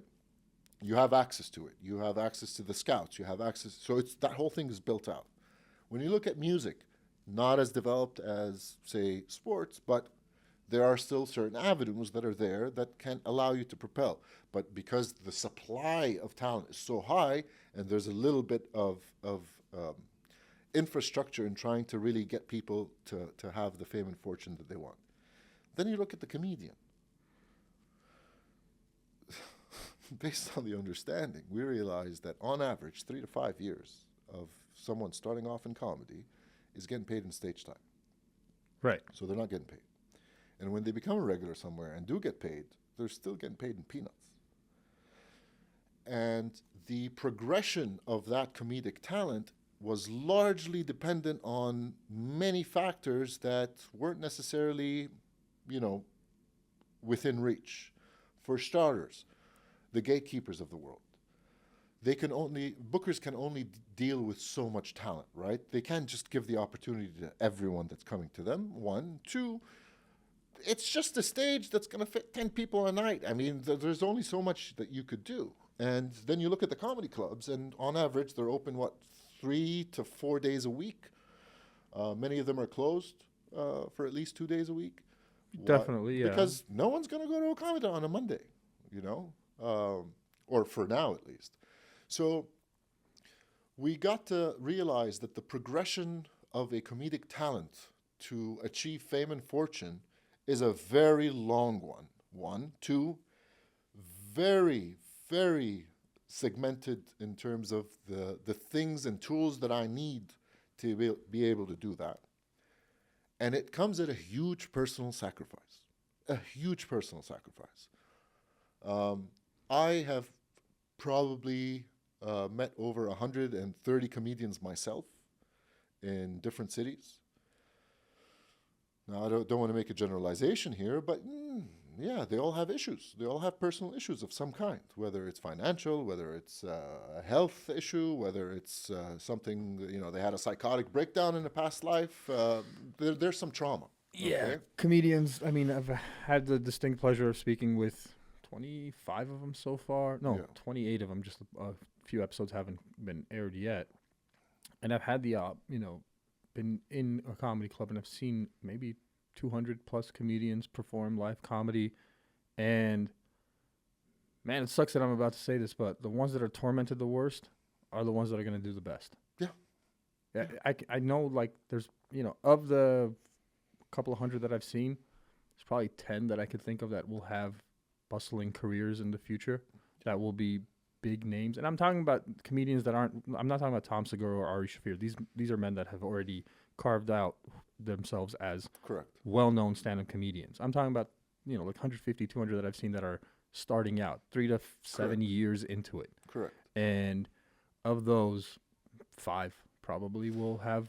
You have access to it. You have access to the scouts. You have access. So that whole thing is built out. When you look at music, not as developed as, say, sports, but there are still certain avenues that are there that can allow you to propel. But because the supply of talent is so high, and there's a little bit of infrastructure in trying to really get people to have the fame and fortune that they want. Then you look at the comedian. Based on the understanding, we realize that on average, 3 to 5 years of someone starting off in comedy is getting paid in stage time. Right. So they're not getting paid. And when they become a regular somewhere and do get paid, they're still getting paid in peanuts. And the progression of that comedic talent was largely dependent on many factors that weren't necessarily, within reach. For starters, the gatekeepers of the world. Bookers can only deal with so much talent, right? They can't just give the opportunity to everyone that's coming to them, 1. 2, it's just a stage that's going to fit 10 people a night. I mean, there's only so much that you could do. And then you look at the comedy clubs, and on average, they're open, 3 to 4 days a week. Many of them are closed for at least 2 days a week. Definitely, yeah. Because no one's going to go to a comedy on a Monday, or for now at least. So we got to realize that the progression of a comedic talent to achieve fame and fortune is a very long one. 1, 2, very, very segmented in terms of the things and tools that I need to be able to do that. And it comes at a huge personal sacrifice. A huge personal sacrifice. I have probably met over 130 comedians myself in different cities. Now, I don't want to make a generalization here, but yeah, they all have issues. They all have personal issues of some kind, whether it's financial, whether it's a health issue, whether it's something, they had a psychotic breakdown in a past life. There's some trauma. Yeah. Okay? Comedians, I mean, I've had the distinct pleasure of speaking with 25 of them so far. No, Yeah. 28 of them. Just a few episodes haven't been aired yet. And I've had the, been in a comedy club, and I've seen maybe 200 plus comedians perform live comedy. And man, it sucks that I'm about to say this, but the ones that are tormented the worst are the ones that are going to do the best. Yeah. Yeah. I know, like, there's, of the couple of hundred that I've seen, there's probably 10 that I could think of that will have bustling careers in the future that will be big names, and I'm talking about comedians that aren't. I'm not talking about Tom Segura or Ari Shaffir. These are men that have already carved out themselves as Correct. well-known stand-up comedians. I'm talking about, you know, like 150, 200 that I've seen that are starting out 3 to 7 years into it. Correct. And of those, 5 probably will have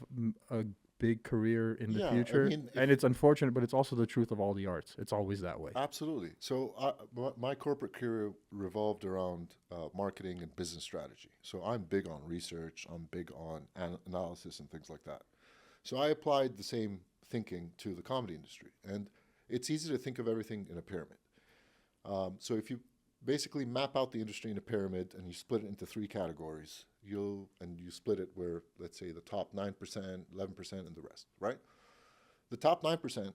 a big career in the future. And it's unfortunate, but it's also the truth of all the arts. It's always that way. Absolutely. So my corporate career revolved around marketing and business strategy. So I'm big on research. I'm big on analysis and things like that. So I applied the same thinking to the comedy industry. And it's easy to think of everything in a pyramid. So if you basically map out the industry in a pyramid and you split it into 3 categories, you split it where, let's say, the top 9%, 11%, and the rest, right? The top 9%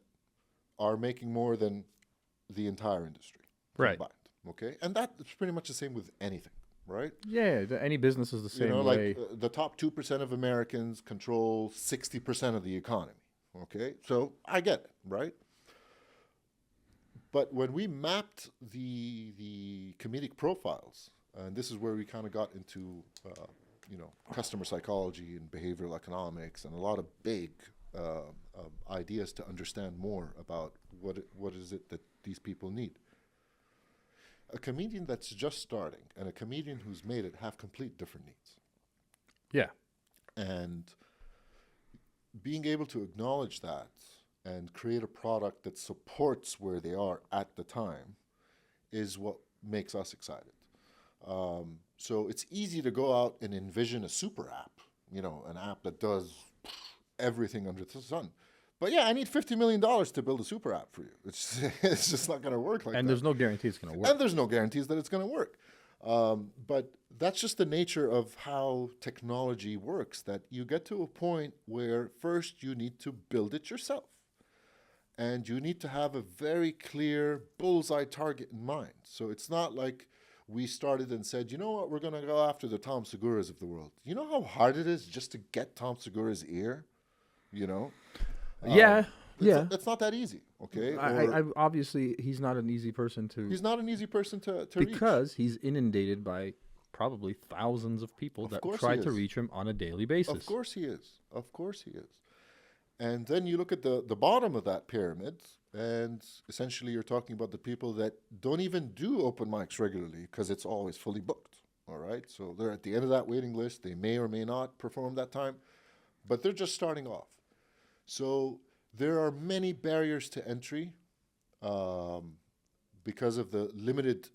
are making more than the entire industry combined, okay? And that's pretty much the same with anything, right? Yeah, any business is the same way. Like the top 2% of Americans control 60% of the economy, okay? So I get it, right? But when we mapped the comedic profiles, and this is where we kind of got into, customer psychology and behavioral economics and a lot of big ideas to understand more about what is it that these people need. A comedian that's just starting and a comedian who's made it have complete different needs. Yeah. And being able to acknowledge that and create a product that supports where they are at the time is what makes us excited. So it's easy to go out and envision a super app, an app that does everything under the sun. But yeah, I need $50 million to build a super app for you. It's just not going to work like that. And there's no guarantee it's going to work. And there's no guarantees that it's going to work. But that's just the nature of how technology works, that you get to a point where first you need to build it yourself. And you need to have a very clear bullseye target in mind. So it's not like we started and said, you know what, we're going to go after the Tom Seguras of the world. You know how hard it is just to get Tom Segura's ear? Yeah. It's not that easy, okay? I obviously, he's not an easy person to... He's not an easy person to reach. Because he's inundated by probably thousands of people that try to reach him on a daily basis. Of course he is. Of course he is. And then you look at the bottom of that pyramid, and essentially you're talking about the people that don't even do open mics regularly because it's always fully booked, all right? So they're at the end of that waiting list. They may or may not perform that time, but they're just starting off. So there are many barriers to entry because of the limited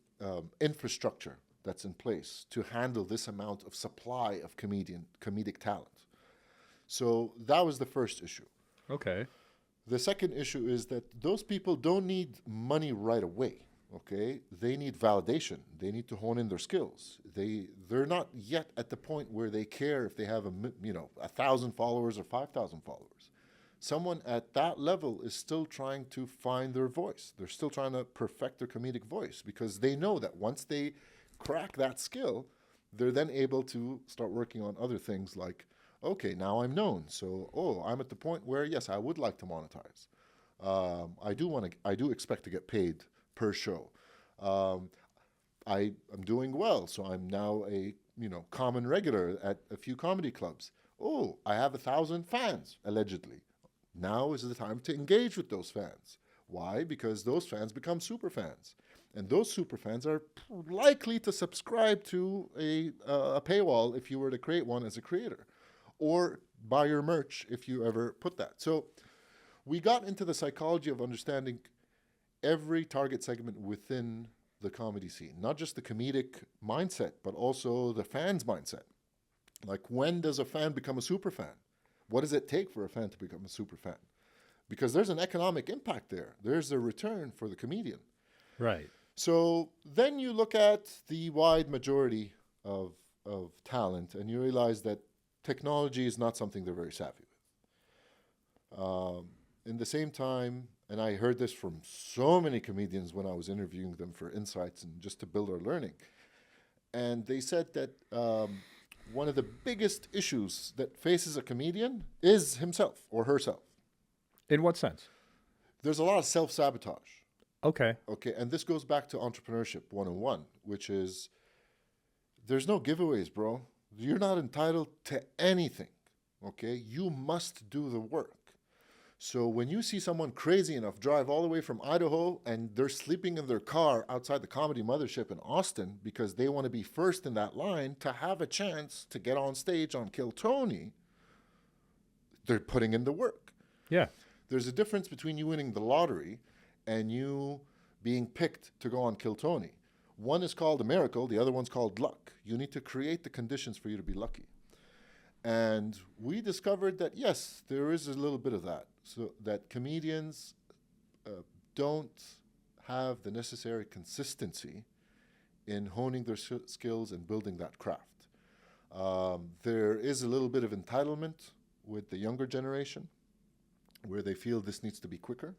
infrastructure that's in place to handle this amount of supply of comedic talent. So that was the first issue. Okay. The second issue is that those people don't need money right away, okay? They need validation. They need to hone in their skills. They're not yet at the point where they care if they have 1,000 followers or 5,000 followers. Someone at that level is still trying to find their voice. They're still trying to perfect their comedic voice because they know that once they crack that skill, they're then able to start working on other things like, okay, now I'm known. So, I'm at the point where, yes, I would like to monetize. I do expect to get paid per show. I'm doing well, so I'm now a common regular at a few comedy clubs. Oh, I have 1,000 fans, allegedly. Now is the time to engage with those fans. Why? Because those fans become super fans. And those super fans are likely to subscribe to a paywall if you were to create one as a creator, or buy your merch if you ever put that. So we got into the psychology of understanding every target segment within the comedy scene, not just the comedic mindset, but also the fan's mindset. Like, when does a fan become a super fan? What does it take for a fan to become a super fan? Because there's an economic impact there. There's a return for the comedian. Right. So then you look at the wide majority of talent and you realize that technology is not something they're very savvy with. In the same time, and I heard this from so many comedians when I was interviewing them for insights and just to build our learning, and they said that one of the biggest issues that faces a comedian is himself or herself. In what sense? There's a lot of self-sabotage. Okay. Okay, and this goes back to entrepreneurship 101, which is there's no giveaways, bro. You're not entitled to anything, okay? You must do the work. So when you see someone crazy enough drive all the way from Idaho and they're sleeping in their car outside the Comedy Mothership in Austin because they want to be first in that line to have a chance to get on stage on Kill Tony, they're putting in the work. Yeah. There's a difference between you winning the lottery and you being picked to go on Kill Tony. One is called a miracle, the other one's called luck. You need to create the conditions for you to be lucky. And we discovered that, yes, there is a little bit of that. So that comedians don't have the necessary consistency in honing their skills and building that craft. There is a little bit of entitlement with the younger generation where they feel this needs to be quicker.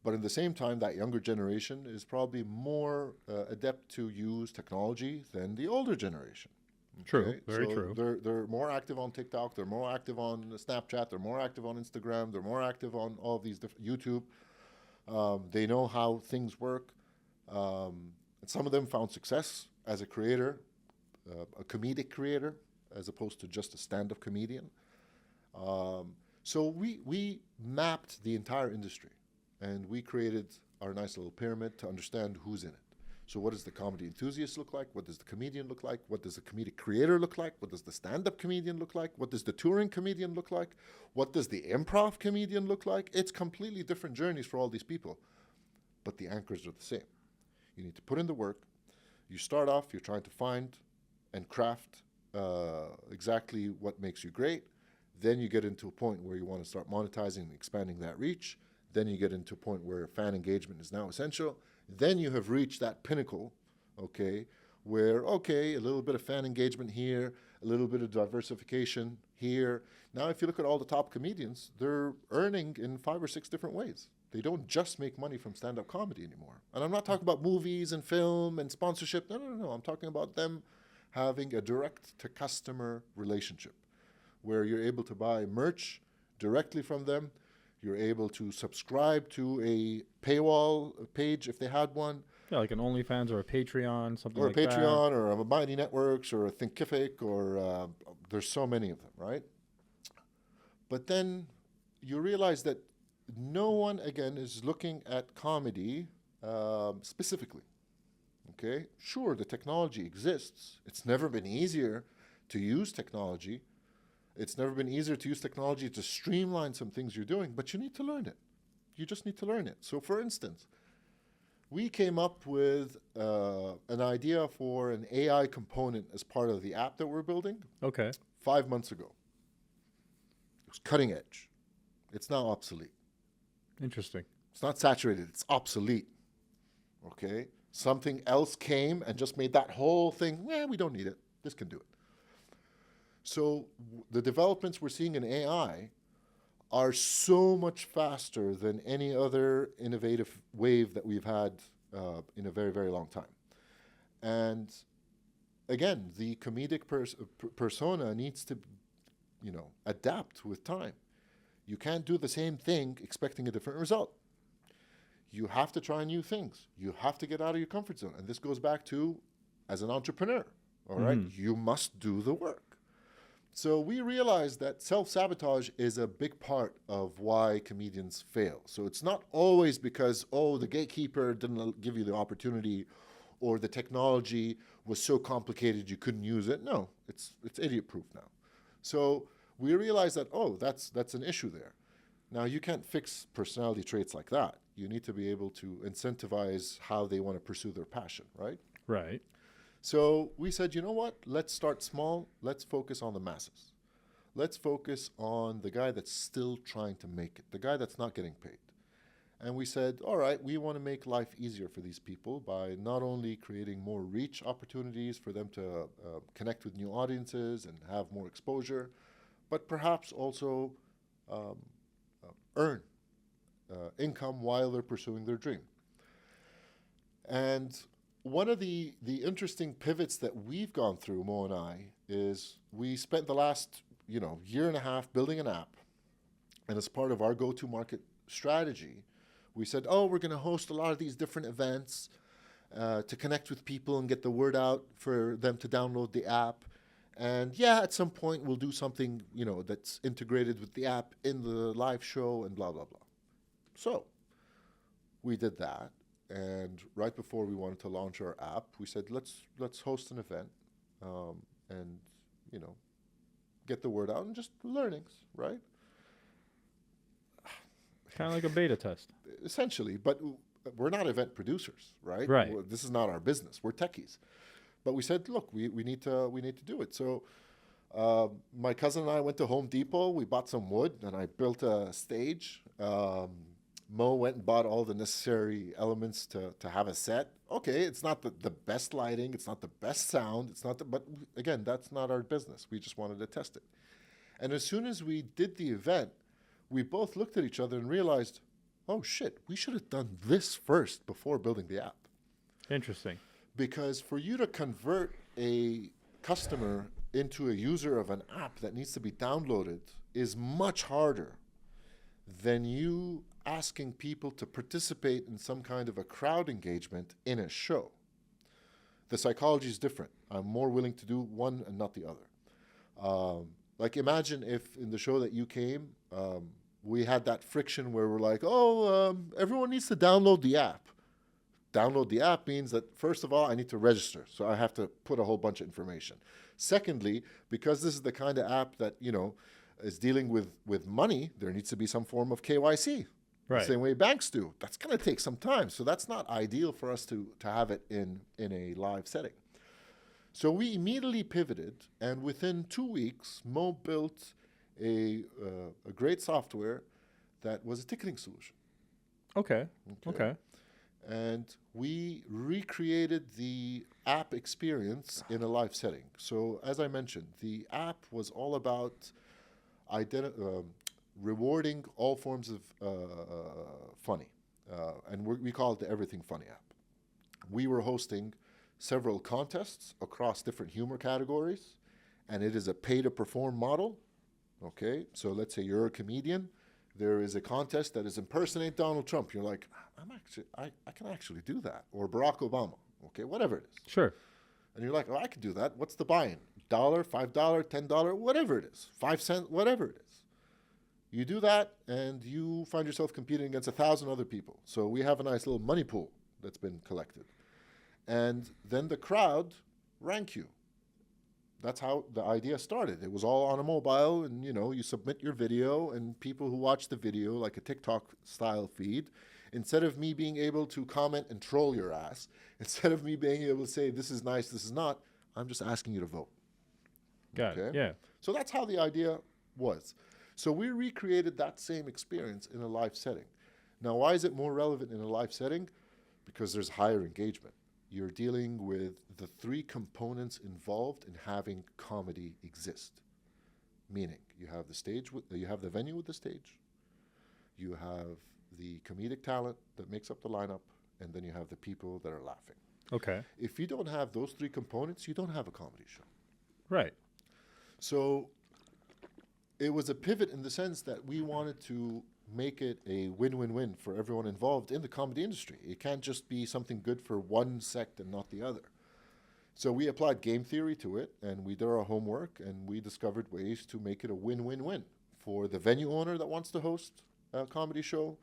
But at the same time, that younger generation is probably more adept to use technology than the older generation. True, very true. They're more active on TikTok, they're more active on Snapchat, they're more active on Instagram, they're more active on all these different YouTube. They know how things work. And some of them found success as a creator, a comedic creator, as opposed to just a stand-up comedian. So we mapped the entire industry, and we created our nice little pyramid to understand who's in it. So what does the comedy enthusiast look like? What does the comedian look like? What does the comedic creator look like? What does the stand-up comedian look like? What does the touring comedian look like? What does the improv comedian look like? It's completely different journeys for all these people, but the anchors are the same. You need to put in the work. You start off, you're trying to find and craft exactly what makes you great. Then you get into a point where you want to start monetizing and expanding that reach. Then you get into a point where fan engagement is now essential. Then you have reached that pinnacle, okay, where, okay, a little bit of fan engagement here, a little bit of diversification here. Now, if you look at all the top comedians, they're earning in 5 or 6 different ways. They don't just make money from stand-up comedy anymore. And I'm not talking about movies and film and sponsorship. No. I'm talking about them having a direct-to-customer relationship where you're able to buy merch directly from them. You're able to subscribe to a paywall page if they had one. Yeah, like an OnlyFans or a Patreon, something or like a that. Patreon, or a Mighty Networks, or a Thinkific, or there's so many of them, right? But then you realize that no one, again, is looking at comedy specifically, okay? Sure, the technology exists. It's never been easier to use technology. It's never been easier to use technology to streamline some things you're doing, but you need to learn it. You just need to learn it. So for instance, we came up with an idea for an AI component as part of the app that we're building. Okay. 5 months ago. It was cutting edge. It's now obsolete. Interesting. It's not saturated, it's obsolete. Okay? Something else came and just made that whole thing, we don't need it. This can do it. So the developments we're seeing in AI are so much faster than any other innovative wave that we've had in a very, very long time. And again, the comedic persona needs to, adapt with time. You can't do the same thing expecting a different result. You have to try new things. You have to get out of your comfort zone. And this goes back to, as an entrepreneur, all right? You must do the work. So we realized that self-sabotage is a big part of why comedians fail. So it's not always because, the gatekeeper didn't give you the opportunity, or the technology was so complicated you couldn't use it. No, it's idiot-proof now. So we realized that, that's an issue there. Now, you can't fix personality traits like that. You need to be able to incentivize how they want to pursue their passion, right? Right. So we said, you know what? Let's start small. Let's focus on the masses. Let's focus on the guy that's still trying to make it, the guy that's not getting paid. And we said, all right, we want to make life easier for these people by not only creating more reach opportunities for them to connect with new audiences and have more exposure, but perhaps also earn income while they're pursuing their dream. And one of the interesting pivots that we've gone through, Mo and I, is we spent the last year and a half building an app, and as part of our go-to market strategy, we said, we're going to host a lot of these different events, to connect with people and get the word out for them to download the app. And yeah, at some point we'll do something, that's integrated with the app in the live show and blah, blah, blah. So we did that. And right before we wanted to launch our app, we said, let's host an event and, get the word out and just learnings, right? Kind of like a beta test. Essentially, but we're not event producers, right? Right. This is not our business. We're techies. But we said, look, we need to do it. So my cousin and I went to Home Depot. We bought some wood, and I built a stage. Mo went and bought all the necessary elements to have a set. Okay, it's not the best lighting. It's not the best sound. But again, that's not our business. We just wanted to test it. And as soon as we did the event, we both looked at each other and realized, oh shit, we should have done this first before building the app. Interesting. Because for you to convert a customer into a user of an app that needs to be downloaded is much harder than you asking people to participate in some kind of a crowd engagement in a show. The psychology is different. I'm more willing to do one and not the other. Like imagine if in the show that you came, we had that friction where we're like, everyone needs to download the app. Download the app means that, first of all, I need to register. So I have to put a whole bunch of information. Secondly, because this is the kind of app that, is dealing with money, there needs to be some form of KYC. Right. The same way banks do. That's going to take some time. So that's not ideal for us to have it in a live setting. So we immediately pivoted, and within 2 weeks, Mo built a great software that was a ticketing solution. Okay. And we recreated the app experience in a live setting. So as I mentioned, the app was all about rewarding all forms of funny. And we call it the Everything Funny app. We were hosting several contests across different humor categories, and it is a pay-to-perform model. Okay, so let's say you're a comedian. There is a contest that is impersonate Donald Trump. You're like, I can actually do that. Or Barack Obama. Okay, whatever it is. Sure. And you're like, I can do that. What's the buy-in? $1, $5, $10, whatever it is. 5 cents, whatever it is. You do that, and you find yourself competing against 1,000 other people. So we have a nice little money pool that's been collected. And then the crowd rank you. That's how the idea started. It was all on a mobile, and you submit your video, and people who watch the video, like a TikTok-style feed, instead of me being able to comment and troll your ass, instead of me being able to say, this is nice, this is not, I'm just asking you to vote. Got it, yeah. So that's how the idea was. So we recreated that same experience in a live setting. Now, why is it more relevant in a live setting? Because there's higher engagement. You're dealing with the 3 components involved in having comedy exist. Meaning, you have the stage, you have the venue with the stage, you have the comedic talent that makes up the lineup, and then you have the people that are laughing. Okay. If you don't have those 3 components, you don't have a comedy show. Right. So it was a pivot in the sense that we wanted to make it a win-win-win for everyone involved in the comedy industry. It can't just be something good for one sect and not the other. So we applied game theory to it, and we did our homework, and we discovered ways to make it a win-win-win for the venue owner that wants to host a comedy show,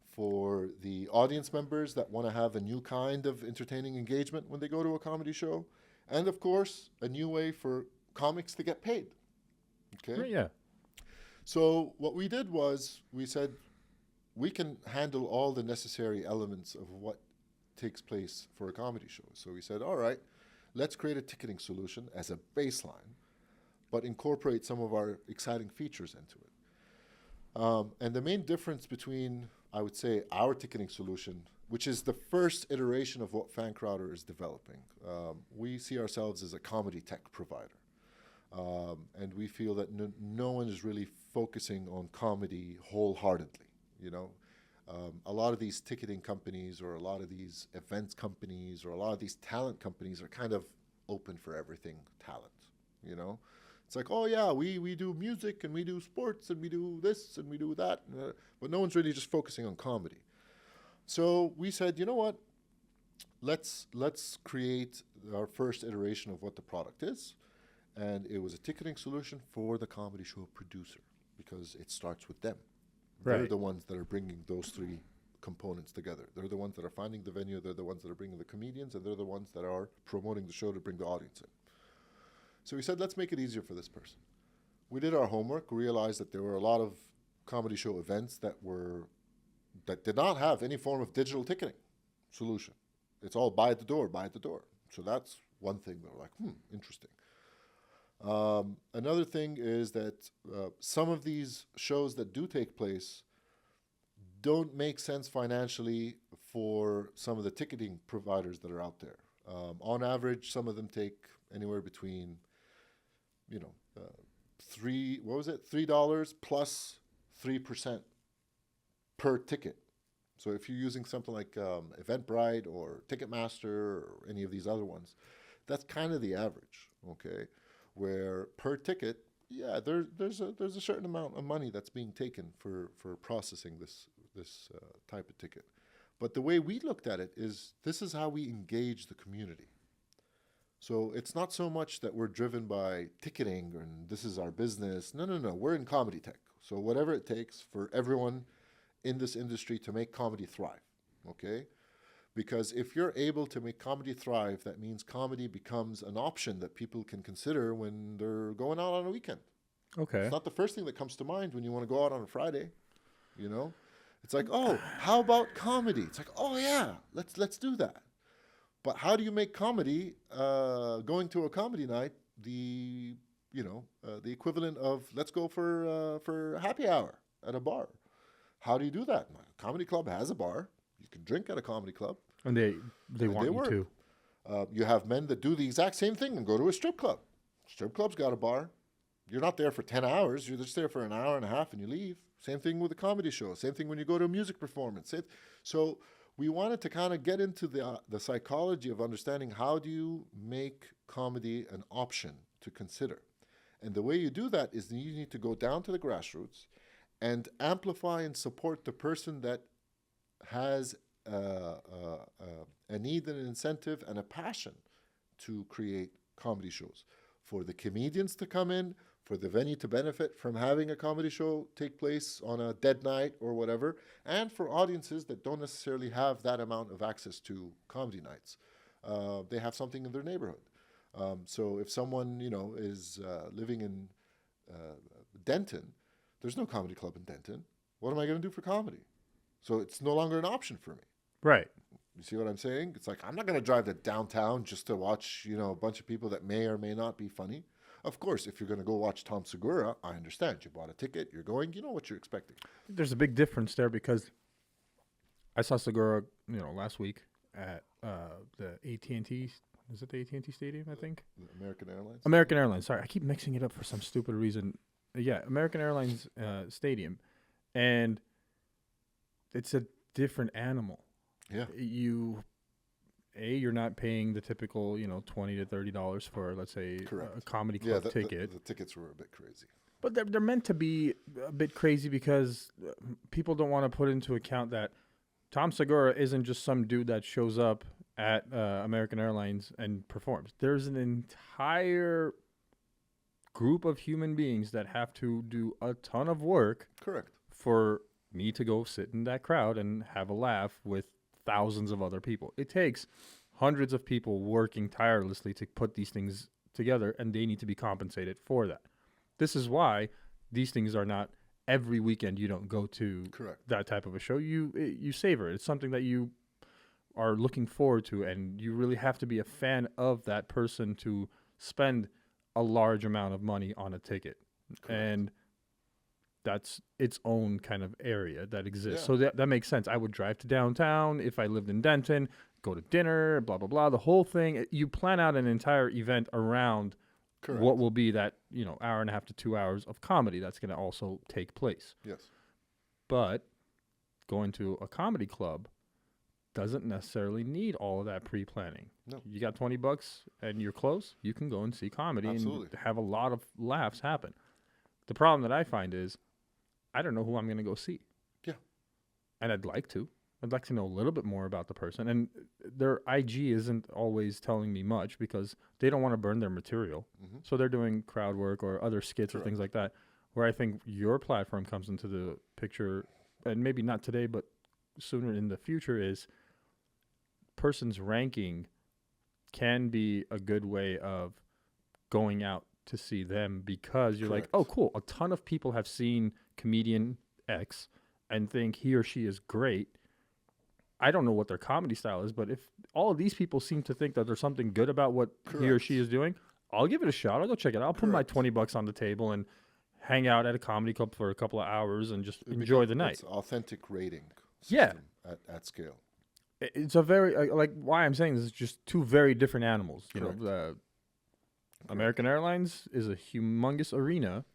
for the audience members that want to have a new kind of entertaining engagement when they go to a comedy show, and of course, a new way for comics to get paid. Okay? Yeah. So what we did was we said we can handle all the necessary elements of what takes place for a comedy show. So we said, all right, let's create a ticketing solution as a baseline, but incorporate some of our exciting features into it. And the main difference between, I would say, our ticketing solution, which is the first iteration of what Fancrowd is developing, we see ourselves as a ComedyTech provider. And we feel that no one is really focusing on comedy wholeheartedly. A lot of these ticketing companies or a lot of these events companies or a lot of these talent companies are kind of open for everything talent. It's like, oh yeah, we do music and we do sports and we do this and we do that, but no one's really just focusing on comedy. So we said, you know what? let's create our first iteration of what the product is. And it was a ticketing solution for the comedy show producer because it starts with them. They're Right. the ones that are bringing those three components together. They're the ones that are finding the venue. They're the ones that are bringing the comedians, and they're the ones that are promoting the show to bring the audience in. So we said, let's make it easier for this person. We did our homework, realized that there were a lot of comedy show events that did not have any form of digital ticketing solution. It's all buy at the door, buy at the door. So that's one thing that we're like, interesting. Another thing is that some of these shows that do take place don't make sense financially for some of the ticketing providers that are out there. On average, some of them take anywhere between, $3 plus 3% per ticket. So if you're using something like Eventbrite or Ticketmaster or any of these other ones, that's kind of the average, okay? Where per ticket, yeah, there's a certain amount of money that's being taken for processing this type of ticket. But the way we looked at it is this is how we engage the community. So it's not so much that we're driven by ticketing and this is our business. No. We're in ComedyTech. So whatever it takes for everyone in this industry to make comedy thrive, okay? Because if you're able to make comedy thrive, that means comedy becomes an option that people can consider when they're going out on a weekend. Okay. It's not the first thing that comes to mind when you want to go out on a Friday, It's like, oh, how about comedy? It's like, oh yeah, let's do that. But how do you make comedy, going to a comedy night, the equivalent of let's go for happy hour at a bar? How do you do that? A comedy club has a bar. You can drink at a comedy club. And they want you work. to. You have men that do the exact same thing and go to a strip club. Strip club's got a bar. You're not there for 10 hours. You're just there for an hour and a half and you leave. Same thing with a comedy show. Same thing when you go to a music performance. So we wanted to kind of get into the psychology of understanding how do you make comedy an option to consider. And the way you do that is you need to go down to the grassroots and amplify and support the person that has a need and an incentive and a passion to create comedy shows. For the comedians to come in, for the venue to benefit from having a comedy show take place on a dead night or whatever, and for audiences that don't necessarily have that amount of access to comedy nights. They have something in their neighborhood. So if someone, is living in Denton, there's no comedy club in Denton. What am I going to do for comedy? So it's no longer an option for me. Right. You see what I'm saying? It's like, I'm not going to drive to downtown just to watch, a bunch of people that may or may not be funny. Of course, if you're going to go watch Tom Segura, I understand. You bought a ticket, you're going, you know what you're expecting. There's a big difference there because I saw Segura, last week at the AT&T. Is it the AT&T Stadium, I think? American Airlines? American Airlines. Sorry, I keep mixing it up for some stupid reason. Yeah, American Airlines Stadium. And it's a different animal. Yeah. You're not paying the typical, $20 to $30 for, let's say, Correct. a comedy club ticket. The tickets were a bit crazy. But they're meant to be a bit crazy because people don't want to put into account that Tom Segura isn't just some dude that shows up at American Airlines and performs. There's an entire group of human beings that have to do a ton of work. Correct. For me to go sit in that crowd and have a laugh with thousands of other people. It takes hundreds of people working tirelessly to put these things together, and they need to be compensated for that. This is why these things are not every weekend. You don't go to Correct. that type of a show. You savor it. It's something that you are looking forward to, and you really have to be a fan of that person to spend a large amount of money on a ticket. Correct. And that's its own kind of area that exists. Yeah. So that makes sense. I would drive to downtown if I lived in Denton, go to dinner, blah, blah, blah, the whole thing. You plan out an entire event around Correct. what will be that, hour and a half to 2 hours of comedy that's going to also take place. Yes. But going to a comedy club doesn't necessarily need all of that pre-planning. No. You got $20 and you're close, you can go and see comedy. Absolutely. And have a lot of laughs happen. The problem that I find is I don't know who I'm going to go see. Yeah. And I'd like to. I'd like to know a little bit more about the person. And their IG isn't always telling me much because they don't want to burn their material. Mm-hmm. So they're doing crowd work or other skits or things like that, where I think your platform comes into the picture, and maybe not today, but sooner in the future, is person's ranking can be a good way of going out to see them, because you're like, oh, cool, a ton of people have seen comedian X and think he or she is great. I don't know what their comedy style is, but if all of these people seem to think that there's something good about what he or she is doing, I'll give it a shot. I'll go check it out. I'll put my $20 on the table and hang out at a comedy club for a couple of hours and just enjoy the night. It's authentic rating Yeah. At scale. It's a very, like, why I'm saying this is just two very different animals. You know, American Airlines is a humongous arena.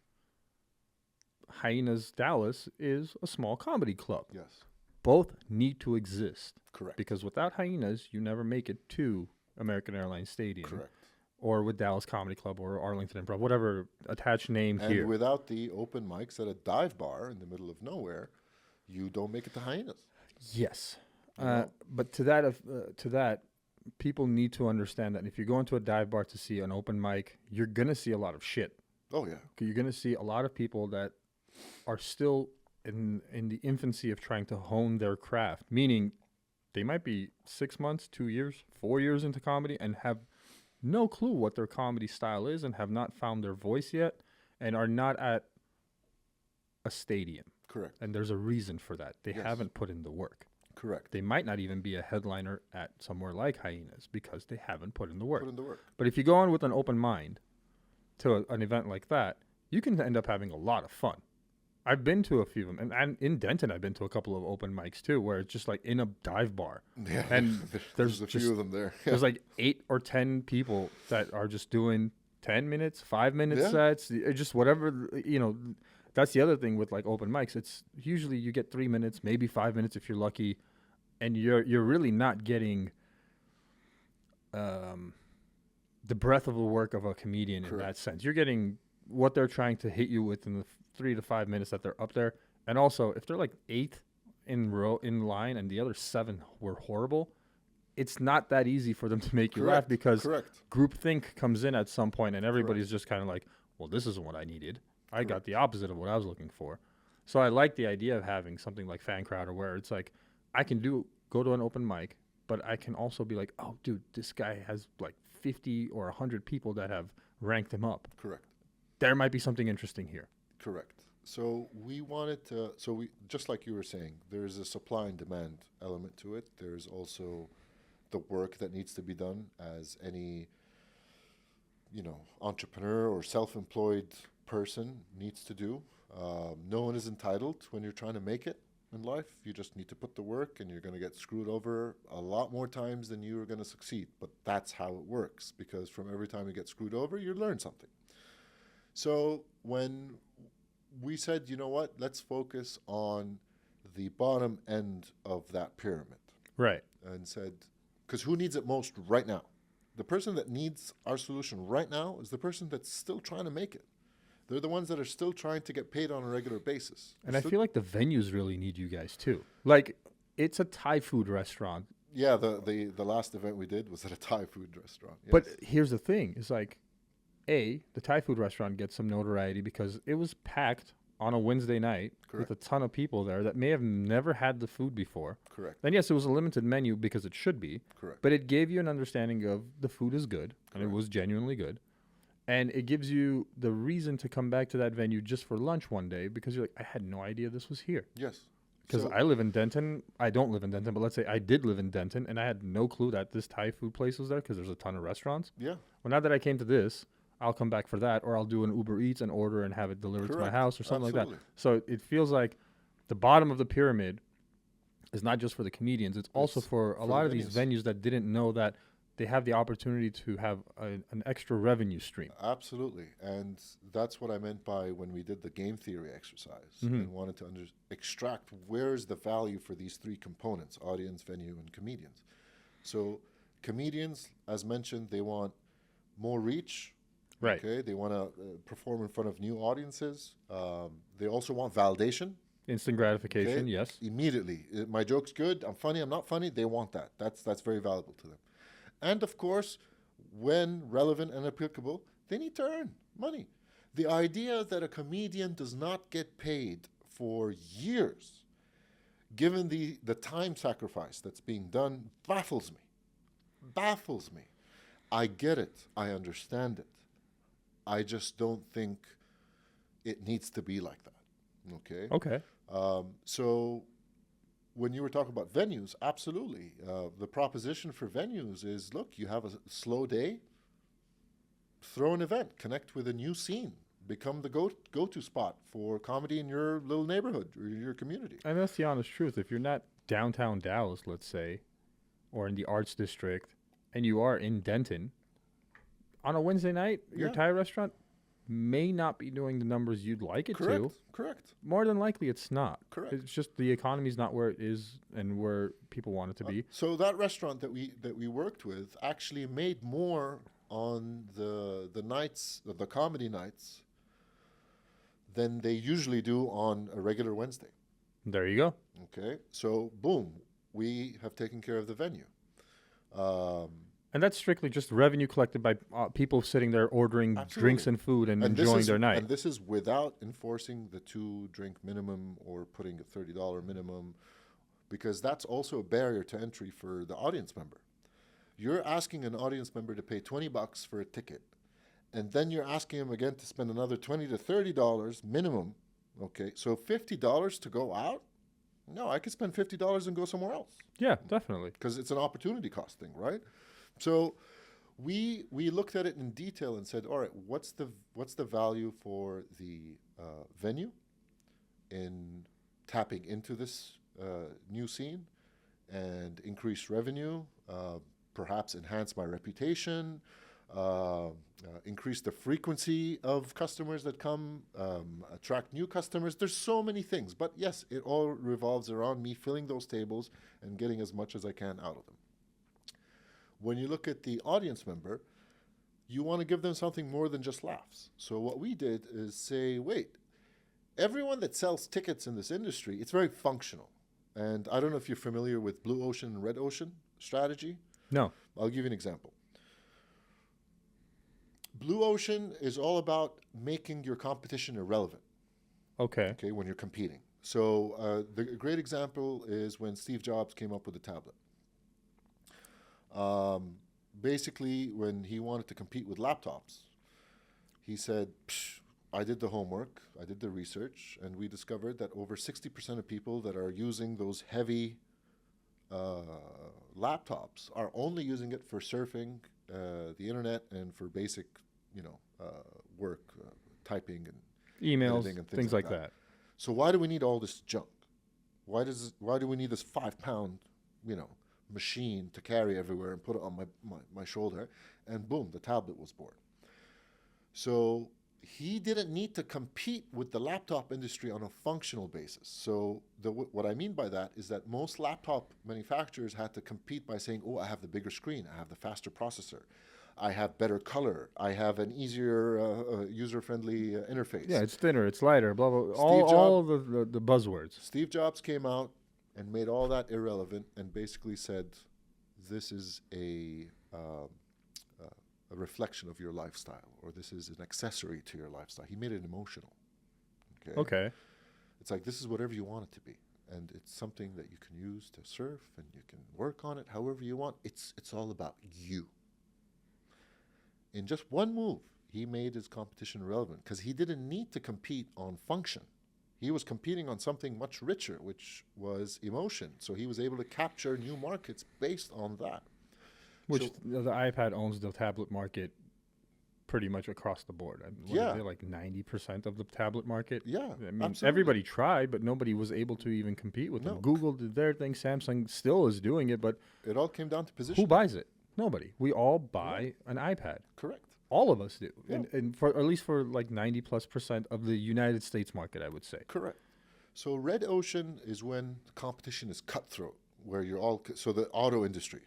Hyenas Dallas is a small comedy club. Yes. Both need to exist. Correct. Because without Hyenas, you never make it to American Airlines Stadium. Correct. Or with Dallas Comedy Club or Arlington Improv, whatever attached name and here. And without the open mics at a dive bar in the middle of nowhere, you don't make it to Hyenas. Yes. But to that, people need to understand that if you go into a dive bar to see an open mic, you're going to see a lot of shit. Oh, yeah. You're going to see a lot of people that are still in the infancy of trying to hone their craft, meaning they might be 6 months, 2 years, 4 years into comedy and have no clue what their comedy style is and have not found their voice yet and are not at a stadium. Correct. And there's a reason for that. They haven't put in the work. Correct. They might not even be a headliner at somewhere like Hyenas because they haven't put in the work. Put in the work. But if you go in with an open mind to an event like that, you can end up having a lot of fun. I've been to a few of them. And in Denton, I've been to a couple of open mics too, where it's just like in a dive bar. Yeah. And there's a few of them there. There's like 8 or 10 people that are just doing 10 minutes, 5-minute sets, just whatever, you know. That's the other thing with like open mics. It's usually you get 3 minutes, maybe 5 minutes if you're lucky. And you're really not getting the breadth of the work of a comedian in that sense. You're getting what they're trying to hit you with in the 3 to 5 minutes that they're up there. And also, if they're like 8th in line and the other 7 were horrible, it's not that easy for them to make you laugh because groupthink comes in at some point and everybody's just kind of like, well, this isn't what I needed. I got the opposite of what I was looking for. So I like the idea of having something like Fancrowd, or where it's like, I can go to an open mic, but I can also be like, oh, dude, this guy has like 50 or 100 people that have ranked him up. Correct. There might be something interesting here. Correct. So we wanted to, just like you were saying, there's a supply and demand element to it. There's also the work that needs to be done as any, entrepreneur or self-employed person needs to do. No one is entitled when you're trying to make it in life. You just need to put the work, and you're going to get screwed over a lot more times than you are going to succeed. But that's how it works, because from every time you get screwed over, you learn something. So when we said, you know what, let's focus on the bottom end of that pyramid. Right. And said, because who needs it most right now? The person that needs our solution right now is the person that's still trying to make it. They're the ones that are still trying to get paid on a regular basis. And I feel like the venues really need you guys too. Like, it's a Thai food restaurant. Yeah, the last event we did was at a Thai food restaurant. Yes. But here's the thing. It's like, the Thai food restaurant gets some notoriety because it was packed on a Wednesday night with a ton of people there that may have never had the food before. Correct. And yes, it was a limited menu because it should be. Correct. But it gave you an understanding of the food is good, and it was genuinely good. And it gives you the reason to come back to that venue just for lunch one day because you're like, I had no idea this was here. Yes. Because I live in Denton. I don't live in Denton, but let's say I did live in Denton, and I had no clue that this Thai food place was there because there's a ton of restaurants. Yeah. Well, now that I came to this, I'll come back for that, or I'll do an Uber Eats and order and have it delivered to my house or something like that. So it feels like the bottom of the pyramid is not just for the comedians. It's also for a lot of these venues that didn't know that they have the opportunity to have an extra revenue stream. Absolutely. And that's what I meant by when we did the game theory exercise and wanted to extract where's the value for these 3 components, audience, venue, and comedians. So comedians, as mentioned, they want more reach. Right. Okay. They want to perform in front of new audiences. They also want validation. Instant gratification, Okay? yes. Immediately. My joke's good. I'm funny. I'm not funny. They want that. That's very valuable to them. And of course, when relevant and applicable, they need to earn money. The idea that a comedian does not get paid for years, given the time sacrifice that's being done, baffles me. Baffles me. I get it. I understand it. I just don't think it needs to be like that. Okay? Okay. So when you were talking about venues, absolutely. The proposition for venues is, look, you have a slow day, throw an event, connect with a new scene, become the go-to spot for comedy in your little neighborhood or your community. And that's the honest truth. If you're not downtown Dallas, let's say, or in the Arts District, and you are in Denton, on a Wednesday night, your Yeah. Thai restaurant may not be doing the numbers you'd like it to. Correct. More than likely, it's not. Correct. It's just the economy's not where it is and where people want it to be. So that restaurant that we worked with actually made more on the nights, the comedy nights, than they usually do on a regular Wednesday. There you go. Okay, so boom, we have taken care of the venue. And that's strictly just revenue collected by people sitting there ordering Absolutely. drinks and food and this enjoying is- their night. And this is without enforcing the 2-drink minimum or putting a $30 minimum, because that's also a barrier to entry for the audience member. You're asking an audience member to pay $20 for a ticket, and then you're asking him again to spend another $20 to $30 minimum. Okay, so $50 to go out? No, I could spend $50 and go somewhere else, Yeah, definitely. because it's an opportunity cost thing, right? So we looked at it in detail and said, all right, what's the value for the venue in tapping into this new scene and increase revenue, perhaps enhance my reputation, increase the frequency of customers that come, attract new customers. There's so many things, but yes, it all revolves around me filling those tables and getting as much as I can out of them. When you look at the audience member, you want to give them something more than just laughs. So what we did is say, wait, everyone that sells tickets in this industry, it's very functional. And I don't know if you're familiar with Blue Ocean and Red Ocean strategy. No. I'll give you an example. Blue Ocean is all about making your competition irrelevant, Okay. okay, when you're competing. So the great example is when Steve Jobs came up with the tablet. Basically, when he wanted to compete with laptops, he said, I did the homework, I did the research, and we discovered that over 60% of people that are using those heavy laptops are only using it for surfing the internet and for basic, work, typing and Emails, editing and things like that. So why do we need all this junk? Why do we need this 5-pound, machine to carry everywhere and put it on my shoulder? And boom, the tablet was born. So he didn't need to compete with the laptop industry on a functional basis. So what I mean by that is that most laptop manufacturers had to compete by saying, oh, I have the bigger screen, I have the faster processor, I have better color, I have an easier user-friendly interface. Yeah, it's thinner, it's lighter, blah, blah, all the buzzwords. Steve Jobs came out and made all that irrelevant and basically said, this is a reflection of your lifestyle, or this is an accessory to your lifestyle. He made it emotional. Okay. It's like, this is whatever you want it to be. And it's something that you can use to surf and you can work on it however you want. It's all about you. In just one move, he made his competition relevant because he didn't need to compete on function. He was competing on something much richer, which was emotion. So he was able to capture new markets based on that. Which the iPad owns the tablet market pretty much across the board. Yeah. Is it, like 90% of the tablet market? Yeah, I mean, absolutely. everybody tried, but nobody was able to even compete with No. them. Google did their thing. Samsung still is doing it, but It all came down to position. who buys it? Nobody. We all buy an iPad. Correct. All of us do. Yeah. And for at least for like 90+% of the United States market, I would say. Correct. So red ocean is when the competition is cutthroat, where you're all, so the auto industry,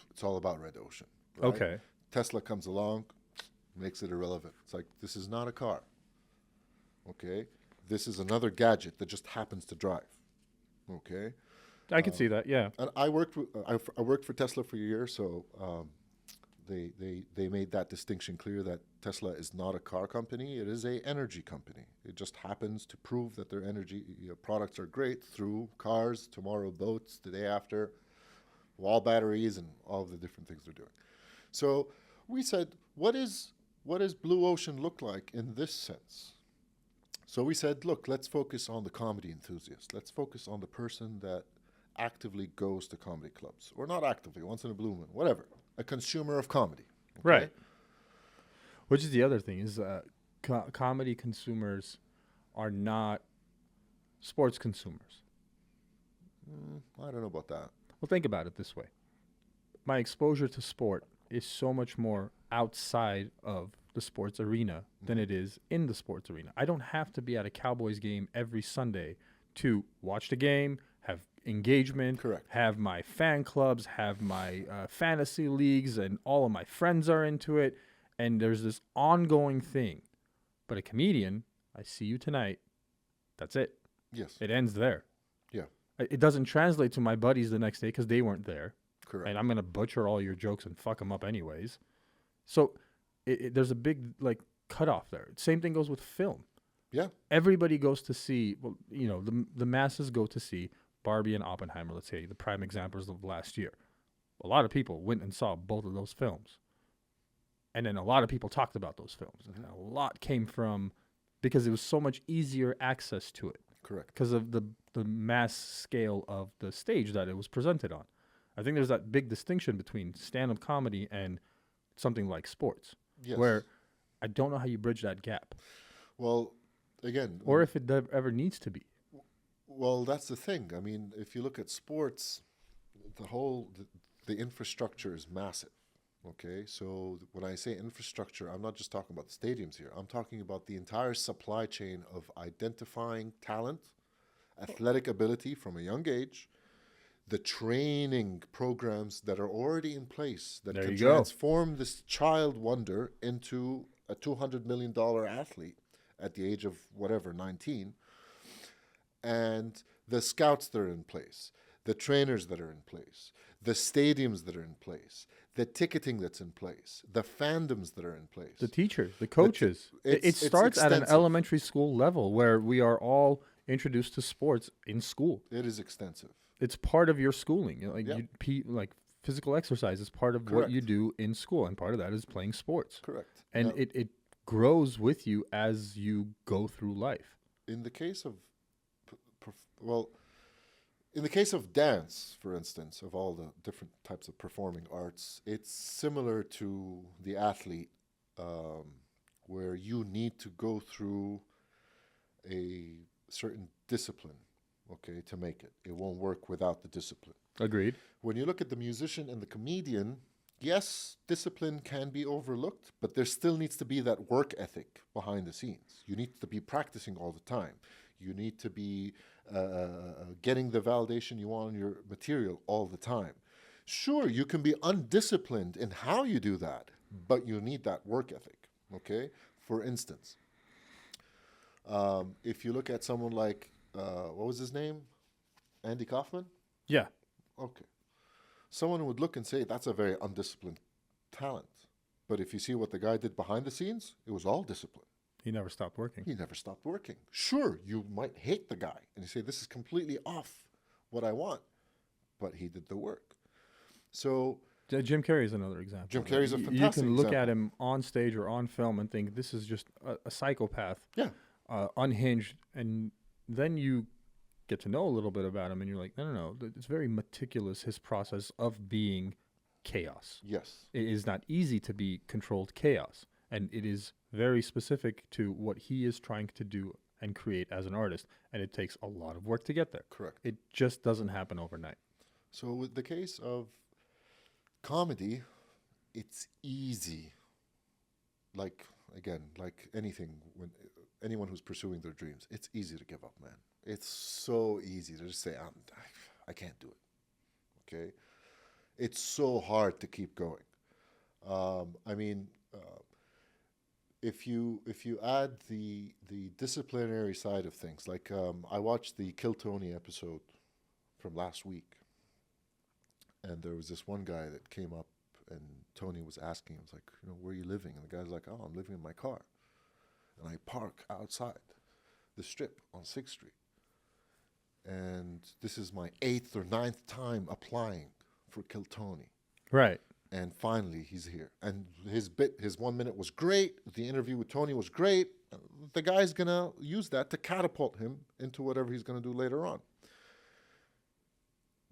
it's all about red ocean. Right? Okay. Tesla comes along, makes it irrelevant. It's like, this is not a car. Okay. This is another gadget that just happens to drive. Okay. I can see that. Yeah. And I worked for Tesla for a year, so they made that distinction clear that Tesla is not a car company; it is a energy company. It just happens to prove that their energy products are great through cars, tomorrow boats, the day after, wall batteries, and all of the different things they're doing. So we said, what does Blue Ocean look like in this sense? So we said, look, let's focus on the comedy enthusiast. Let's focus on the person that actively goes to comedy clubs, or not actively, once in a blue moon, whatever, a consumer of comedy. Okay? Right. Which is the other thing is comedy consumers are not sports consumers. I don't know about that. Well, think about it this way. My exposure to sport is so much more outside of the sports arena than it is in the sports arena. I don't have to be at a Cowboys game every Sunday to watch the game, have engagement, Correct. have my fan clubs, have my fantasy leagues, and all of my friends are into it. And there's this ongoing thing. But a comedian, I see you tonight, that's it. Yes. It ends there. Yeah. It doesn't translate to my buddies the next day because they weren't there. Correct. And I'm going to butcher all your jokes and fuck them up anyways. So there's a big cutoff there. Same thing goes with film. Yeah. Everybody goes to see, well, the masses go to see Barbie and Oppenheimer, let's say, the prime examples of last year. A lot of people went and saw both of those films. And then a lot of people talked about those films. And a lot came from, because it was so much easier access to it. Correct. Because of the mass scale of the stage that it was presented on. I think there's that big distinction between stand-up comedy and something like sports. Yes. Where I don't know how you bridge that gap. Well, again. Or if it ever needs to be. Well, that's the thing. I mean, if you look at sports, the infrastructure is massive. Okay, so when I say infrastructure, I'm not just talking about the stadiums here. I'm talking about the entire supply chain of identifying talent, athletic ability from a young age, the training programs that are already in place that can transform this child wonder into a $200 million athlete at the age of whatever, 19, and the scouts that are in place, the trainers that are in place, the stadiums that are in place, the ticketing that's in place, the fandoms that are in place. The teachers, the coaches. It starts at an elementary school level where we are all introduced to sports in school. It is extensive. It's part of your schooling. Like physical exercise is part of what you do in school, and part of that is playing sports. Correct. And it grows with you as you go through life. In the case of, in the case of dance, for instance, of all the different types of performing arts, it's similar to the athlete, where you need to go through a certain discipline, okay, to make it. It won't work without the discipline. Agreed. When you look at the musician and the comedian, yes, discipline can be overlooked, but there still needs to be that work ethic behind the scenes. You need to be practicing all the time. You need to be getting the validation you want on your material all the time. Sure, you can be undisciplined in how you do that, but you need that work ethic, okay? For instance, if you look at someone like, what was his name? Andy Kaufman? Yeah. Okay. Someone would look and say, that's a very undisciplined talent. But if you see what the guy did behind the scenes, it was all discipline. He never stopped working. He never stopped working. Sure, you might hate the guy and you say, this is completely off what I want. But he did the work. So Jim Carrey is another example. Jim Carrey's a fantastic example. You can look at him on stage or on film and think, this is just a psychopath. Yeah. Unhinged. And then you get to know a little bit about him and you're like, no. It's very meticulous, his process of being chaos. Yes. It is not easy to be controlled chaos. And it is very specific to what he is trying to do and create as an artist. And it takes a lot of work to get there. Correct. It just doesn't happen overnight. So with the case of comedy, it's easy. Like anything, when anyone who's pursuing their dreams, it's easy to give up, man. It's so easy to just say, I can't do it. Okay? It's so hard to keep going. if you add the disciplinary side of things, like I watched the Kill Tony episode from last week, and there was this one guy that came up, and Tony was asking him, was like, where are you living? And the guy's like, oh, I'm living in my car, and I park outside the strip on 6th Street, and this is my 8th or 9th time applying for Kill Tony. Right. And finally, he's here. And his 1 minute was great. The interview with Tony was great. The guy's going to use that to catapult him into whatever he's going to do later on.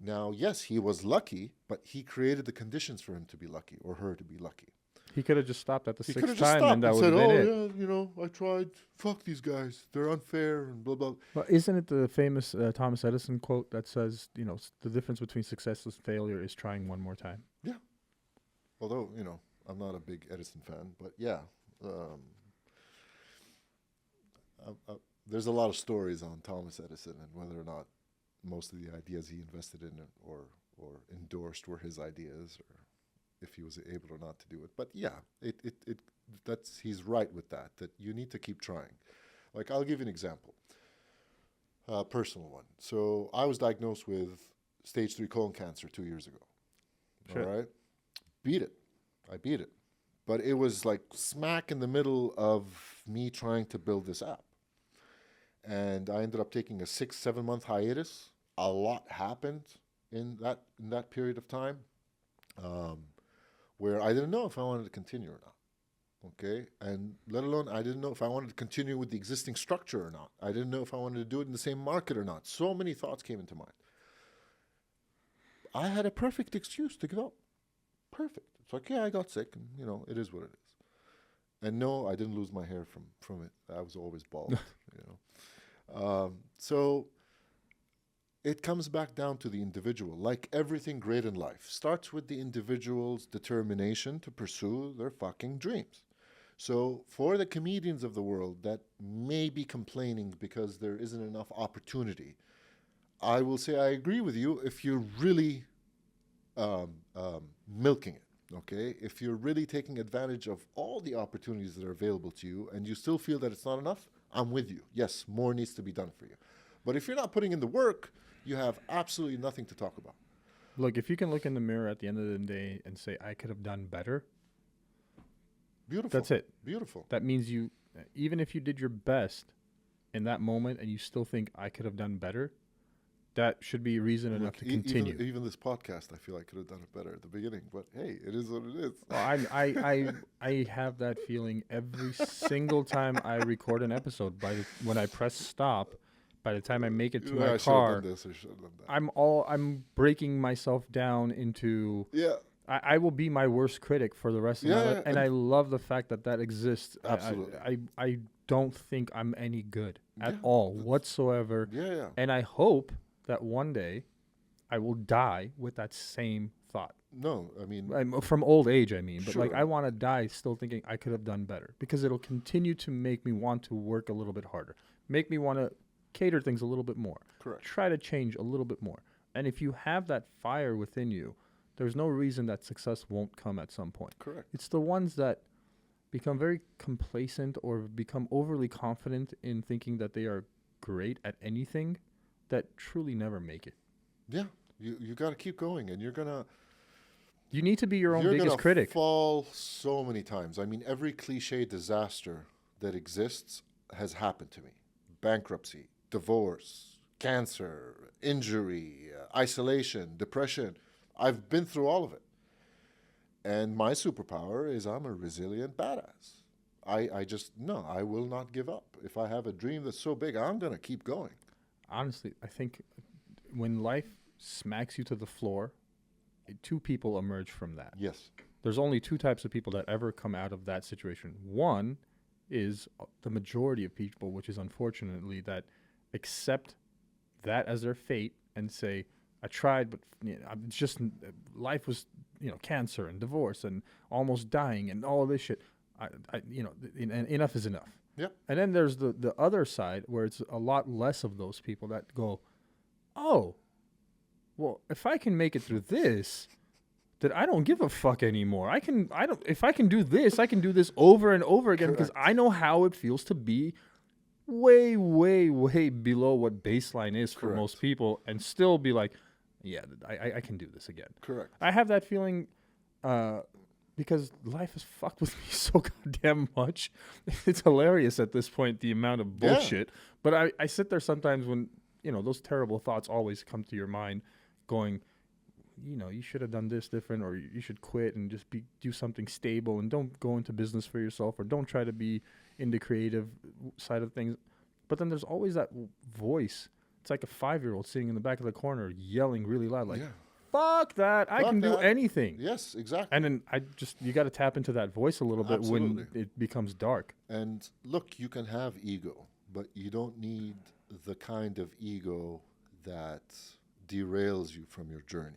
Now, yes, he was lucky, but he created the conditions for him to be lucky, or her to be lucky. He could have just stopped at the He 6th time, and that would have been it. Yeah, I tried. Fuck these guys. They're unfair and blah, blah. Well, isn't it the famous Thomas Edison quote that says, the difference between success and failure is trying one more time? Yeah. Although, I'm not a big Edison fan, but yeah. There's a lot of stories on Thomas Edison and whether or not most of the ideas he invested in or endorsed were his ideas, or if he was able or not to do it. But yeah, he's right with that you need to keep trying. Like, I'll give you an example, a personal one. So I was diagnosed with stage 3 colon cancer 2 years ago. Sure. All right. I beat it. But it was like smack in the middle of me trying to build this app. And I ended up taking a 6-7 month hiatus. A lot happened in that period of time, where I didn't know if I wanted to continue or not. Okay? And let alone, I didn't know if I wanted to continue with the existing structure or not. I didn't know if I wanted to do it in the same market or not. So many thoughts came into mind. I had a perfect excuse to give up. Perfect. It's like, yeah, I got sick, and it is what it is. And no, I didn't lose my hair from it. I was always bald. So it comes back down to the individual. Like everything great in life starts with the individual's determination to pursue their fucking dreams. So for the comedians of the world that may be complaining because there isn't enough opportunity, I will say I agree with you if you're really milking it, okay? If you're really taking advantage of all the opportunities that are available to you and you still feel that it's not enough, I'm with you. Yes, more needs to be done for you. But if you're not putting in the work, you have absolutely nothing to talk about. Look, if you can look in the mirror at the end of the day and say, I could have done better. Beautiful. That's it. Beautiful. That means you, even if you did your best in that moment and you still think I could have done better, that should be reason enough to continue. Even this podcast, I feel I could have done it better at the beginning, but hey, it is what it is. Well, I have that feeling every single time I record an episode. When I press stop, by the time I make it to my car, I'm breaking myself down into. Yeah. I will be my worst critic for the rest of my life, and I love the fact that exists. Absolutely. I don't think I'm any good at all whatsoever. Yeah. And I hope that one day I will die with that same thought. No, I mean... from old age, I mean. But sure. I want to die still thinking I could have done better, because it'll continue to make me want to work a little bit harder, make me want to cater things a little bit more. Correct. Try to change a little bit more. And if you have that fire within you, there's no reason that success won't come at some point. Correct. It's the ones that become very complacent or become overly confident in thinking that they are great at anything that truly never make it. Yeah. You got to keep going, and you're going to... You need to be your own biggest critic. Fall so many times. I mean, every cliche disaster that exists has happened to me. Bankruptcy, divorce, cancer, injury, isolation, depression. I've been through all of it. And my superpower is I'm a resilient badass. I will not give up. If I have a dream that's so big, I'm going to keep going. Honestly, I think when life smacks you to the floor, two people emerge from that. Yes. There's only two types of people that ever come out of that situation. One is the majority of people, which is unfortunately that accept that as their fate and say, I tried, but it's just life was, cancer and divorce and almost dying and all of this shit. Enough is enough. Yep. And then there's the other side where it's a lot less of those people that go, oh, well, if I can make it through this, that I don't give a fuck anymore. If I can do this, I can do this over and over again because I know how it feels to be way, way, way below what baseline is for most people and still be like, yeah, I can do this again. Correct. I have that feeling because life has fucked with me so goddamn much. It's hilarious at this point, the amount of bullshit. But I sit there sometimes when, those terrible thoughts always come to your mind going, you should have done this different, or you should quit and just do something stable and don't go into business for yourself, or don't try to be in the creative side of things. But then there's always that voice. It's like a 5-year-old sitting in the back of the corner yelling really loud, like, fuck that. I can do anything. Yes, exactly. And then you got to tap into that voice a little bit when it becomes dark. And look, you can have ego, but you don't need the kind of ego that derails you from your journey.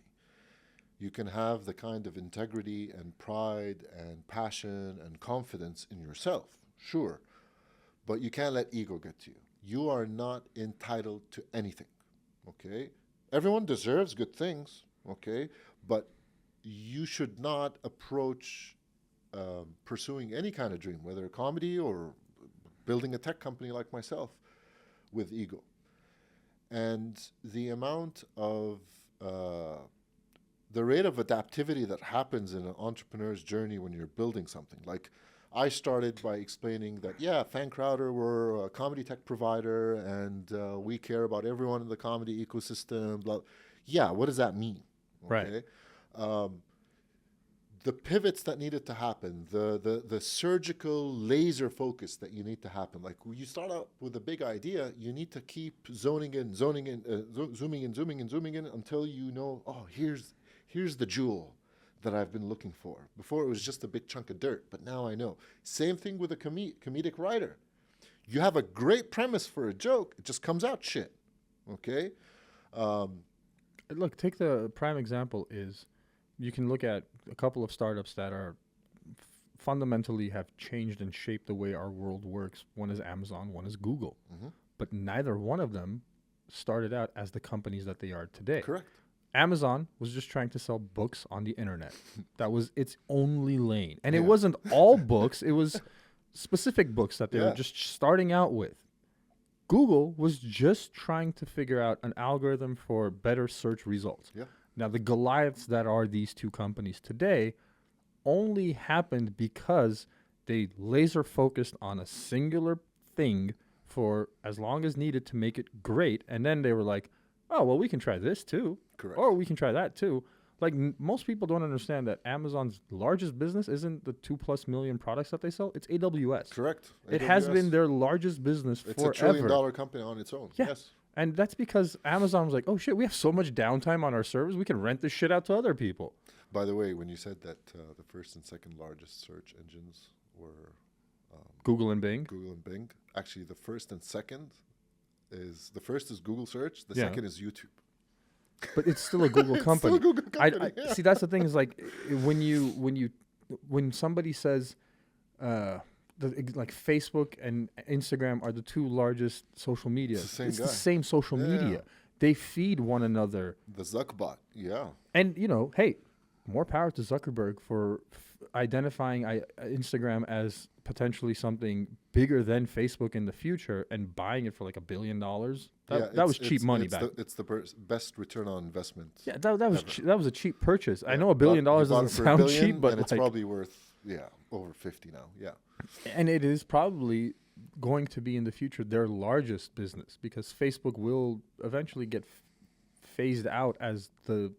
You can have the kind of integrity and pride and passion and confidence in yourself, sure, but you can't let ego get to you. You are not entitled to anything, okay? Everyone deserves good things, okay? But you should not approach pursuing any kind of dream, whether comedy or building a tech company like myself, with ego. And the amount of the rate of adaptivity that happens in an entrepreneur's journey when you're building something. Like, I started by explaining that, Fancrowder, we're a comedy tech provider, and we care about everyone in the comedy ecosystem. Blah. Yeah, what does that mean? Okay? Right. The pivots that needed to happen, the surgical laser focus that you need to happen. Like, when you start out with a big idea, you need to keep zooming in, zooming in until you know, here's the jewel that I've been looking for. Before, it was just a big chunk of dirt, but now I know. Same thing with a comedic writer. You have a great premise for a joke, it just comes out shit, okay? Look, take the prime example is, you can look at a couple of startups that are fundamentally have changed and shaped the way our world works. One is Amazon, one is Google. Mm-hmm. But neither one of them started out as the companies that they are today. Correct. Amazon was just trying to sell books on the internet. That was its only lane. And it wasn't all books. It was specific books that they were just starting out with. Google was just trying to figure out an algorithm for better search results. Yeah. Now, the Goliaths that are these two companies today only happened because they laser focused on a singular thing for as long as needed to make it great. And then they were like, oh, well, we can try this too. Correct. Or we can try that too. Like, most people don't understand that Amazon's largest business isn't the 2+ million products that they sell. It's AWS. Correct. It has been their largest business forever. It's a $1 trillion company on its own. Yeah. Yes. And that's because Amazon was like, oh, shit, we have so much downtime on our servers, we can rent this shit out to other people. By the way, when you said that the first and second largest search engines were Google and Bing. Google and Bing. Actually, the first and second is, the first is Google search, the second is YouTube. But it's still a Google company. Still a Google company. See, that's the thing is, like, when somebody says like Facebook and Instagram are the two largest social media, it's the same social media. They feed one another. The Zuckbot, And hey, more power to Zuckerberg for identifying Instagram as potentially something bigger than Facebook in the future and buying it for like $1 billion. That was cheap money back. It's the best return on investment. Yeah, that was a cheap purchase. I know $1 billion doesn't sound cheap, but it's probably worth over 50 now. Yeah, and it is probably going to be in the future their largest business, because Facebook will eventually get phased out as the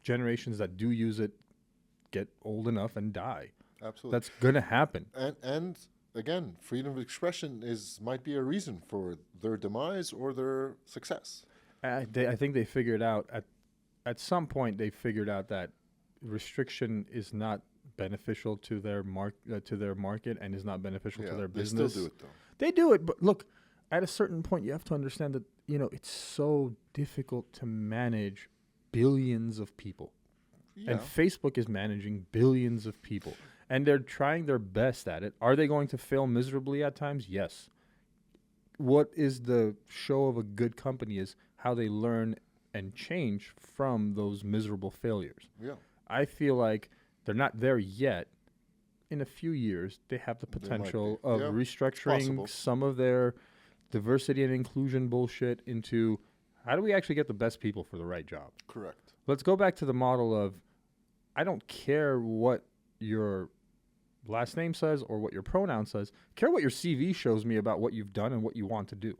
generations that do use it get old enough and die. Absolutely. That's going to happen. And again, freedom of expression might be a reason for their demise or their success. I think they figured out at some point that restriction is not beneficial to their market and is not beneficial to their business. They still do it though. They do it, but look, at a certain point you have to understand that it's so difficult to manage billions of people. Yeah. And Facebook is managing billions of people. And they're trying their best at it. Are they going to fail miserably at times? Yes. What is the show of a good company is how they learn and change from those miserable failures. Yeah. I feel like they're not there yet. In a few years, they have the They might potential be. of Yeah, restructuring possible. some of their diversity and inclusion bullshit into how do we actually get the best people for the right job? Correct. Let's go back to the model of I don't care what your last name says or what your pronoun says. Care what your CV shows me about what you've done and what you want to do.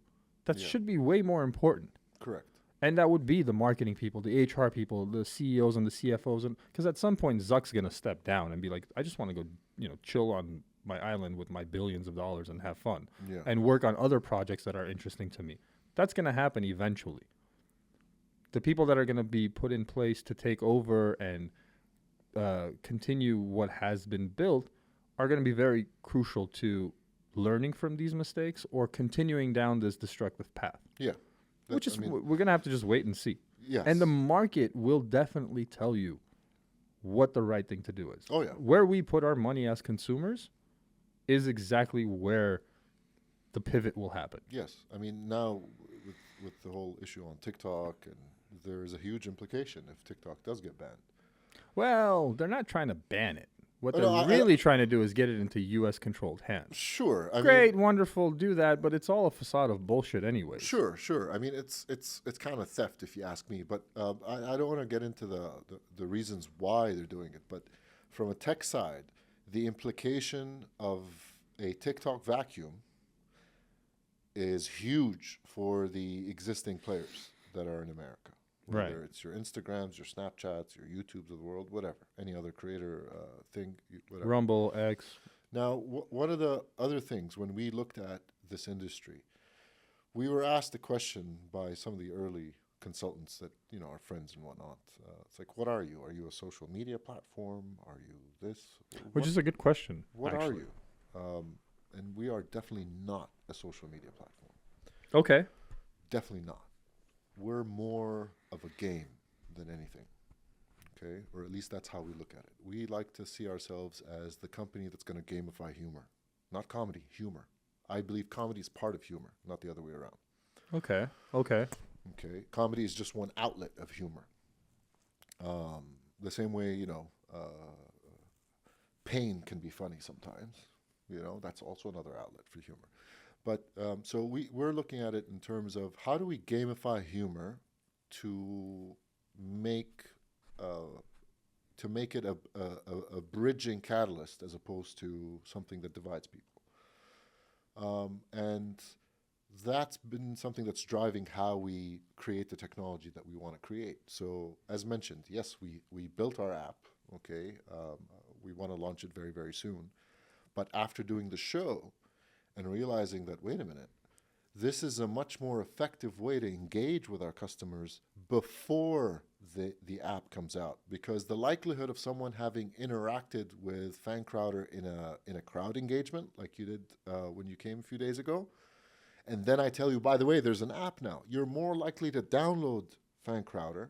That Yeah. should be way more important. Correct. And that would be the marketing people, the HR people, the CEOs and the CFOs. And because at some point, Zuck's going to step down and be like, I just want to go, chill on my island with my billions of dollars and have fun Yeah. and work on other projects that are interesting to me. That's going to happen eventually. The people that are going to be put in place to take over and continue what has been built are going to be very crucial to learning from these mistakes or continuing down this destructive path. Yeah. Which is, we're going to have to just wait and see. Yes. And the market will definitely tell you what the right thing to do is. Oh, yeah. Where we put our money as consumers is exactly where the pivot will happen. Yes. I mean, now with the whole issue on TikTok, and there is a huge implication if TikTok does get banned. Well, they're not trying to ban it. What Oh, they're no, really trying to do is get it into U.S.-controlled hands. Sure. Great, wonderful, do that, but it's all a facade of bullshit anyway. Sure. I mean, it's kind of theft if you ask me, but I don't want to get into the reasons why they're doing it. But from a tech side, the implication of a TikTok vacuum is huge for the existing players that are in America. Right. Whether it's your Instagrams, your Snapchats, your YouTubes of the world, whatever, any other creator thing, whatever. Rumble, X. Now, one of the other things when we looked at this industry, we were asked a question by some of the early consultants that, our friends and whatnot. It's like, what are you? Are you a social media platform? Are you this? Which is a good question. What actually. are you? And we are definitely not a social media platform. Okay. Definitely not. We're more of a game than anything, okay? Or at least that's how we look at it. We like to see ourselves as the company that's going to gamify humor. Not comedy, humor. I believe comedy is part of humor, not the other way around. Okay. Okay? Comedy is just one outlet of humor. The same way, pain can be funny sometimes. That's also another outlet for humor. But so we're looking at it in terms of how do we gamify humor to make it a bridging catalyst as opposed to something that divides people. And that's been something that's driving how we create the technology that we want to create. So as mentioned, yes, we built our app, okay? We want to launch it very, very soon. But after doing the show, and realizing that, wait a minute, this is a much more effective way to engage with our customers before the app comes out, because the likelihood of someone having interacted with Fancrowder in a crowd engagement like you did when you came a few days ago, and then I tell you, by the way, there's an app now, you're more likely to download Fancrowder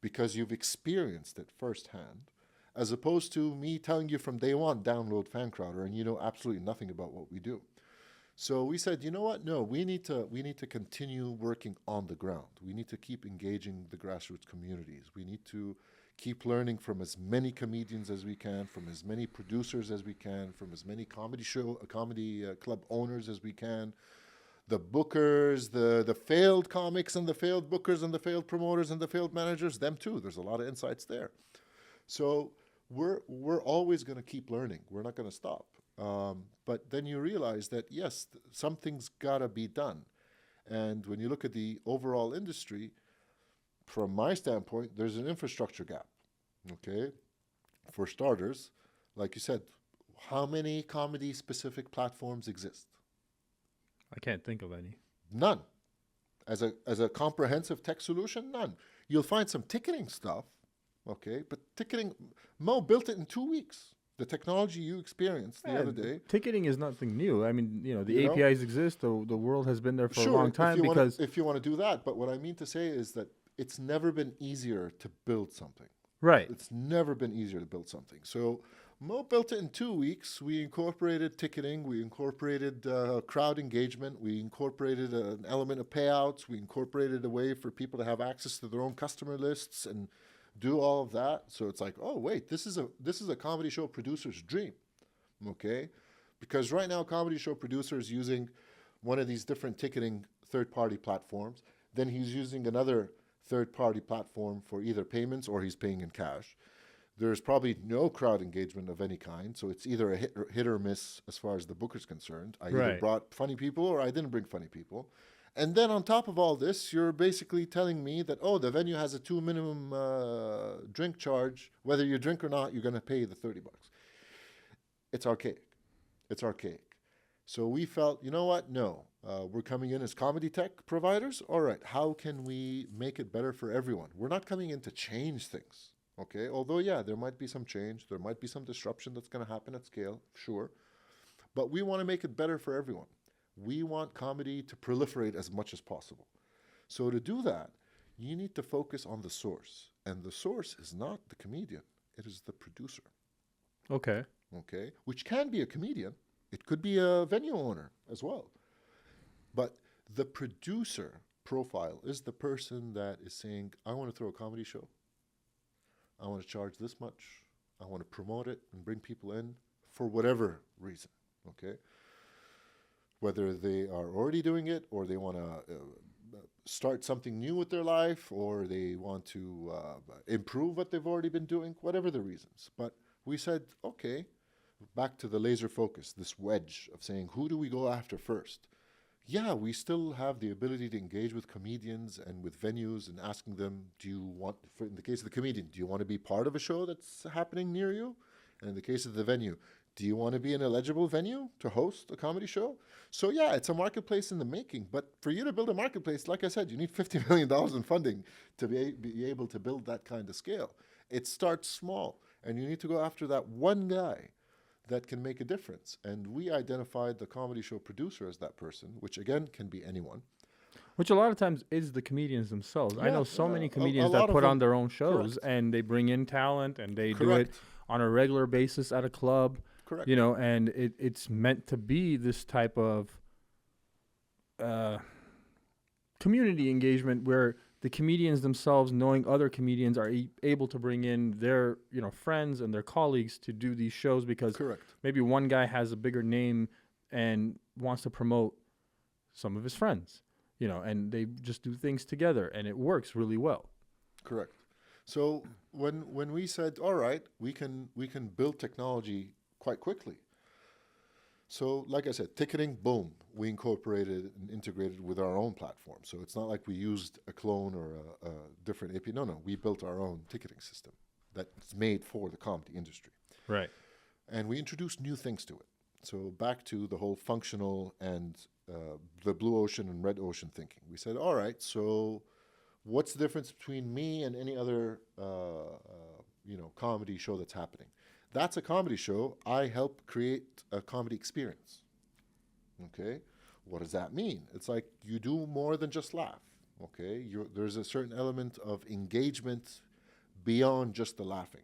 because you've experienced it firsthand, as opposed to me telling you from day one, download Fancrowder, and you know absolutely nothing about what we do. So we said, you know what? No, we need to continue working on the ground. We need to keep engaging the grassroots communities. We need to keep learning from as many comedians as we can, from as many producers as we can, from as many comedy club owners as we can, the bookers, the failed comics and the failed bookers and the failed promoters and the failed managers, them too. There's a lot of insights there. So we're always going to keep learning. We're not going to stop. But then you realize that, yes, something's got to be done. And when you look at the overall industry, from my standpoint, there's an infrastructure gap, okay? For starters, like you said, how many comedy-specific platforms exist? I can't think of any. None. As a comprehensive tech solution, none. You'll find some ticketing stuff, okay? But ticketing, Mo built it in 2 weeks. The technology you experienced the other day. Ticketing is nothing new. I mean, the APIs exist. The world has been there for a long time if you want to do that. But what I mean to say is that it's never been easier to build something. Right. It's never been easier to build something. So Mo built it in 2 weeks. We incorporated ticketing. We incorporated crowd engagement. We incorporated an element of payouts. We incorporated a way for people to have access to their own customer lists and do all of that. So it's like, oh wait, this is a comedy show producer's dream, okay? Because right now, comedy show producer is using one of these different ticketing third-party platforms. Then he's using another third-party platform for either payments or he's paying in cash. There's probably no crowd engagement of any kind, so it's either a hit or miss as far as the booker's concerned. I either brought funny people or I didn't bring funny people. And then on top of all this, you're basically telling me that, oh, the venue has a $2 minimum drink charge. Whether you drink or not, you're going to pay the $30. It's archaic. It's archaic. So we felt, you know what? No, we're coming in as ComedyTech providers. All right, how can we make it better for everyone? We're not coming in to change things. Okay, although, yeah, there might be some change. There might be some disruption that's going to happen at scale, sure. But we want to make it better for everyone. We want comedy to proliferate as much as possible. So to do that, you need to focus on the source. And the source is not the comedian. It is the producer. Okay. Okay, which can be a comedian. It could be a venue owner as well. But the producer profile is the person that is saying, I want to throw a comedy show. I want to charge this much. I want to promote it and bring people in for whatever reason, okay? Whether they are already doing it or they want to start something new with their life or they want to improve what they've already been doing, whatever the reasons. But we said, okay, back to the laser focus, this wedge of saying, who do we go after first? Yeah, we still have the ability to engage with comedians and with venues and asking them, do you want, in the case of the comedian, do you want to be part of a show that's happening near you? And in the case of the venue, do you want to be an eligible venue to host a comedy show? So yeah, it's a marketplace in the making. But for you to build a marketplace, like I said, you need $50 million in funding to be able to build that kind of scale. It starts small, and you need to go after that one guy that can make a difference. And we identified the comedy show producer as that person, which again can be anyone. Which a lot of times is the comedians themselves. I know so many comedians a that put them, on their own shows, correct. And they bring in talent and they do Correct. it on a regular basis at a club. Correct. You know, and it's meant to be this type of community engagement where the comedians themselves, knowing other comedians, are able to bring in their, you know, friends and their colleagues to do these shows because Correct. maybe one guy has a bigger name and wants to promote some of his friends, you know, and they just do things together and it works really well. Correct. So when we said, all right, we can build technology quite quickly. So like I said, ticketing, boom, we incorporated and integrated with our own platform. So it's not like we used a clone or a different API. No, we built our own ticketing system that's made for the comedy industry. Right. And we introduced new things to it. So back to the whole functional and the blue ocean and red ocean thinking. We said, all right, so what's the difference between me and any other comedy show that's happening? That's a comedy show. I help create a comedy experience. Okay? What does that mean? It's like you do more than just laugh. Okay? There's a certain element of engagement beyond just the laughing.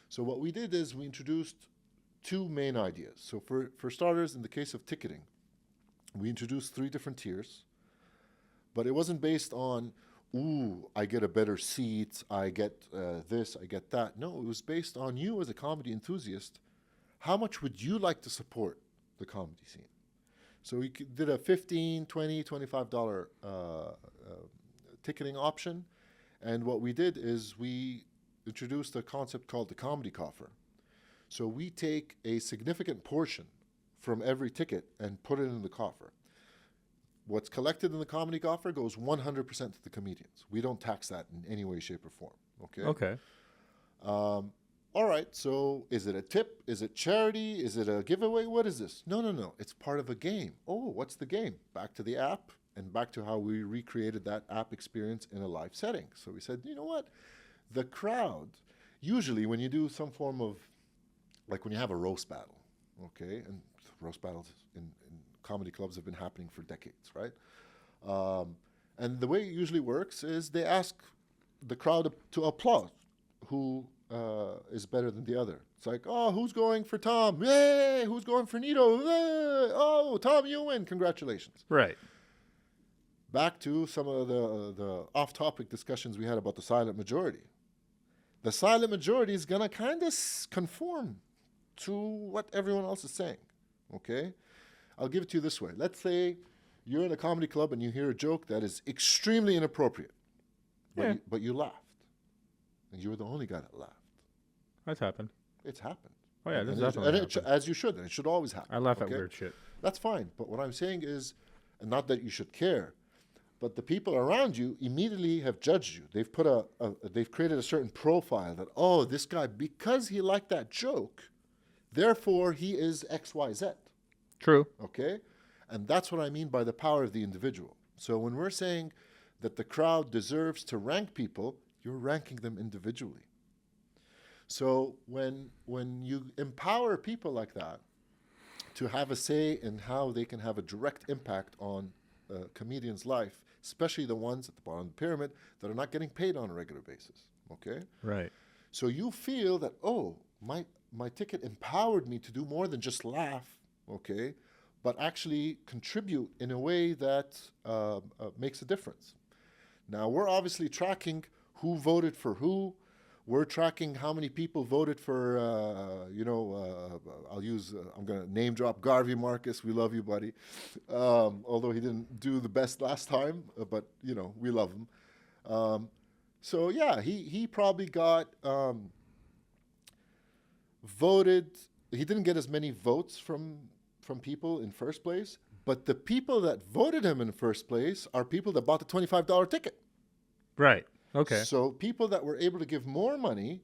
So what we did is we introduced two main ideas. So for starters, in the case of ticketing, we introduced 3 different tiers, but it wasn't based on, ooh, I get a better seat, I get this, I get that. No, it was based on you as a comedy enthusiast. How much would you like to support the comedy scene? So we did a $15, $20, $25 ticketing option. And what we did is we introduced a concept called the comedy coffer. So we take a significant portion from every ticket and put it in the coffer. What's collected in the comedy coffer goes 100% to the comedians. We don't tax that in any way, shape, or form. Okay? Okay. All right, so is it a tip? Is it charity? Is it a giveaway? What is this? No. It's part of a game. Oh, what's the game? Back to the app and back to how we recreated that app experience in a live setting. So we said, you know what? The crowd, usually when you do some form of, like when you have a roast battle, okay? And roast battles in comedy clubs have been happening for decades, right? And the way it usually works is they ask the crowd to applaud who is better than the other. It's like, oh, who's going for Tom? Yay! Who's going for Nido? Yay! Oh, Tom, you win. Congratulations. Right. Back to some of the off-topic discussions we had about the silent majority. The silent majority is going to kind of conform to what everyone else is saying, okay? I'll give it to you this way. Let's say you're in a comedy club and you hear a joke that is extremely inappropriate, but you laughed. And you were the only guy that laughed. That's happened. It's happened. Oh, yeah, and definitely happened. As you should, and it should always happen. I laugh at weird shit. That's fine. But what I'm saying is, and not that you should care, but the people around you immediately have judged you. They've put they've created a certain profile that, oh, this guy, because he liked that joke, therefore he is X, Y, Z. True. Okay? And that's what I mean by the power of the individual. So when we're saying that the crowd deserves to rank people, you're ranking them individually. So when you empower people like that to have a say in how they can have a direct impact on a comedian's life, especially the ones at the bottom of the pyramid that are not getting paid on a regular basis, okay? Right. So you feel that, oh, my ticket empowered me to do more than just laugh, okay, but actually contribute in a way that makes a difference. Now, we're obviously tracking who voted for who. We're tracking how many people voted for, I'm going to name drop Garvey Marcus. We love you, buddy. Although he didn't do the best last time, but, we love him. So, yeah, he probably got voted. He didn't get as many votes from people in first place, but the people that voted him in first place are people that bought the $25 ticket. Right. Okay. So people that were able to give more money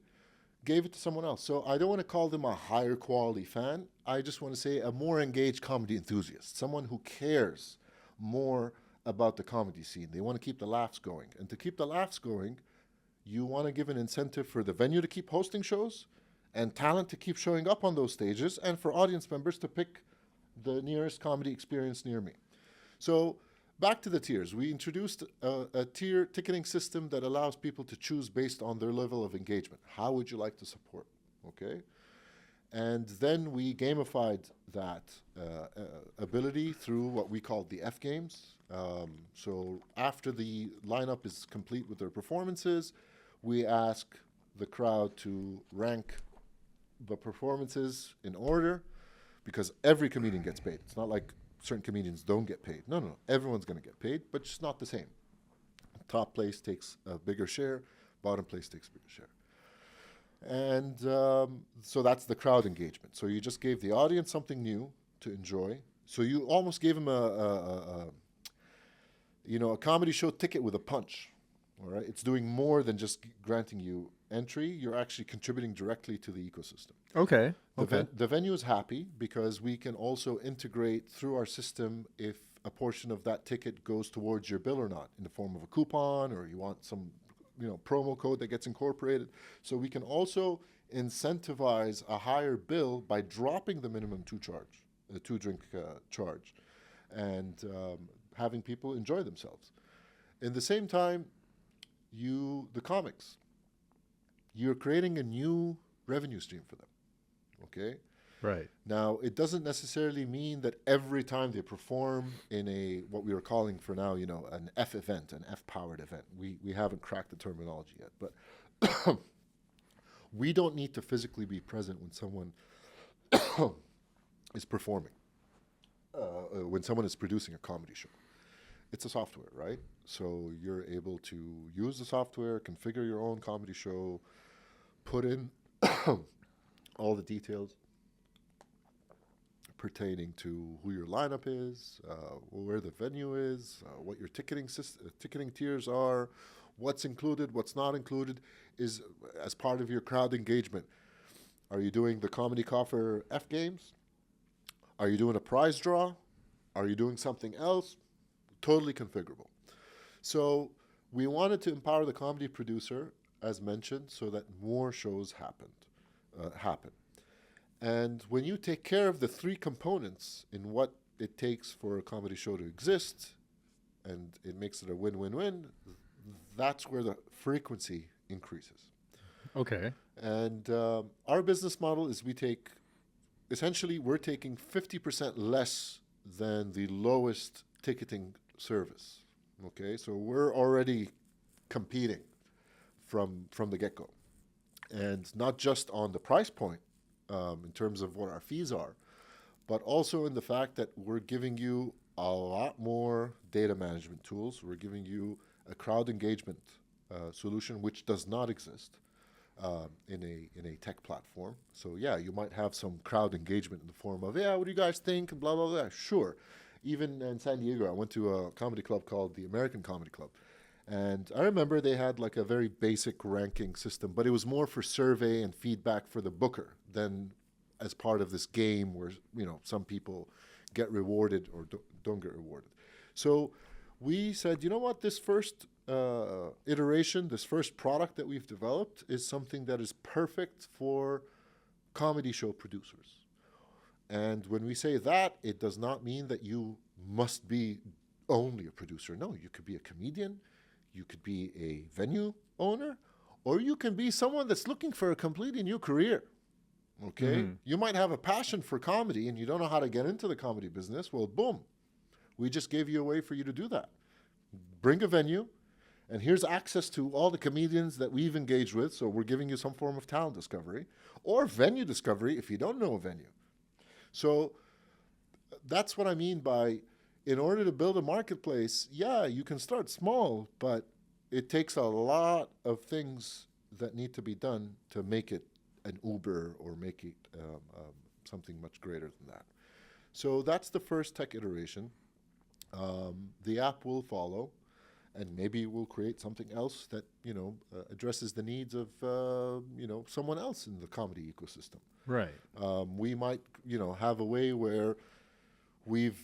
gave it to someone else. So I don't want to call them a higher quality fan. I just want to say a more engaged comedy enthusiast, someone who cares more about the comedy scene. They want to keep the laughs going. And to keep the laughs going, you want to give an incentive for the venue to keep hosting shows and talent to keep showing up on those stages and for audience members to pick the nearest comedy experience near me. So back to the tiers. We introduced a tier ticketing system that allows people to choose based on their level of engagement. How would you like to support? Okay? And then we gamified that ability through what we called the F games. So after the lineup is complete with their performances, we ask the crowd to rank the performances in order because every comedian gets paid. It's not like certain comedians don't get paid. No. Everyone's going to get paid, but just not the same. Top place takes a bigger share. Bottom place takes a bigger share. And so that's the crowd engagement. So you just gave the audience something new to enjoy. So you almost gave them a comedy show ticket with a punch. All right? It's doing more than just granting you entry. You're actually contributing directly to the ecosystem. Okay. The venue is happy because we can also integrate through our system if a portion of that ticket goes towards your bill or not in the form of a coupon or you want some promo code that gets incorporated. So we can also incentivize a higher bill by dropping the minimum two drink charge and having people enjoy themselves. In the same time, the comics, you're creating a new revenue stream for them. Okay? Right. Now, it doesn't necessarily mean that every time they perform in what we are calling for now, an F event, an F-powered event. We haven't cracked the terminology yet, but we don't need to physically be present when someone is performing, when someone is producing a comedy show. It's a software, right? So you're able to use the software, configure your own comedy show, put in all the details pertaining to who your lineup is, where the venue is, what your ticketing tiers are, what's included, what's not included, is as part of your crowd engagement. Are you doing the Comedy Coffer F games? Are you doing a prize draw? Are you doing something else? Totally configurable. So we wanted to empower the comedy producer, as mentioned, so that more shows happen. And when you take care of the three components in what it takes for a comedy show to exist, and it makes it a win-win-win, that's where the frequency increases. Okay. And our business model is we're taking 50% less than the lowest ticketing service. Okay, so we're already competing from the get-go. And not just on the price point in terms of what our fees are, but also in the fact that we're giving you a lot more data management tools. We're giving you a crowd engagement solution which does not exist in a tech platform. So yeah, you might have some crowd engagement in the form of, yeah, what do you guys think? Blah, blah, blah. Sure. Even in San Diego, I went to a comedy club called the American Comedy Club. And I remember they had like a very basic ranking system, but it was more for survey and feedback for the booker than as part of this game where, some people get rewarded or don't get rewarded. So we said, you know what, this first iteration, this first product that we've developed is something that is perfect for comedy show producers. And when we say that, it does not mean that you must be only a producer. No, you could be a comedian, you could be a venue owner, or you can be someone that's looking for a completely new career. Okay? Mm-hmm. You might have a passion for comedy and you don't know how to get into the comedy business. Well, boom. We just gave you a way for you to do that. Bring a venue, and here's access to all the comedians that we've engaged with. So we're giving you some form of talent discovery or venue discovery if you don't know a venue. So that's what I mean by, in order to build a marketplace, yeah, you can start small, but it takes a lot of things that need to be done to make it an Uber or make it something much greater than that. So that's the first tech iteration. The app will follow, and maybe we'll create something else that addresses the needs of someone else in the comedy ecosystem. Right. We might have a way where we've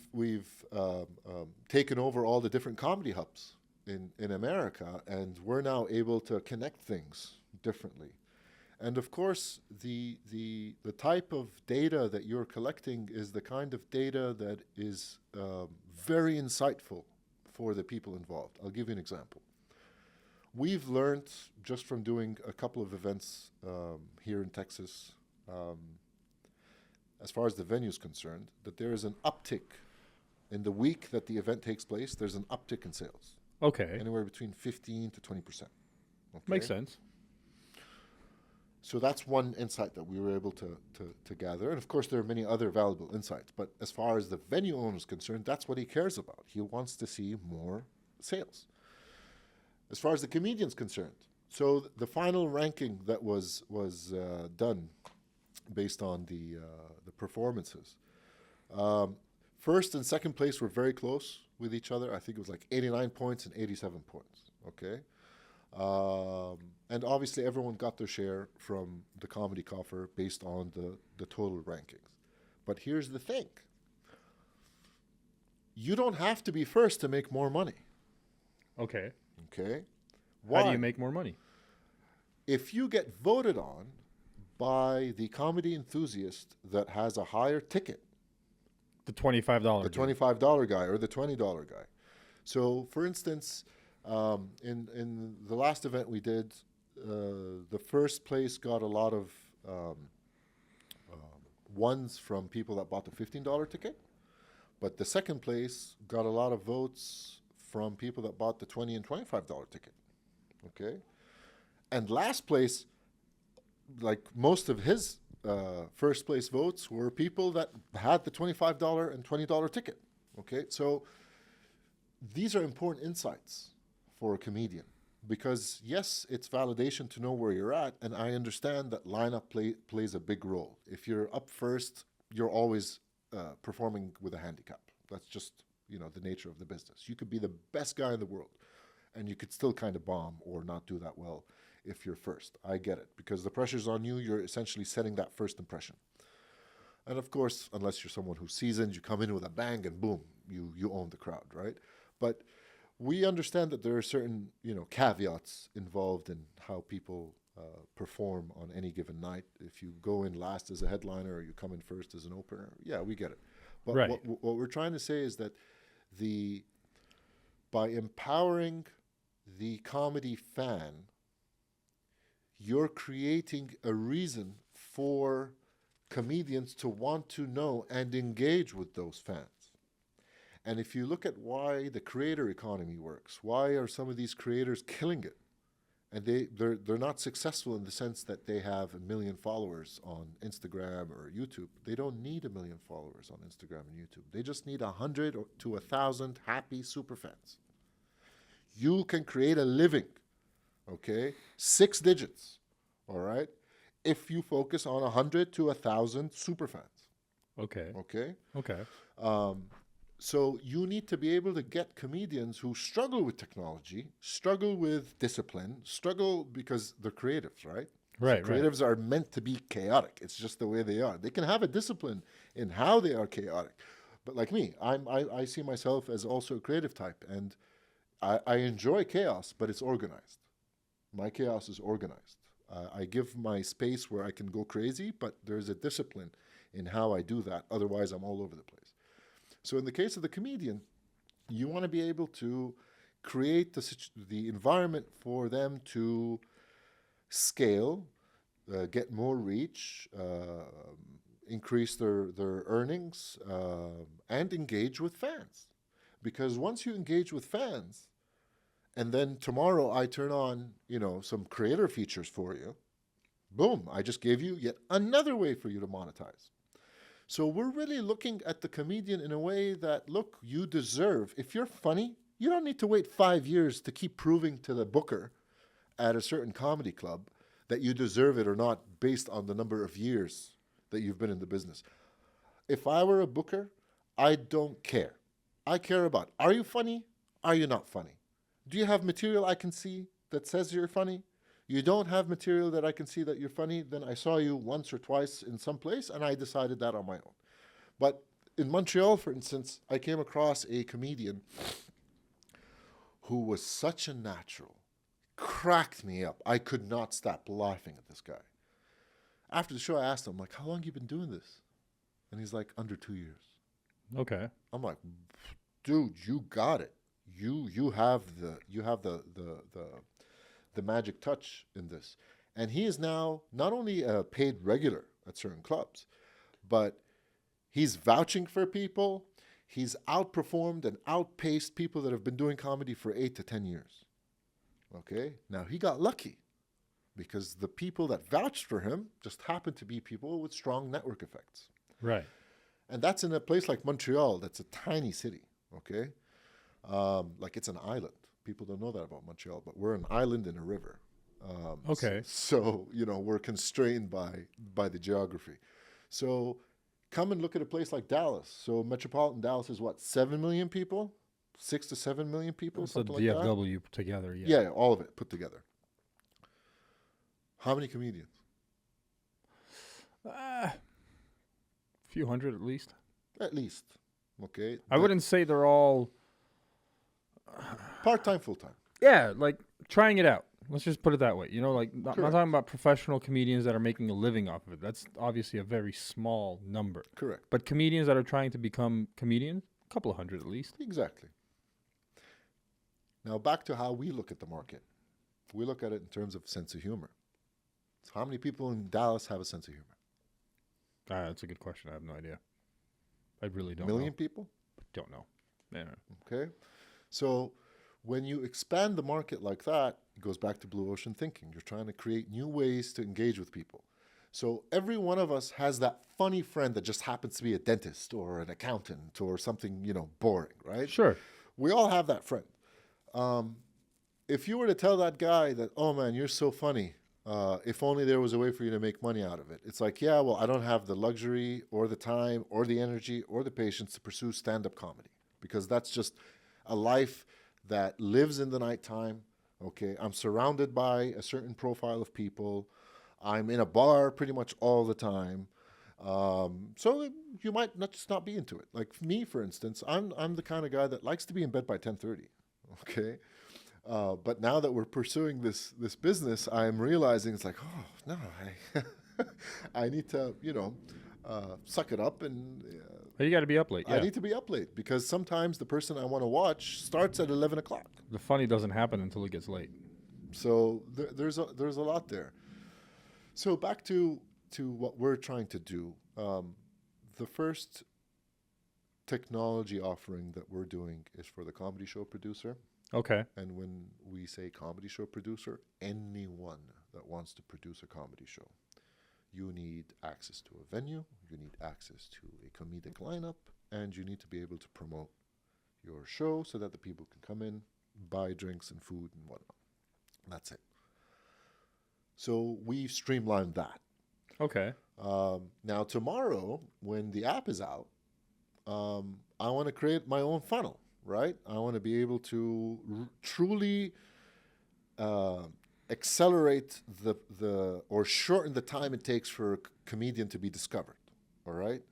taken over all the different comedy hubs in America, and we're now able to connect things differently. And of course, the type of data that you're collecting is the kind of data that is very insightful for the people involved. I'll give you an example. We've learned just from doing a couple of events here in Texas, as far as the venue is concerned, that there is an uptick in the week that the event takes place. There's an uptick in sales. Okay. Anywhere between 15 to 20%. Okay? Makes sense. So that's one insight that we were able to gather. And of course, there are many other valuable insights. But as far as the venue owner is concerned, that's what he cares about. He wants to see more sales. As far as the comedian's concerned, so the final ranking that was done based on the performances, first and second place were very close with each other. I think it was like 89 points and 87 points. Okay. And obviously everyone got their share from the comedy coffer based on the total rankings. But here's the thing. You don't have to be first to make more money. Okay. Okay? Why? How do you make more money? If you get voted on by the comedy enthusiast that has a higher ticket. The $25 The $25 guy or the $20 guy. So, for instance, in the last event we did, the first place got a lot of ones from people that bought the $15 ticket, but the second place got a lot of votes from people that bought the $20 and $25 ticket. Okay, and last place, like most of his first place votes were people that had the $25 and $20 ticket. Okay, so these are important insights for a comedian, because yes, it's validation to know where you're at, and I understand that lineup plays a big role. If you're up first, you're always performing with a handicap. That's just the nature of the business. You could be the best guy in the world, and you could still kind of bomb or not do that well if you're first. I get it, because the pressure's on you. You're essentially setting that first impression. And of course, unless you're someone who's seasoned, you come in with a bang and boom, you own the crowd, right? But we understand that there are certain, caveats involved in how people perform on any given night. If you go in last as a headliner or you come in first as an opener, yeah, we get it. But right. what we're trying to say is that by empowering the comedy fan, you're creating a reason for comedians to want to know and engage with those fans. And if you look at why the creator economy works, why are some of these creators killing it? And they're not successful in the sense that they have 1 million followers on Instagram or YouTube. They don't need 1 million followers on Instagram and YouTube. They just need 100 to 1,000 happy superfans. You can create a living, okay? 6 digits, all right? If you focus on 100 to 1,000 superfans. Okay. Okay? Okay. So you need to be able to get comedians who struggle with technology, struggle with discipline, struggle because they're creatives, right? Right, So creatives are meant to be chaotic. It's just the way they are. They can have a discipline in how they are chaotic. But like me, I see myself as also a creative type, and I enjoy chaos, but it's organized. My chaos is organized. I give my space where I can go crazy, but there's a discipline in how I do that. Otherwise, I'm all over the place. So in the case of the comedian, you want to be able to create the environment for them to scale, get more reach, increase their earnings, and engage with fans. Because once you engage with fans, and then tomorrow I turn on, some creator features for you, boom, I just gave you yet another way for you to monetize. So we're really looking at the comedian in a way that, look, you deserve, if you're funny, you don't need to wait 5 years to keep proving to the booker at a certain comedy club that you deserve it or not based on the number of years that you've been in the business. If I were a booker, I don't care. I care about, are you funny? Are you not funny? Do you have material I can see that says you're funny? You don't have material that I can see that you're funny, then I saw you once or twice in some place and I decided that on my own. But in Montreal, for instance, I came across a comedian who was such a natural, cracked me up. I could not stop laughing at this guy. After the show, I asked him, how long you been doing this? And he's like, under 2 years. Okay. I'm like, dude, you got it. You have the magic touch in this. And he is now not only a paid regular at certain clubs, but he's vouching for people. He's outperformed and outpaced people that have been doing comedy for 8 to 10 years. Okay? Now, he got lucky because the people that vouched for him just happened to be people with strong network effects. Right. And that's in a place like Montreal, that's a tiny city, okay? Like it's an island. People don't know that about Montreal, but we're an island in a river. Okay. So, we're constrained by the geography. So come and look at a place like Dallas. So metropolitan Dallas is what, 7 million people? 6 to 7 million people, It's the something like that? DFW together, yeah. Yeah, all of it put together. How many comedians? A few hundred at least. At least, okay? I wouldn't say they're all... Part-time, full-time. Yeah, like trying it out. Let's just put it that way. Not Correct. talking about professional comedians that are making a living off of it. That's obviously a very small number. Correct. But comedians that are trying to become comedians, a couple of hundred at least. Exactly. Now back to how we look at the market. We look at it in terms of sense of humor. So how many people in Dallas have a sense of humor? That's a good question. I have no idea. I really don't Million know. people? Don't know. Yeah. Okay. So when you expand the market like that, it goes back to blue ocean thinking. You're trying to create new ways to engage with people. So every one of us has that funny friend that just happens to be a dentist or an accountant or something, boring, right? Sure. We all have that friend. If you were to tell that guy that, oh man, you're so funny, if only there was a way for you to make money out of it. It's like, yeah, well, I don't have the luxury or the time or the energy or the patience to pursue stand-up comedy because that's just a life that lives in the nighttime. Okay, I'm surrounded by a certain profile of people. I'm in a bar pretty much all the time. So you might not be into it. Like me, for instance, I'm the kind of guy that likes to be in bed by 10:30. Okay. But now that we're pursuing this business, I'm realizing it's like, oh no, I need to, suck it up and. You got to be up late. Yeah. I need to be up late because sometimes the person I want to watch starts at 11 o'clock. The funny doesn't happen until it gets late. So there's a lot there. So back to what we're trying to do. The first technology offering that we're doing is for the comedy show producer. Okay. And when we say comedy show producer, anyone that wants to produce a comedy show. You need access to a venue, you need access to a comedic lineup, and you need to be able to promote your show so that the people can come in, buy drinks and food and whatnot. That's it. So we've streamlined that. Okay. Now tomorrow, when the app is out, I want to create my own funnel, right? I want to be able to truly accelerate or shorten the time it takes for a comedian to be discovered, all right?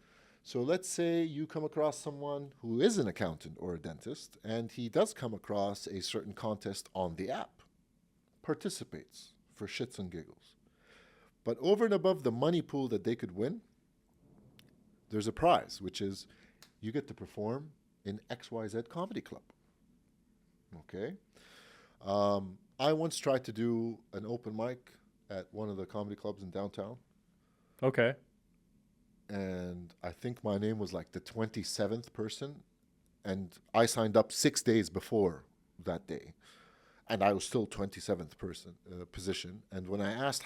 So let's say you come across someone who is an accountant or a dentist, and he does come across a certain contest on the app, participates for shits and giggles. But over and above the money pool that they could win, there's a prize, which is you get to perform in XYZ Comedy Club. Okay? I once tried to do an open mic at one of the comedy clubs in downtown. Okay. And I think my name was like the 27th person. And I signed up 6 days before that day. And I was still 27th position. And when I asked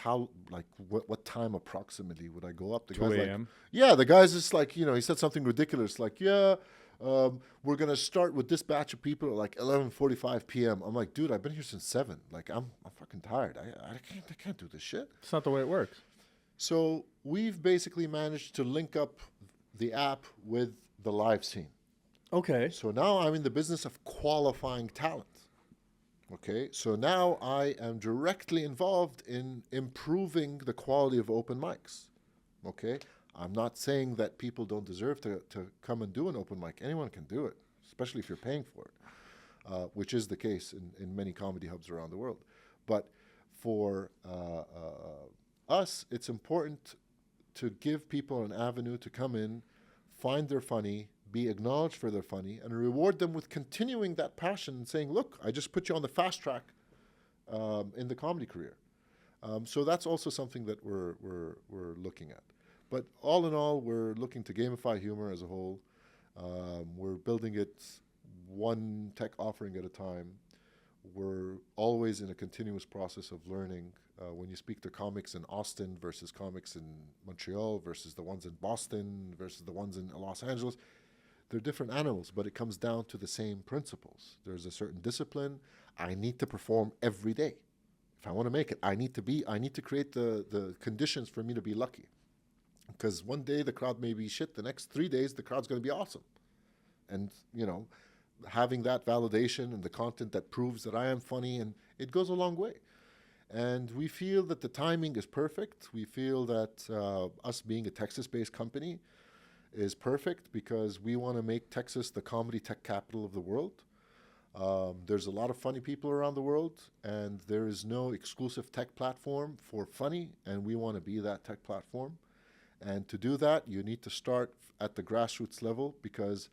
what time approximately would I go up, the 2 guy's a.m. like, yeah, the guy's just like, he said something ridiculous. Like, yeah, we're going to start with this batch of people at like 11:45 p.m. I'm like, dude, I've been here since 7. Like, I'm fucking tired. I can't do this shit. It's not the way it works. So we've basically managed to link up the app with the live scene. Okay. So now I'm in the business of qualifying talent. Okay, so now I am directly involved in improving the quality of open mics. Okay, I'm not saying that people don't deserve to come and do an open mic. Anyone can do it, especially if you're paying for it, which is the case in many comedy hubs around the world. But for us, it's important to give people an avenue to come in, find their funny, be acknowledged for their funny, and reward them with continuing that passion and saying, look, I just put you on the fast track in the comedy career. So that's also something that we're looking at. But all in all, we're looking to gamify humor as a whole. We're building it one tech offering at a time. We're always in a continuous process of learning. When you speak to comics in Austin versus comics in Montreal versus the ones in Boston versus the ones in Los Angeles, they're different animals, but it comes down to the same principles. There's a certain discipline. I need to perform every day. If I want to make it, I need to create the conditions for me to be lucky. Because one day the crowd may be shit, the next 3 days the crowd's going to be awesome. And, having that validation and the content that proves that I am funny, and it goes a long way. And we feel that the timing is perfect. We feel that us being a Texas-based company is perfect because we want to make Texas the comedy tech capital of the world. There's a lot of funny people around the world, and there is no exclusive tech platform for funny, and we want to be that tech platform. And to do that, you need to start at the grassroots level because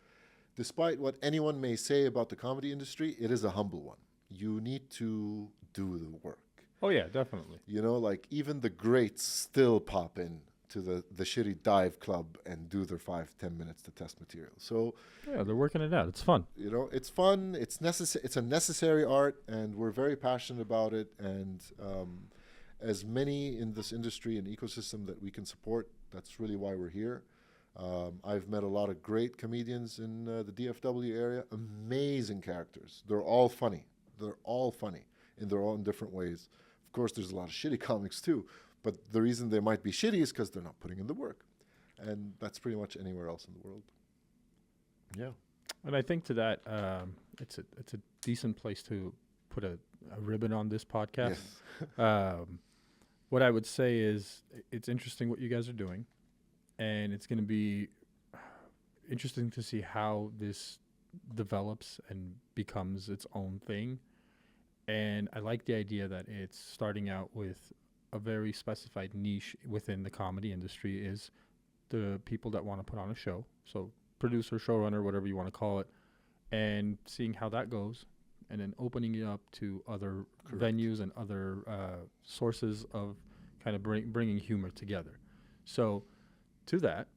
despite what anyone may say about the comedy industry, it is a humble one. You need to do the work. Oh, yeah, definitely. Like even the greats still pop in to the shitty dive club and do their 5-10 minutes to test material. So yeah, they're working it out. It's fun. It's fun. It's necessary. It's a necessary art, and we're very passionate about it. And as many in this industry and ecosystem that we can support, that's really why we're here. I've met a lot of great comedians in the DFW area. Amazing characters. They're all funny. They're all funny in their own different ways. Of course, there's a lot of shitty comics too. But the reason they might be shitty is because they're not putting in the work. And that's pretty much anywhere else in the world. Yeah. And I think to that, it's a decent place to put a ribbon on this podcast. Yes. What I would say is it's interesting what you guys are doing. And it's going to be interesting to see how this develops and becomes its own thing. And I like the idea that it's starting out with a very specified niche within the comedy industry is the people that want to put on a show. So producer, showrunner, whatever you want to call it, and seeing how that goes, and then opening it up to other Correct. venues and other sources of kind of bringing humor together. So to that,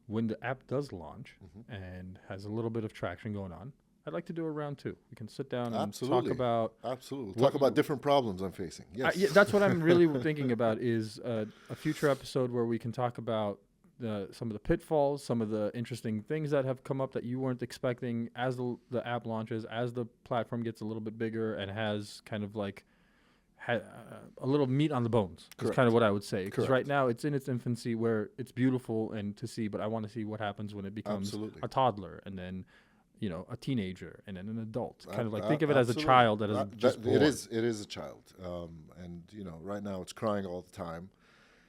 when the app does launch and has a little bit of traction going on, I'd like to do a round 2. We can sit down and Absolutely. talk about Absolutely. We'll talk about different problems I'm facing. Yes. yeah, that's what I'm really thinking about is a future episode where we can talk about some of the pitfalls, some of the interesting things that have come up that you weren't expecting as the app launches, as the platform gets a little bit bigger and has kind of like a little meat on the bones. Is kind of what I would say. Because right now it's in its infancy where it's beautiful and to see, but I want to see what happens when it becomes a toddler and then, you know, a teenager and then an adult. Kind of like think of it as a child that is just born. It is a child. And, you know, right now it's crying all the time.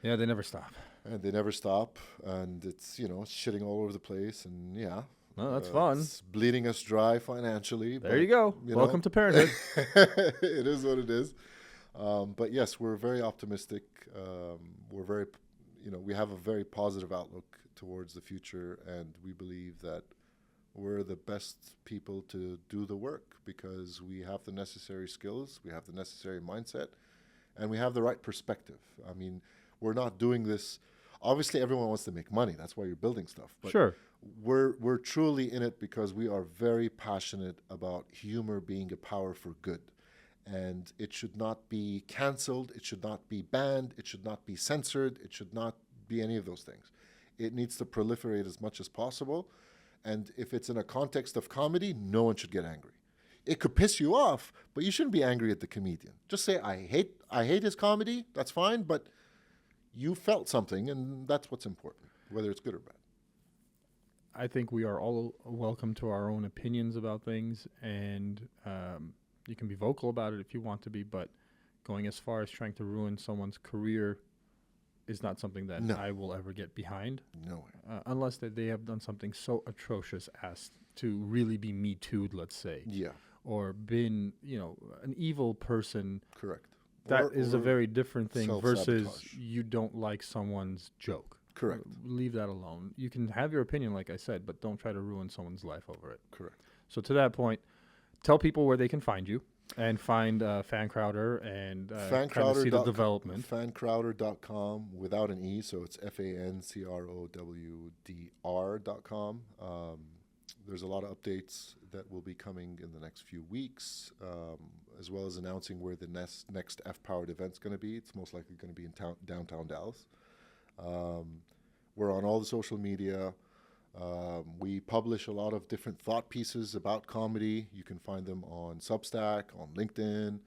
Yeah, they never stop. And they never stop. And it's, you know, it's shitting all over the place. And, yeah. Well, that's fun. It's bleeding us dry financially. There you go. Welcome to parenthood. It is what it is. But yes, we're very optimistic. We're very, you know, we have a very positive outlook towards the future, and we believe that we're the best people to do the work because we have the necessary skills, we have the necessary mindset, and we have the right perspective. I mean, we're not doing this. Obviously, everyone wants to make money. That's why you're building stuff. But sure. We're truly in it because we are very passionate about humor being a power for good. And it should not be canceled. It should not be banned. It should not be censored. It should not be any of those things. It needs to proliferate as much as possible. And if it's in a context of comedy, no one should get angry. It could piss you off, but you shouldn't be angry at the comedian. Just say, I hate his comedy. That's fine, but you felt something, and that's what's important, whether it's good or bad. I think we are all welcome to our own opinions about things, and you can be vocal about it if you want to be, but going as far as trying to ruin someone's career is not something that I will ever get behind. No way. Unless that they have done something so atrocious as to really be Me Too'd, let's say. Yeah. Or been, you know, an evil person. Correct. That is a very different thing versus you don't like someone's joke. Correct. Leave that alone. You can have your opinion, like I said, but don't try to ruin someone's life over it. Correct. So to that point, tell people where they can find you and find Fancrowder and kind of see the development. Fancrowder.com without an E, so it's FANCROWDR.com. There's a lot of updates that will be coming in the next few weeks, as well as announcing where the next F-Powered event's going to be. It's most likely going to be in downtown Dallas. We're on all the social media. We publish a lot of different thought pieces about comedy. You can find them on Substack, on LinkedIn.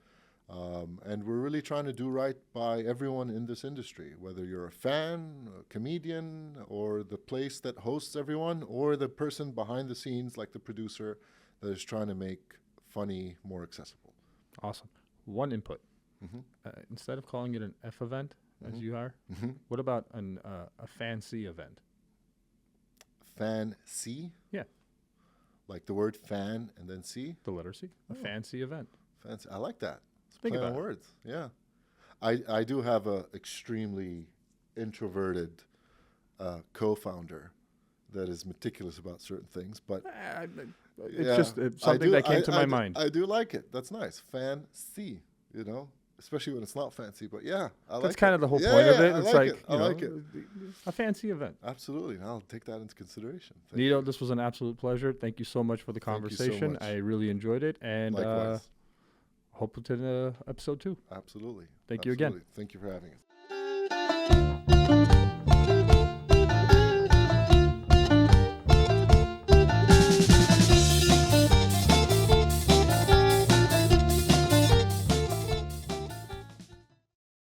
And we're really trying to do right by everyone in this industry, whether you're a fan, a comedian, or the place that hosts everyone, or the person behind the scenes, like the producer, that is trying to make funny more accessible. Awesome. One input. Instead of calling it an F event, as you are, what about a fancy event? Fancy? Yeah. Like the word fan and then C? The letter C. A fancy event. Fancy. I like that. Think about words. Yeah. I do have a extremely introverted co-founder that is meticulous about certain things, but it's just something that came to my mind. I do like it. That's nice. Fancy, you know, especially when it's not fancy, but yeah, I like it. That's kind of the whole point of it. It's like, I like it. A fancy event. Absolutely. And I'll take that into consideration. Nido, this was an absolute pleasure. Thank you so much for the conversation. Thank you so much. I really enjoyed it. And likewise. Hope to episode 2. Absolutely. Thank you again. Thank you for having us.